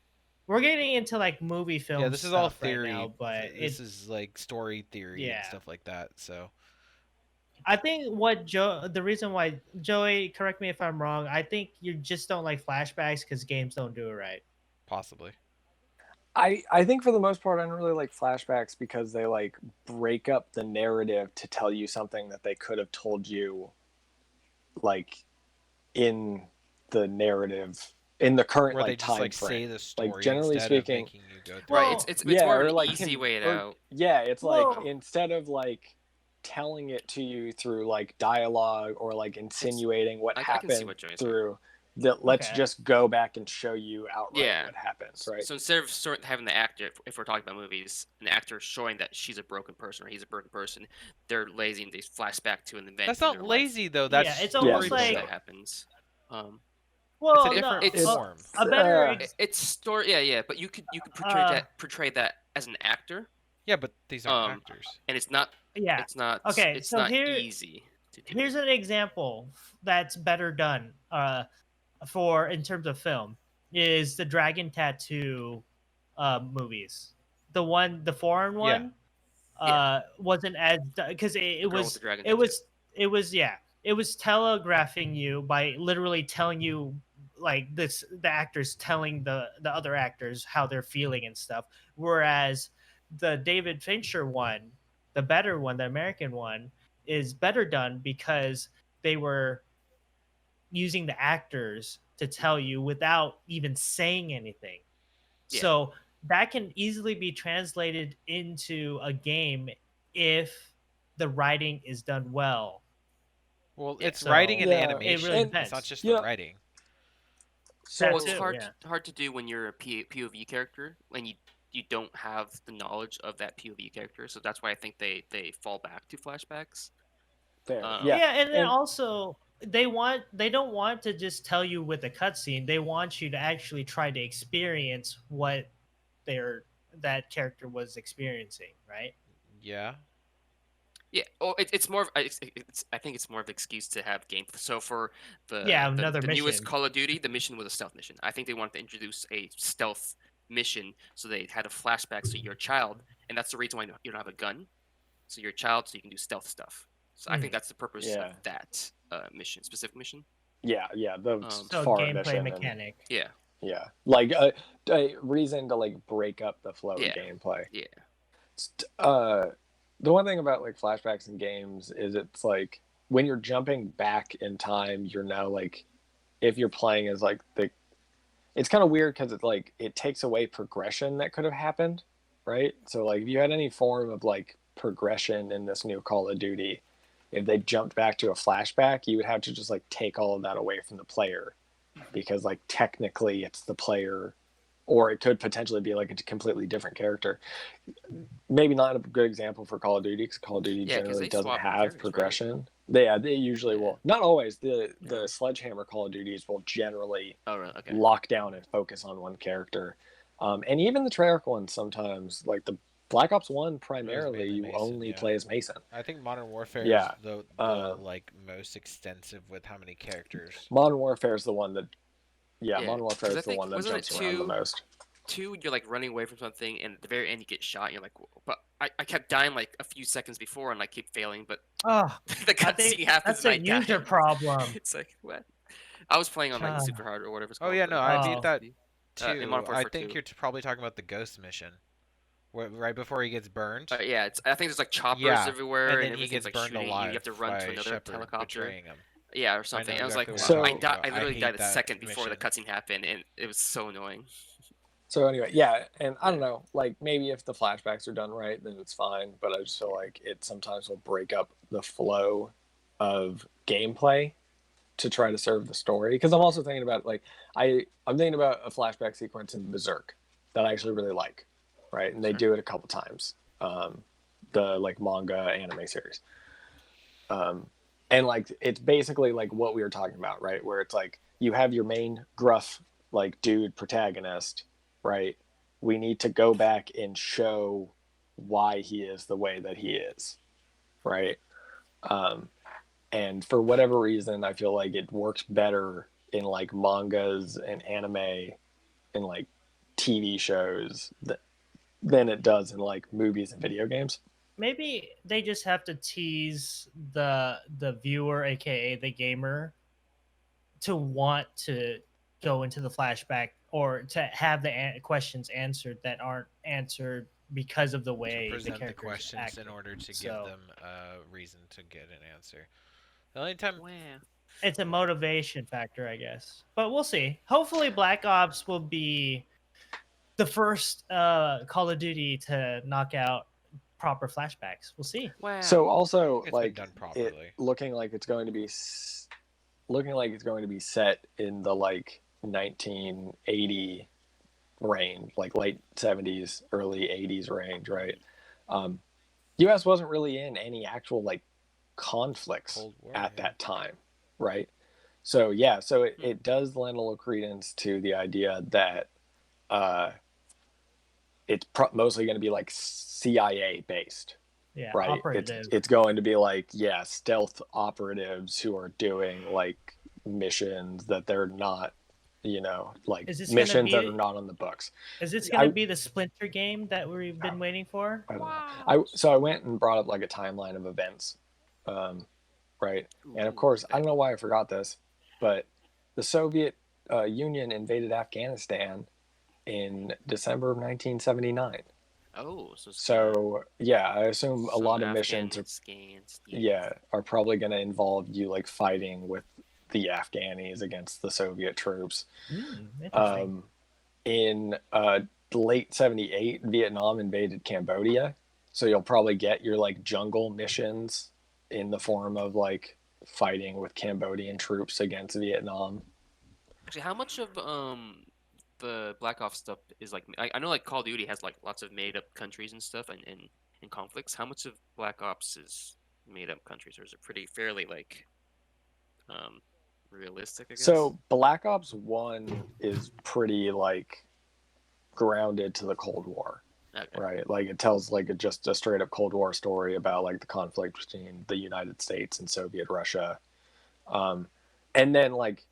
we're getting into like movie film yeah, this is all stuff right theory. now, but This is like story theory and Yeah. stuff like that. So I think the reason why Joey, correct me if I'm wrong, I think you just don't like flashbacks because games don't do it right. possibly. I think for the most part, I don't really like flashbacks because they like break up the narrative to tell you something that they could have told you, like, in the narrative in the current Where they like just time like frame. say the story Like generally instead speaking, of making you go through. Well, Right, it's yeah, more or of an like easy way out. Yeah, it's Well- like instead of like telling it to you through like dialogue or like insinuating what I can see happened what Joey's saying. through that, let's Okay. just go back and show you outright Yeah. what happens, right? So instead of having the actor, if we're talking about movies, an actor showing that she's a broken person or he's a broken person, they're lazy and they flashback to an event. That's in not their life. lazy though. That's Yeah, it's story almost That like happens. well, it's a different it's- form. a better It's story. Yeah. But you could portray that as an actor, Yeah, but these aren't um, actors. and it's not. yeah. It's not. Okay, It's so not here- easy to do. Here's an example that's better done for in terms of film is the Dragon Tattoo movies. The foreign one wasn't as because it Girl with was the dragon it was telegraphing you by literally telling you like the actors telling the other actors how they're feeling and stuff, whereas the David Fincher one, the better one, the American one, is better done because they were using the actors to tell you without even saying anything. Yeah. So that can easily be translated into a game if the writing is done well. Well, Yeah, it's writing and Yeah, it animation. really It's not depends. just You the know- writing. So That Well, it's too, hard to do when you're a POV character and you don't have the knowledge of that POV character. So that's why I think they fall back to flashbacks. fair. Yeah, and then and- also they don't want to just tell you with a cutscene. They want you to actually try to experience what that character was experiencing, right? Yeah. Yeah, it's more of I think it's more of an excuse to have game. So for the another the newest mission. Call of Duty, the mission was a stealth mission. I think they wanted to introduce a stealth mission, so they had a flashback. So you're a child, and that's the reason why you don't have a gun. So you're a child, so you can do stealth stuff. So I think that's the purpose Yeah. of that specific mission. yeah, the So far gameplay mission and- mechanic. Yeah, yeah, like a reason to like break up the flow Yeah. of gameplay. yeah. The one thing about like flashbacks in games is it's like when you're jumping back in time, you're now like, if you're playing as like it's kind of weird because it's like it takes away progression that could have happened, right? So like if you had any form of like progression in this new Call of Duty, if they jumped back to a flashback, you would have to just like take all of that away from the player, because like technically it's the player, or it could potentially be like a completely different character. Maybe not a good example for Call of Duty, because Call of Duty Yeah, 'cause generally they doesn't swap have characters, right? progression. They usually will. Not always. The Sledgehammer Call of Duties will generally Oh, really? Okay. lock down and focus on one character. And even the Treyarch ones sometimes, like the Black Ops 1 primarily, mainly you Mason, only yeah. play as Mason. I think Modern Warfare Yeah, is the like most extensive with how many characters. Modern Warfare is the one that, Yeah, Modern Warfare 'cause I is the think- one that wasn't it jumps around the most. 2, you're like running away from something, and at the very end you get shot. And you're like, but I kept dying like a few seconds before, and I keep failing. But Oh, the I cutscene think happens, that's a and I user died. problem. It's like what? I was playing on like Ah. super hard or whatever it's Oh called. yeah, but- no, I Oh. beat that in too. Modern I Warfare think 2. you're probably talking about the ghost mission, where right before he gets burned. Yeah, I think there's like choppers Yeah, everywhere, and and, then he everything's gets like burned shooting. alive. You have to run by to another Shepard helicopter. betraying him. Yeah, or something. know I was like, exactly what wow. you're talking I about. I literally hate died the that second before the mission. cutscene happened, and it was so annoying. So anyway, yeah, and I don't know, like maybe if the flashbacks are done right, then it's fine. But I just feel like it sometimes will break up the flow of gameplay to try to serve the story. Because I'm also thinking about like I'm thinking about a flashback sequence in Berserk that I actually really like, right? And they do it a couple times. The like manga anime series, and like it's basically like what we were talking about, right? Where it's like you have your main gruff like dude protagonist, right? We need to go back and show why he is the way that he is, right? And for whatever reason, I feel like it works better in like mangas and anime and like TV shows than it does in like movies and video games. Maybe they just have to tease the viewer, aka the gamer, to want to go into the flashback or to have the questions answered that aren't answered because of the To way the present the characters questions act. in order to give So them a reason to get an answer. The only time Wow. it's a motivation factor, I guess. But we'll see. Hopefully, Black Ops will be the first Call of Duty to knock out proper flashbacks. We'll see. Wow. So also it's been like done it properly. looking like it's going to be set in the like 1980 range, like late 70s, early 80s range, right? US wasn't really in any actual like conflicts Cold War, at yeah. that time, right? So yeah, so it does lend a little credence to the idea that it's mostly going to be like CIA based, Yeah, right? operative. It's going to be like, yeah, stealth operatives who are doing like missions that they're not, you know, like Is this missions that gonna are be? not on the books. Is this going to be the Splinter game that we've been waiting for? I don't know. So I went and brought up like a timeline of events, right? And of course, I don't know why I forgot this, but the Soviet Union invaded Afghanistan in December of 1979. Oh, So yeah, I assume a lot of missions are probably going to involve you like fighting with the Afghanis against the Soviet troops. Interesting. In late 78, Vietnam invaded Cambodia, so you'll probably get your like jungle missions in the form of like fighting with Cambodian troops against Vietnam. Actually, how much of the Black Ops stuff is like I know like Call of Duty has like lots of made up countries and stuff and conflicts. How much of Black Ops is made up countries, or is it pretty fairly like realistic, I guess? So Black Ops 1 is pretty like grounded to the Cold War. Okay. Right, like it tells like just a straight up Cold War story about like the conflict between the United States and Soviet Russia, and then like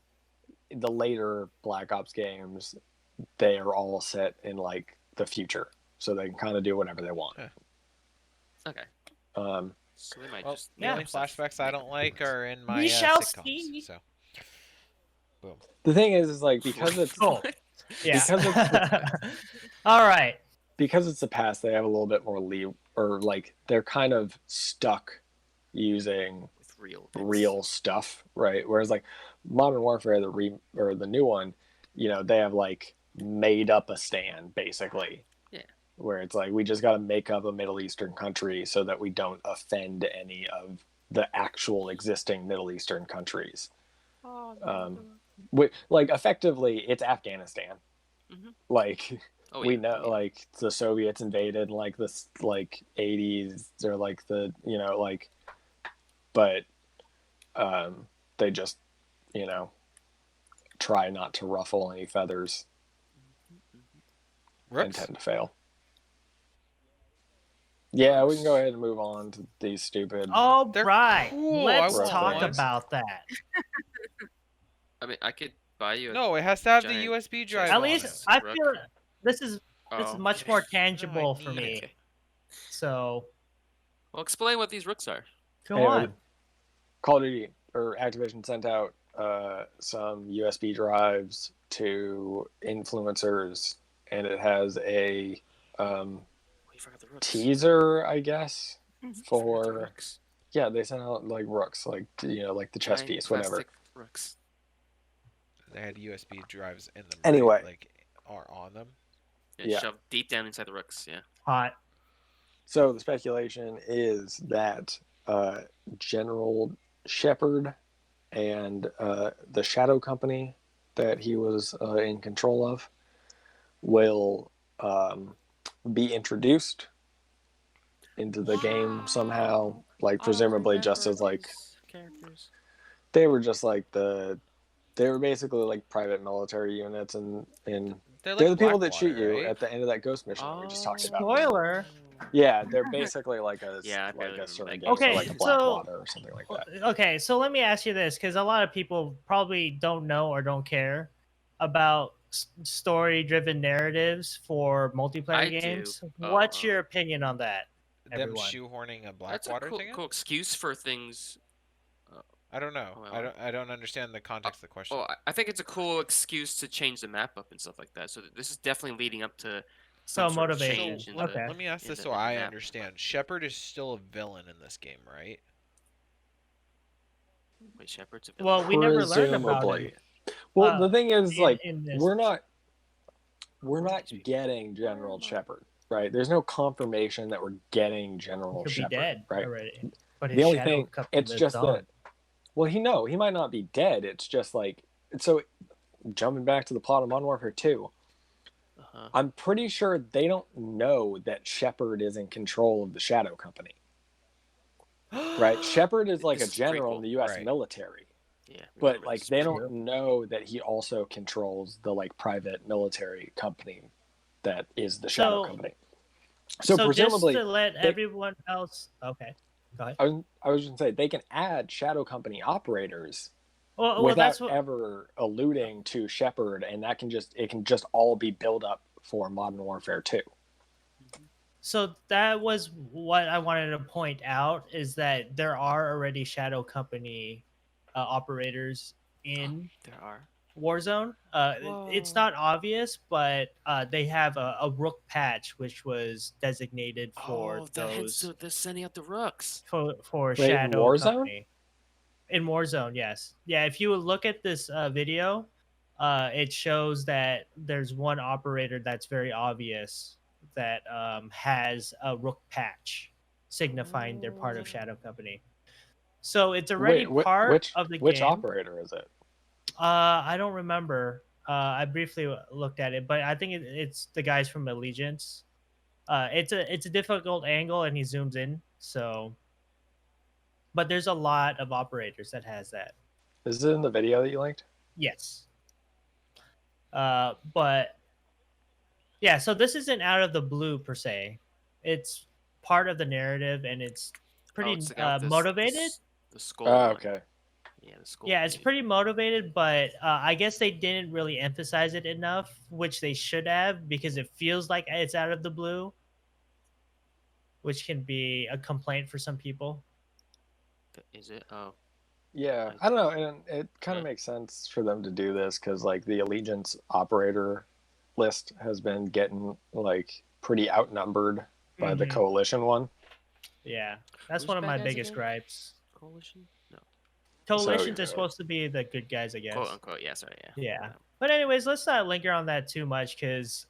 the later Black Ops games, they are all set in like the future, so they can kind of do whatever they want. Okay. So they might just the only flashbacks I don't like are in my We shall sitcoms. see. So, boom. The thing is like because it's Yeah. because it's all right. Because it's the past, they have a little bit more or like they're kind of stuck using real stuff, right? Whereas like Modern Warfare, the new one, you know, they have like made up a stand basically. Yeah. Where it's like we just got to make up a Middle Eastern country so that we don't offend any of the actual existing Middle Eastern countries. Like effectively, it's Afghanistan. Mm-hmm. Like. We know like the Soviets invaded in like this like 80s or like the, you know, like, but they just, you know, try not to ruffle any feathers and tend to fail. Yeah, we can go ahead and move on to these stupid. All right, cool. let's talk about that. I mean, I could buy you. No, it has to have the USB drive. At on least it. I feel this is much more tangible for me. Okay. So, well, explain what these rooks are. Go on. Call of Duty or Activision sent out some USB drives to influencers, and it has a teaser, I guess, for they sent out like rooks, like, you know, like the chess piece, whatever. Rooks. They had USB drives in them. Anyway, right? Like are on them. Yeah. Shoved deep down inside the rooks. Yeah. Hot. So the speculation is that General Shepard and the Shadow Company that he was in control of will be introduced into the game somehow, like presumably just as like characters. they were just like they were basically like private military units, and They're they're like the people that shoot Blackwater, you right? at the end of that ghost mission that we just talked about. Spoiler. Yeah, they're basically like a Yeah, I barely like a remember that surrogate game. for Okay, like a so- Blackwater or something like that. Okay, so let me ask you this, because a lot of people probably don't know or don't care about story-driven narratives for multiplayer I do. games. Oh, What's oh. your opinion on that? Them Everyone. shoehorning a That's a Blackwater cool, thing in? cool excuse for things. I don't know. Well, I don't understand the context of the question. Oh, I think it's a cool excuse to change the map up and stuff like that. So this is definitely leading up to So some sort of motivation. change in Okay. Let me ask in this the- so in the I map. understand. Shepard is still a villain in this game, right? Wait, Shepard's a villain? Well, we never learned about Presumably. it. Well, the thing is, like, in this. we're not getting General Shepard, right? There's no confirmation that we're getting General Could be Shepard, dead right? already. But The his only shadow thing, company it's lives just on. that. Well, he might not be dead. It's just like so. Jumping back to the plot of Modern Warfare 2, Uh-huh. I'm pretty sure they don't know that Shepard is in control of the Shadow Company, right? Shepard is like This a is general in prequel. the U.S. Right. military, Yeah. but remember like this they prequel. don't know that he also controls the like private military company that is the Shadow So- Company. So, just presumably, to let everyone else. Okay. Go ahead. I was going to say they can add Shadow Company operators Well, without that's what. ever alluding to Shepard, and it can just all be built up for Modern Warfare 2. So that was what I wanted to point out, is that there are already Shadow Company operators in There are. Warzone. It's Whoa. not obvious, but they have a Rook patch, which was designated for hence those they're sending out the rooks. for Wait, in Shadow Warzone? Company. In Warzone, yes. Yeah, if you would look at this video, it shows that there's one operator that's very obvious that has a Rook patch signifying they're part of Shadow Company. So it's already Wait, part of the which game. operator is it? I don't remember. I briefly looked at it, but I think it's the guys from Allegiance. It's a difficult angle, and he zooms in. So, but there's a lot of operators that has that. Is it in the video that you linked? Yes. But yeah, so this isn't out of the blue per se. It's part of the narrative, and it's pretty it's the guy with motivated. The skull. Oh, one. okay. Yeah, the skull. Yeah, it's dude. pretty motivated, but I guess they didn't really emphasize it enough, which they should have, because it feels like it's out of the blue, which can be a complaint for some people. Is it? Oh. Yeah, Nice. I don't know, and it kind of Yeah. makes sense for them to do this because like the Allegiance operator list has been getting like pretty outnumbered by the Mhm. Coalition one. Yeah, that's Who's one of bad my guys biggest again? gripes. Coalition? No. Coalitions So, are supposed to be the good guys, I guess. Quote unquote. Yeah. Sorry. Yeah. Yeah. But anyways, let's not linger on that too much, because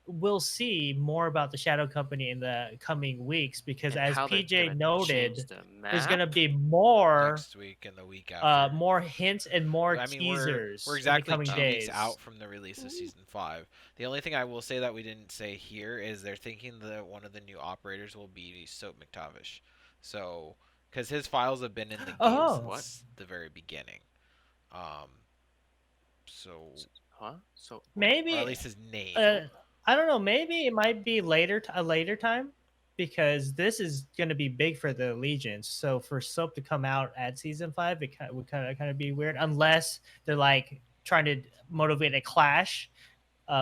we'll see more about the Shadow Company in the coming weeks, because And as how they're PJ gonna noted, change the there's going to map? be more Next week and the week after. more hints and more I mean, teasers we're exactly in the 2 coming weeks days. out from the release of season 5. The only thing I will say that we didn't say here is they're thinking that one of the new operators will be Soap McTavish. So, because his files have been in the game Oh. since the very beginning. So, Huh? So Maybe or at least his name. I don't know. Maybe it might be a later time, because this is going to be big for the Allegiance. So for Soap to come out at season 5, it would kind of be weird, unless they're like trying to motivate a clash,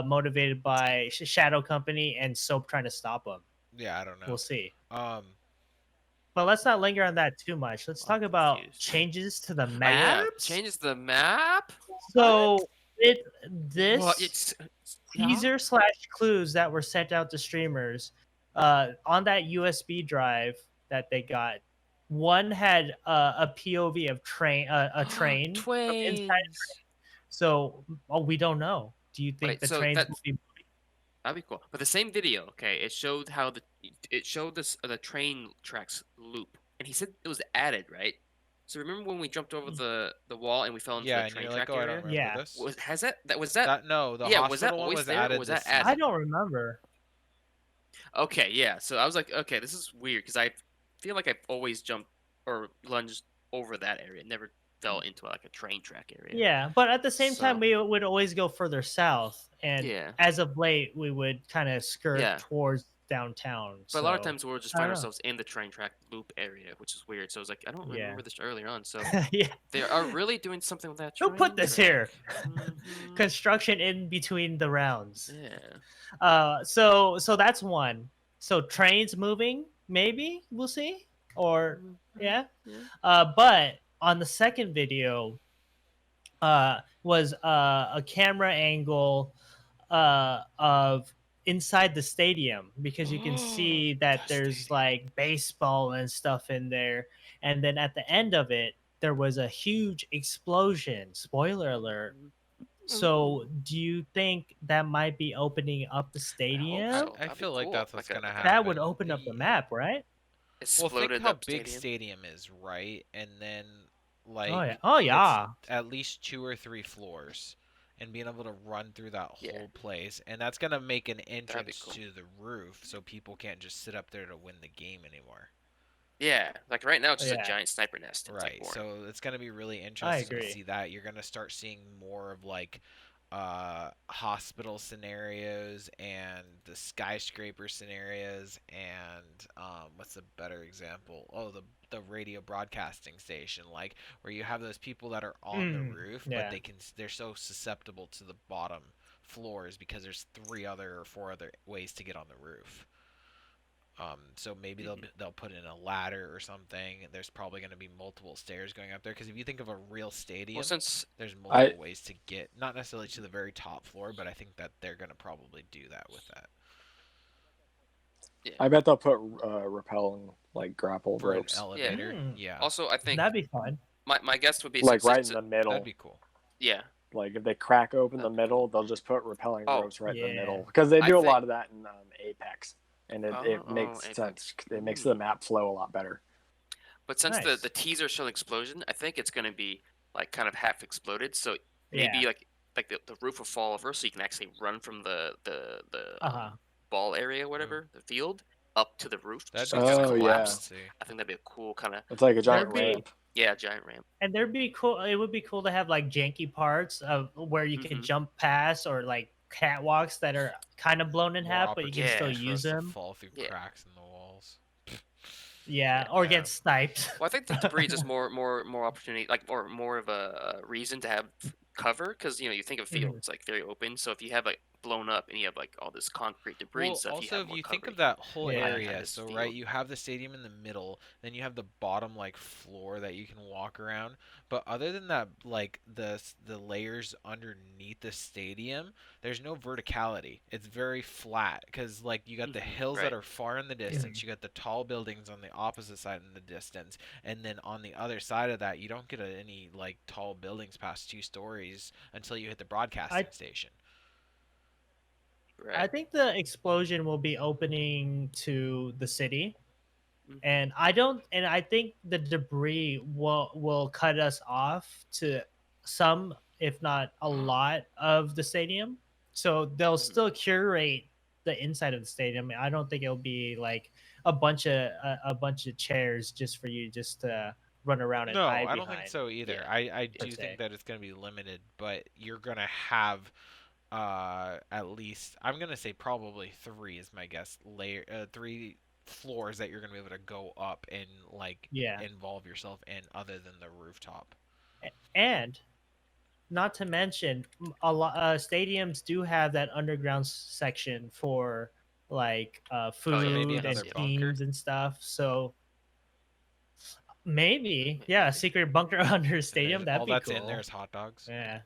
motivated by Shadow Company and Soap trying to stop them. Yeah, I don't know. We'll see. But let's not linger on that too much. Let's talk about confused. changes to the Oh, map. yeah, changes the map. So this Well, it's teaser / clues that were sent out to streamers on that USB drive that they got. One had a POV of a train from inside. Twins. So we don't know. Do you think Wait, the so trains that's- will be? That'd be cool. But the same video, okay, it showed how the train tracks loop, and he said it was added, right? So remember when we jumped over the wall and we fell into Yeah, the and train you're like, track oh, I don't area? remember Yeah. this. Was that That no, the yeah, was that hospital one always was there, or added was this that added? I season. don't remember. Okay, yeah. So I was like, okay, this is weird because I feel like I've always jumped or lunged over that area, never fell into like a train track area. Yeah, but at the same time, So- we would always go further south, and Yeah. as of late, we would kind of skirt Yeah. towards downtown. But a lot of so- times we'll just I find don't know. ourselves in the train track loop area, which is weird. So I was like, I don't Yeah. remember this earlier on. So yeah. they are really doing something with that. Who put train this track. here? Mhm. Construction in between the rounds. Yeah. So that's one. So trains moving, maybe we'll see, or yeah. But on the second video, was a camera angle of inside the stadium, because you can see that The there's stadium. like baseball and stuff in there, and then at the end of it there was a huge explosion. Spoiler alert. So do you think that might be opening up the stadium? so. I That'd be feel like cool. that's what's Like a- gonna like a- happen. That would open up the map, right? Well, think Exploded how up big stadium. stadium is, right? And then like Oh yeah. Oh it's yeah. at least 2 or 3 floors, and being able to run through that Yeah. whole place, and that's gonna make an entrance cool. to the roof, so people can't just sit up there to win the game anymore. Yeah, like right now it's just Yeah. a giant sniper nest. It's Right. like boring. So it's gonna be really interesting to agree. see that. You're gonna start seeing more of like hospital scenarios and the skyscraper scenarios, and what's a better example? Oh, the radio broadcasting station, like where you have those people that are on the roof, yeah. but they're so susceptible to the bottom floors because there's 3 other or 4 other ways to get on the roof. So maybe they'll put in a ladder or something. There's probably going to be multiple stairs going up there, because if you think of a real stadium, Well, since there's multiple ways to get, not necessarily to the very top floor, but I think that they're going to probably do that with that. I bet they'll put repelling like grapple For ropes, an elevator, Mm. yeah. also I think That'd be fun. my guess would be like since right it's in the middle. That'd be cool. yeah. Like if they crack open the That'd be middle, they'll just put repelling Oh, ropes right in the yeah. middle, because they I do a think- lot of that in Apex, and it makes Apex. sense. It makes the map flow a lot better. But since Nice. the teaser showed explosion, I think it's gonna be like kind of half exploded. So Yeah. maybe like the roof will fall over, so you can actually run from the ball area, whatever, the field, up to the roof. That'd Just be like Oh, kinda yeah. collapse. fancy. I think that'd be a cool kind of It's like a giant There'd be- ramp. giant ramp. And there'd be cool. It would be cool to have like janky parts of where you can Mhm. jump past, or like catwalks that are kind of blown in More half, but you can still opportunities for use us to them. fall through Yeah. cracks in the walls. Yeah, or Yeah. get sniped. Well, I think the breeds is more opportunity, like or more of a reason to have cover, because you think of field, it's like very open. So if you have like blown up and you have like all this concrete debris Well, and stuff, you also have if more you think cover. of that whole Yeah. area, Have this so right, field. you have the stadium in the middle, then you have the bottom like floor that you can walk around. But other than that, like the layers underneath the stadium, there's no verticality. It's very flat, because like you got the hills that right. are far in the distance, you got the tall buildings on the opposite side in the distance, and then on the other side of that, you don't get any like tall buildings past 2 stories until you hit the broadcasting station. Right. I think the explosion will be opening to the city, Mhm. and I think the debris will cut us off to some, if not a lot, of the stadium. So they'll still curate the inside of the stadium. I don't think it'll be like a bunch of chairs just for you just to run around and No, hide I don't think behind. so either. Yeah, I per do se. think that it's going to be limited, but you're going to have at least, I'm going to say probably 3 is my guess, 3 floors that you're going to be able to go up and like Yeah. involve yourself in, other than the rooftop. And not to mention, a lot stadiums do have that underground section for like food maybe and another bunker? teams and stuff. So maybe, yeah, a secret bunker under a stadium. And That'd all be that's cool. in there is hot dogs. Yeah.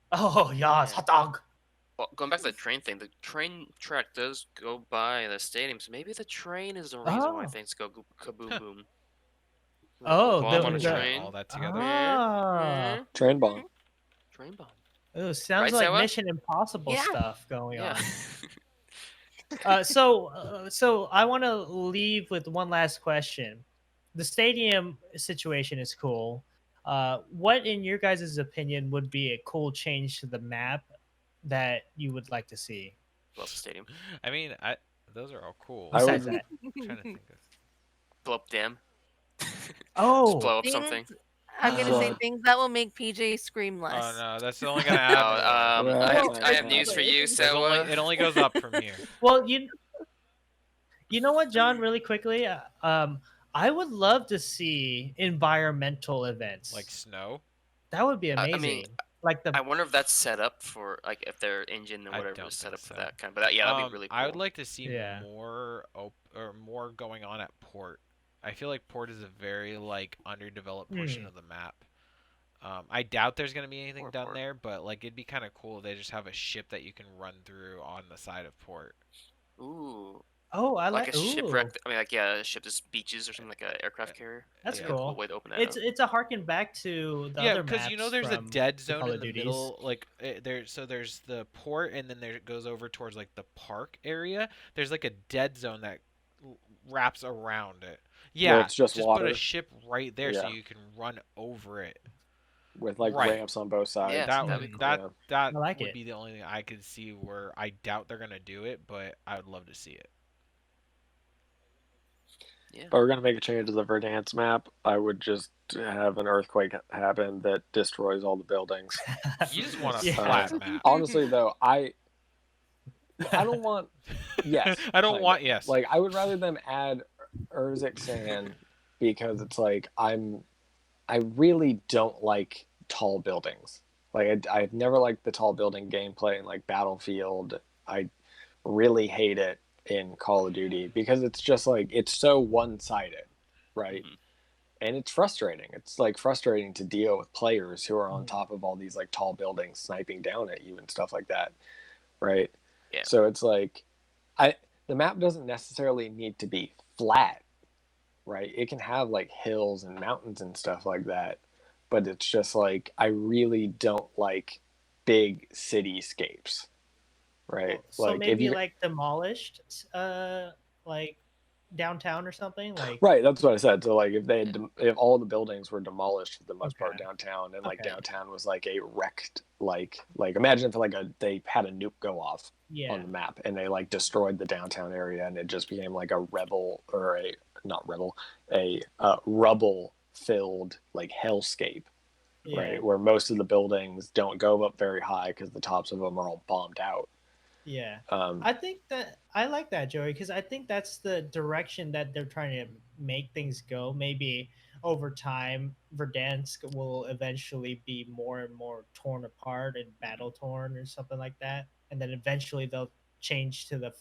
Oh yes, Yeah. hot dog. Well, going back to the train thing, the train track does go by the stadium, so maybe the train is the reason why Oh. things go kaboom boom. Oh, bomb the- on a the- train. All that together. Ah. Train bomb. Train bomb. Oh, sounds Right, like Sarah? Mission Impossible Yeah. stuff going Yeah. on. So I want to leave with one last question. The stadium situation is cool. What, in your guys' opinion, would be a cool change to the map that you would like to see? Blow up the stadium. I mean, those are all cool. I Besides would- that, I'm trying to think of. Blow up dam. oh, Just blow up Things- something. I'm gonna say Uh, things that will make PJ scream Oh less. no, that's only gonna Oh, add more. Yeah, I that's have nice. news for you. It's So it only goes up from here. well, you know what, John? Really quickly, I would love to see environmental events. Like snow. That would be I amazing. mean, like the I wonder if that's set up for like if their engine or I whatever don't is set think up for so. that kind. But yeah, that'd be really cool. I would like to see Yeah. more going on at port. I feel like port is a very like underdeveloped portion of the map. I doubt there's gonna be anything Or done port. there, but like it'd be kind of cool if they just have a ship that you can run through on the side of port. Ooh, oh, I like like a ooh, shipwreck. I mean, like yeah, a ship just beaches or something like an aircraft carrier. That's That'd be a cool. way to open that It's up. it's a harken back to the Yeah, other because maps. you know there's a from dead the zone Call in of the Duties. middle, like there's the port, and then it goes over towards like the park area. There's like a dead zone that wraps around it. Yeah, it's just put a water. ship right there so Yeah. you can run over it. with like Right. ramps on both sides. Yeah, That that'd be that cool. that I like would it. be the only thing I could see where I doubt they're gonna do it, but I would love to see it. If I were gonna make a change to the Verdansk map, I would just have an earthquake happen that destroys all the buildings. You just want a Yeah. flat map. Honestly, though, I don't want. Yes, I don't kinda. want yes. Like I would rather them add Urzikstan because it's like I really don't like tall buildings. Like I've never liked the tall building gameplay in like Battlefield. I really hate it in Call of Duty because it's just like it's so one-sided, right? Mhm. And it's frustrating. It's like frustrating to deal with players who are on top of all these like tall buildings sniping down at you and stuff like that, right? Yeah. So it's like the map doesn't necessarily need to be flat, right? It can have like hills and mountains and stuff like that, but it's just like I really don't like big cityscapes, right? So like if maybe you like demolished, like downtown or something. Like right, that's what I said. So like if they had if all the buildings were demolished for the most part Okay. downtown, and like Okay. downtown was like a wrecked like imagine if like they had a nuke go off yeah, on the map and they like destroyed the downtown area and it just became like a rebel or a not rebel a rubble filled like hellscape, yeah. right, where most of the buildings don't go up very high because the tops of them are all bombed out. Yeah. um I think that I like that, Joey, because I think that's the direction that they're trying to make things go. Maybe over time, Verdansk will eventually be more and more torn apart and battle torn or something like that, and then eventually they'll change to the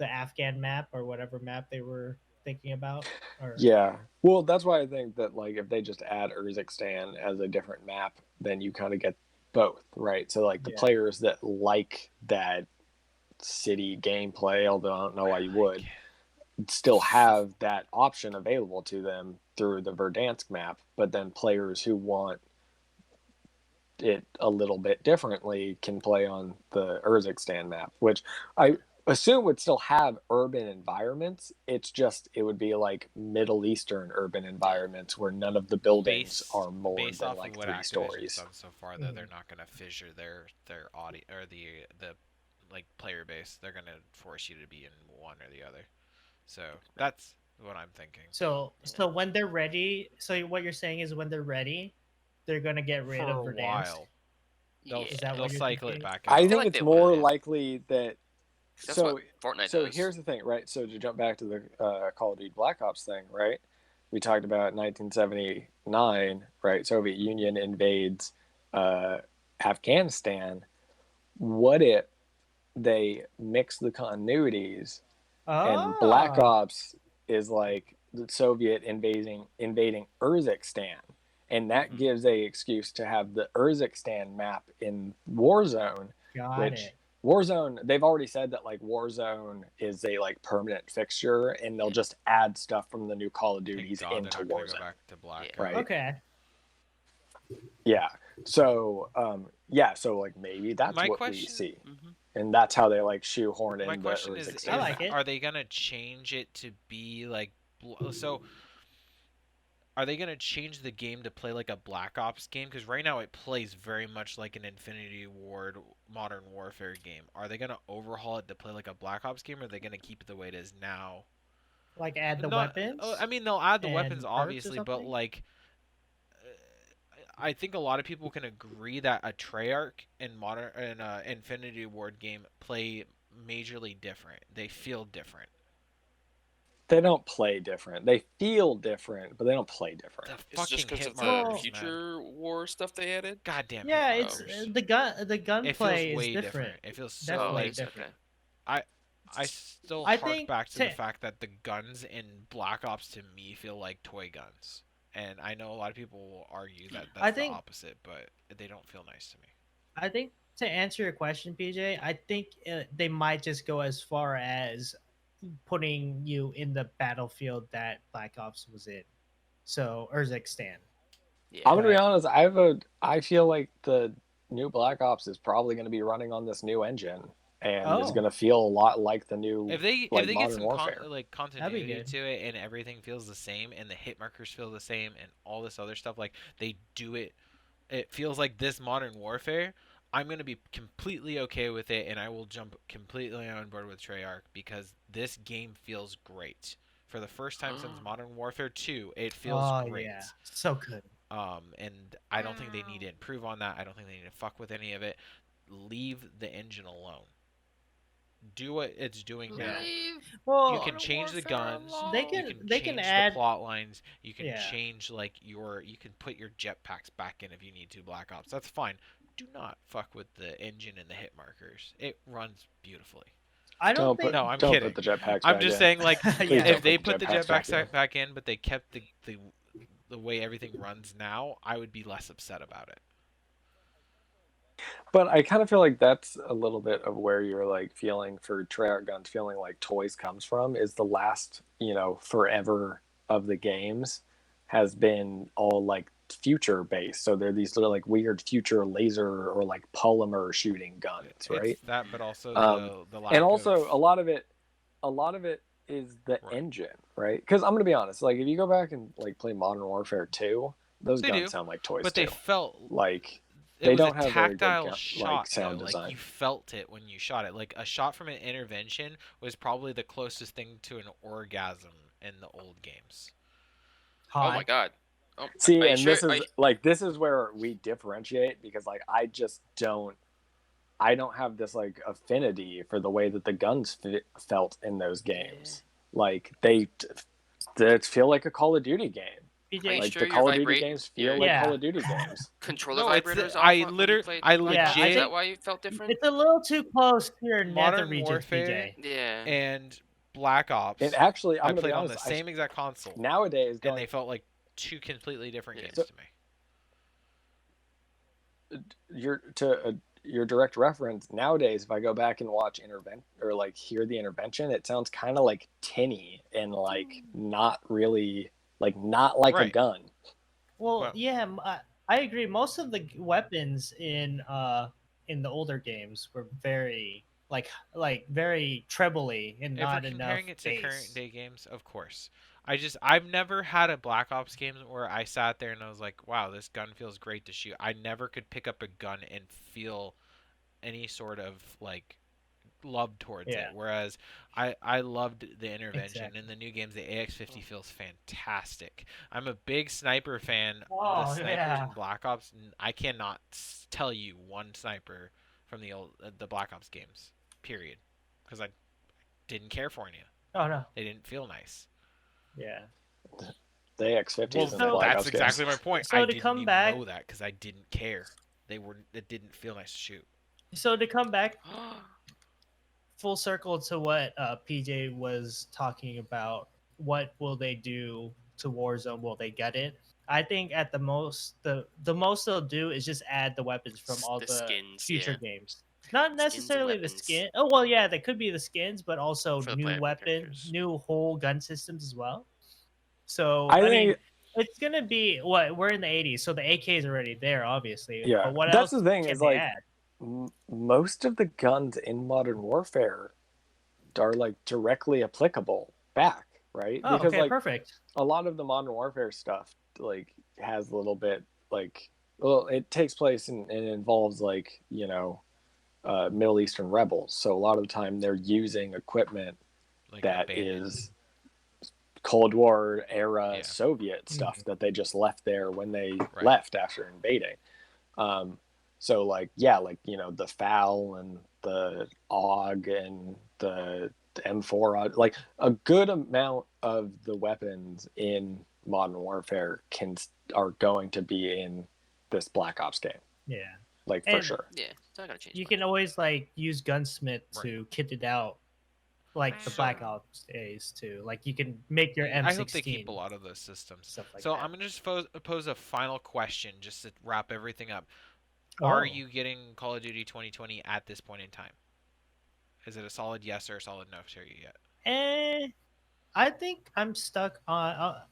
Afghan map or whatever map they were thinking about. Or yeah, well that's why I think that like if they just add Urzikstan as a different map, then you kind of get both, right? So like the Yeah. players that like that city gameplay, although I don't know why you would, still have that option available to them through the Verdansk map, but then players who want it a little bit differently can play on the Urzikstan map, which I assume would still have urban environments. It's just it would be like Middle Eastern urban environments where none of the buildings are more based than off like of what 3 Activision's stories. done so far, though, they're not gonna fissure their audio or the like player base. They're gonna force you to be in one or the other. So that's what I'm thinking. so when they're ready, so what you're saying is when they're ready, they're gonna get rid For of a Verdansk. while, they'll, Is that they'll what you're cycle it thinking? back I out. think like it's they more will, yeah. likely that That's so what Fortnite so does. here's the thing, right? So to jump back to the Call of Duty Black Ops thing, right? We talked about 1979, right? Soviet Union invades Afghanistan. What if they mix the continuities and Black Oh. Ops is like the Soviet invading Urzikstan, and that Mhm. gives a excuse to have the Urzikstan map in Warzone, Got which it. Warzone, they've already said that like Warzone is a like permanent fixture, and they'll just add stuff from the new Call of Thank Duties God they're into not gonna go Warzone. back to black. Yeah. Right. Okay. Yeah. So yeah, so like maybe that's My what we question- see, Mhm. and that's how they like shoehorn in My the question Earth is, I like expansion. it. are they gonna change it to be like so? Are they gonna change the game to play like a Black Ops game? Because right now it plays very much like an Infinity Ward Modern Warfare game. Are they gonna overhaul it to play like a Black Ops game, or are they gonna keep it the way it is now? Like add the Not, weapons. I mean, they'll add the and weapons perks or obviously, but something? like, I think a lot of people can agree that a Treyarch and modern and Infinity Ward game play majorly different. They feel different. They don't play different. They feel different, but they don't play The different. It's just fucking because hit of the Well- markers, man. future war stuff they added. Goddamn Yeah, hit it's markers. the It feels gunplay is way different. It feels so Definitely like it's different. okay. I still I hark think back to the to- fact that the guns in Black Ops to me feel like toy guns. And I know a lot of people will argue that that's I the think- opposite, but they don't feel nice to me. I think to answer your question, PJ, I think they might just go as far as putting you in the battlefield that Black Ops was in. So Urzikstan. Yeah. I'm gonna be Right. honest. I feel like the new Black Ops is probably gonna be running on this new engine, and is Oh. gonna feel a lot like the new If they like get Modern some Warfare. continuity good. to it and everything feels the same and the hit markers feel the same and all this other stuff, like they do it, it feels like this Modern Warfare. I'm gonna be completely okay with it, and I will jump completely on board with Treyarch because this game feels great. For the first time since Modern Warfare 2, it feels Oh great. yeah, so good. And I don't think they need to improve on that. I don't think they need to fuck with any of it. Leave the engine alone. Do what it's doing now. Well, You can change the guns. They You can- can they can change add- the plot lines. You can Yeah. change like you can put your jetpacks back in if you need to. Black Ops, that's fine. Do not fuck with the engine and the hit markers. It runs beautifully. I don't Don't think. put No, I'm don't kidding. put the jetpacks. I'm back just in. saying, like, Please Yeah. don't if they put put the jetpacks back jetpacks in. back in, but they kept the way everything runs now, I would be less upset about it. But I kind of feel like that's a little bit of where you're like feeling for Treyarch guns, feeling like toys comes from. Is the last forever of the games has been all like future based. So they're these little like weird future laser or like polymer shooting guns, right? It's that, but also the lack And also of, a lot of it is the Right. engine, right? Because I'm gonna be honest, like if you go back and like play Modern Warfare 2, those They guns do, sound like toys but too. they felt Like it they was don't a have very good tactile gun- shot, like sound though. design. Like you felt it when you shot it. Like a shot from an intervention was probably the closest thing to an orgasm in the old games. Hot. Oh my god. Oh, See, are you and sure? this is this is where we differentiate because like I don't have this like affinity for the way that the guns felt in those games. Like they feel like a Call of Duty game. PJ, Are you Like sure the your Call of Duty vibrate- games feel your- like Yeah. Call of Duty games. controller No, it's the- vibrators. I off when you literally- played I Black Yeah, Ops? I Is that think- why you felt different? it's a little too close to your nether Modern regions, Warfare PJ. Yeah. and Black Ops. And actually, I'm I gonna played be on honest. the same exact console, Nowadays, and they felt like two completely different Yeah. games So- to me. your direct reference nowadays, if I go back and watch or like hear the intervention, it sounds kind of like tinny and like not really not like a Right. gun. Well, Well- yeah, I agree. Most of the weapons in the older games were very very trebly and If not we're enough comparing it to bass. current day games, of course. I've never had a Black Ops game where I sat there and I was like, wow, this gun feels great to shoot. I never could pick up a gun and feel any sort of like love towards Yeah. it. Whereas I loved the intervention. Exactly. In the new games, the AX-50 feels fantastic. I'm a big sniper fan. Oh, The snipers yeah. in Black Ops, I cannot tell you one sniper from the Black Ops games, period. Because I didn't care for any. Oh no, They didn't feel nice. yeah. The AX-50s Well, in the so- Black that's Ops exactly games. my point. So I to didn't come even back- know that because I didn't care. It didn't feel nice to shoot. So to come back full circle to what PJ was talking about, what will they do to Warzone? Will they get it? I think at the most, the most they'll do is just add the weapons from all The the skins, future yeah. games. Not and necessarily the weapons. skin. Oh well, yeah, they could be the skins, but also For the new playable weapons, characters. new whole gun systems as well. So I I think mean, it's gonna be what we're in the 80s, so the AK is already there, obviously. Yeah, But what that's else the thing can is they like add? most of the guns in Modern Warfare are like directly applicable back, right? Oh, Because okay, like perfect. a lot of the Modern Warfare stuff like has a little bit like, well, it takes place and it involves like, you know, Middle Eastern rebels, so a lot of the time they're using equipment Like that abandoned. is Cold War era Yeah. Soviet stuff that they just left there when they Right. left after invading. So like, yeah, like, you know, the FAL and the AUG and the M4, like a good amount of the weapons in Modern Warfare are going to be in this Black Ops game, Yeah. like for And sure. Yeah, it's not gonna change. You much. can always like use Gunsmith Right. to kit it out, like the So- Black Ops days too. Like you can make your M16. I hope they keep a lot of those systems. Stuff like So that. I'm gonna just pose a final question, just to wrap everything up. Oh. Are you getting Call of Duty 2020 at this point in time? Is it a solid yes or a solid no to you yet? I think I'm stuck on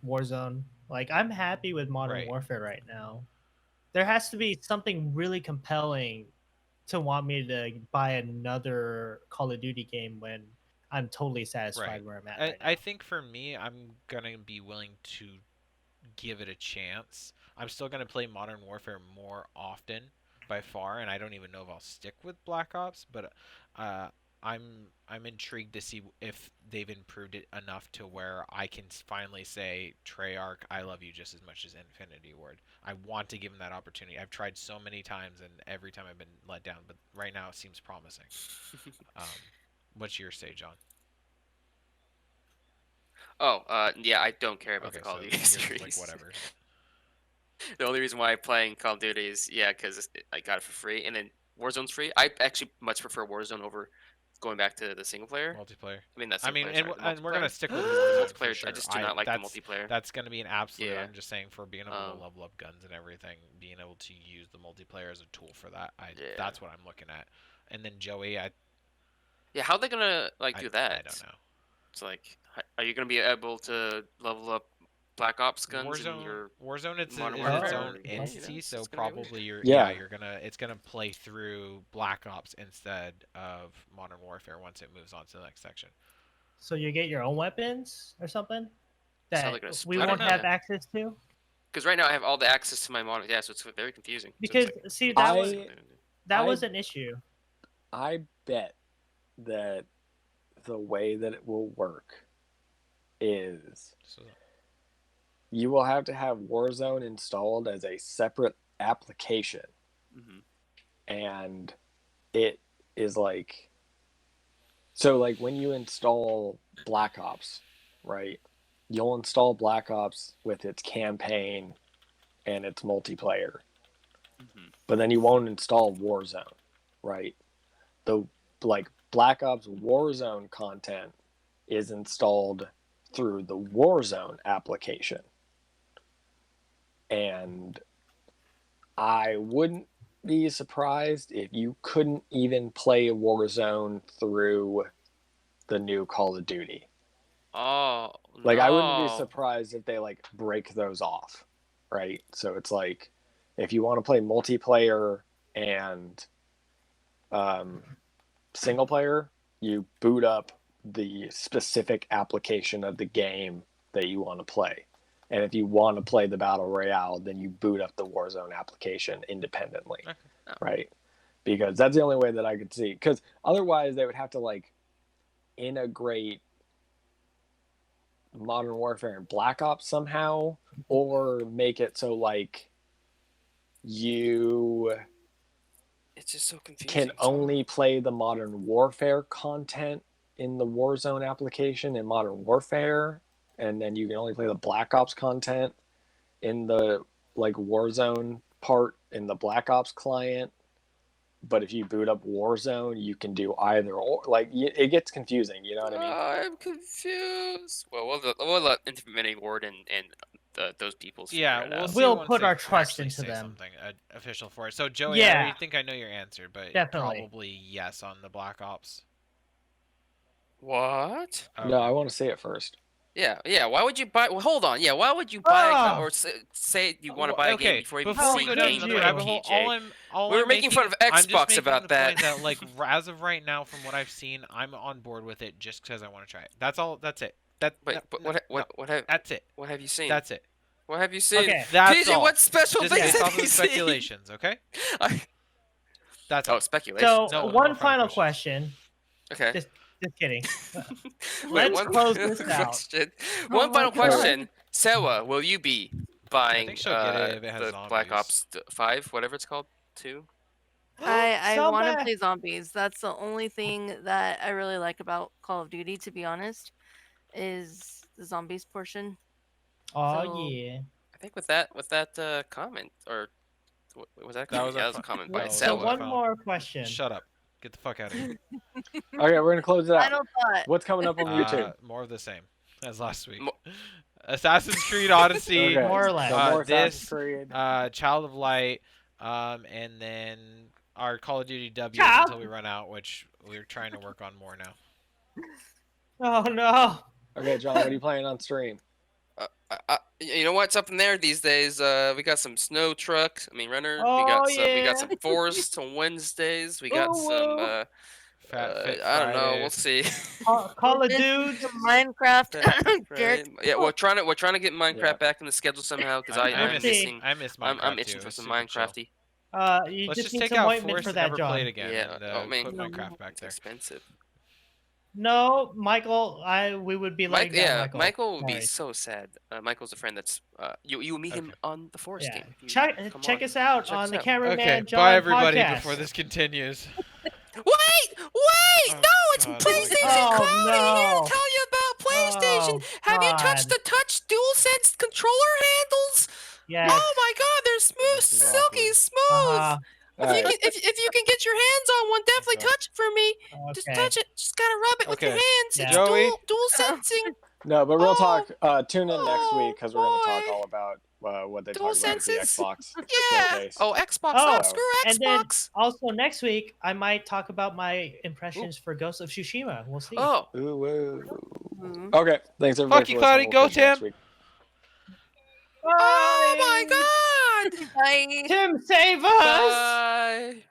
Warzone. Like I'm happy with Modern Right. Warfare right now. There has to be something really compelling to want me to buy another Call of Duty game when I'm totally satisfied Right. where I'm at right now. I think for me, I'm gonna be willing to give it a chance. I'm still gonna play Modern Warfare more often by far, and I don't even know if I'll stick with Black Ops, but I'm intrigued to see if they've improved it enough to where I can finally say, Treyarch, I love you just as much as Infinity Ward. I want to give him that opportunity. I've tried so many times, and every time I've been let down, but right now it seems promising. What's your say, John? Oh, yeah, I don't care about Okay, the Call so of Duty you're just series. like whatever. The only reason why I'm playing Call of Duty is because I got it for free, and then Warzone's free. I actually much prefer Warzone over going back to the single player. Multiplayer. I mean, that's I mean, sorry, the and we're gonna multiplayer. stick with The Warzone for multiplayer, sure. I just do not like the that's, multiplayer. That's gonna be an absolute. Yeah. I'm just saying, for being able to level up guns and everything, being able to use the multiplayer as a tool for that. That's what I'm looking at. And then Joey, Yeah, how are they gonna do that? I don't know. It's like, are you gonna be able to level up Black Ops guns in your Warzone, it's Modern its Warfare? own Yeah, entity, so it's gonna be weird. probably Yeah. it's gonna play through Black Ops instead of Modern Warfare once it moves on to the next section. So you get your own weapons or something So that they're gonna we split won't it have up. access to? Because right now I have all the access to my modern. Yeah, so it's very confusing. Because so it's see, like, that I- was an issue. I bet that the way that it will work is you will have to have Warzone installed as a separate application. Mhm. And it is like, so like when you install Black Ops, right? You'll install Black Ops with its campaign and its multiplayer. Mhm. But then you won't install Warzone, right? The like Black Ops Warzone content is installed through the Warzone application. And I wouldn't be surprised if you couldn't even play Warzone through the new Call of Duty. Oh, Like, no. I wouldn't be surprised if they like break those off, right? So it's like, if you want to play multiplayer and single player, you boot up the specific application of the game that you want to play. And if you want to play the Battle Royale, then you boot up the Warzone application independently, right? Because that's the only way that I could see. Because otherwise, they would have to like integrate Modern Warfare and Black Ops somehow, or make it so like you It's just so confusing. can only play the Modern Warfare content in the Warzone application in Modern Warfare, and then you can only play the Black Ops content in the like Warzone part in the Black Ops client. But if you boot up Warzone, you can do either or. Like, it gets confusing. You know what I mean? I'm confused. Well, we'll let Infinity Ward and those people figure Yeah, it we'll out. see We'll once put they our trust actually into say them. something official for it. So Joey, Yeah. I think I know your answer, but Definitely. probably yes on the Black Ops. What? Okay. No, I want to say it first. Yeah. Why would you buy? Well, hold on. Yeah, why would you buy Ah! or say you want to buy a game Okay, before even before we seeing go down gameplay, the gameplay, rabbit hole, TJ? all We were I'm making fun of I'm just Xbox making about the that. point that like as of right now, from what I've seen, I'm on board with it just because I want to try it. That's all. That's it. But No, that's it. what have you seen? That's it. What have you seen? Okay. That's TJ, all. what special Just things based have off you of seen? speculations, okay? I- That's all. speculation. So No, one no final questions. question. Okay. Just kidding. Wait, Let's close this out. question. Oh One my final God. question. Sarah, will you be buying think she'll get it if it has the zombies. Black Ops 5, whatever it's called, 2? I So want to bad. play zombies. That's the only thing that I really like about Call of Duty, to be honest, is the zombies portion. Oh So- yeah. I think with that comment, or was that a That comment? was Yeah, a that was a fu- comment that by was So Sarah. one Found. more question. Shut up. Get the fuck out of here. Okay, we're gonna close it out. Final thought. What's coming up on YouTube? More of the same as last week. Mo- Assassin's Creed Odyssey, Okay, more or less. so more Assassin's this, Creed. Child of Light, and then our Call of Duty W's Child- until we run out, which we're trying to work on more now. Oh no. Okay, John, what are you playing on stream? You know what's up in there these days? We got some snow trucks. I mean, runner. Oh, we yeah. got some forest on Wednesdays. We got Ooh, some. woo. Fat Fit I don't know. Friday. We'll see. Call of We're Dudes. into Minecraft. Garrett, Right. Yeah, we're trying to get Minecraft Yeah. back in the schedule somehow because I I'm miss, missing. I miss Minecraft I'm itching too. for It's some super chill. Minecrafty. You Let's just just need take some out ointment Force for and that, never John. play it again. Yeah, And, I mean- put Minecraft back It's there. expensive. No, Michael. We would be like that, Michael would be Sorry. so sad. Michael's a friend that's you will meet him on the forest Yeah. game. if you come Check on. us out Check on us the out. Cameraman Okay, John bye everybody podcast. before this continues. Wait! Oh, No, it's God, PlayStation oh, Cloud. I'm here no. to tell you about PlayStation. Oh, Have you touched God. the DualSense Controller handles? Yes. Oh my God, they're smooth, This is silky awkward. smooth. Uh-huh. If you Alright. can, if you can get your hands on one, definitely Okay. touch it for me. Just Okay. touch it. Just gotta rub it with your Okay. hands. Yeah. It's Joey? dual sensing. No, but real Oh, talk. Tune in next oh, week because we're going to talk boy. all about what they talked about at the DualSenses? Xbox Yeah. showcase. Oh, Xbox. Oh, Oh, screw and then- Xbox. Also, next week I might talk about my impressions for Ghost of Tsushima. We'll see. Oh, Ooh, woo. Mhm. Okay, thanks everybody Fuck you, for Cloudy. listening. Go, We'll catch you next Tim. week. oh my God. Bye. Tim, save us! Bye.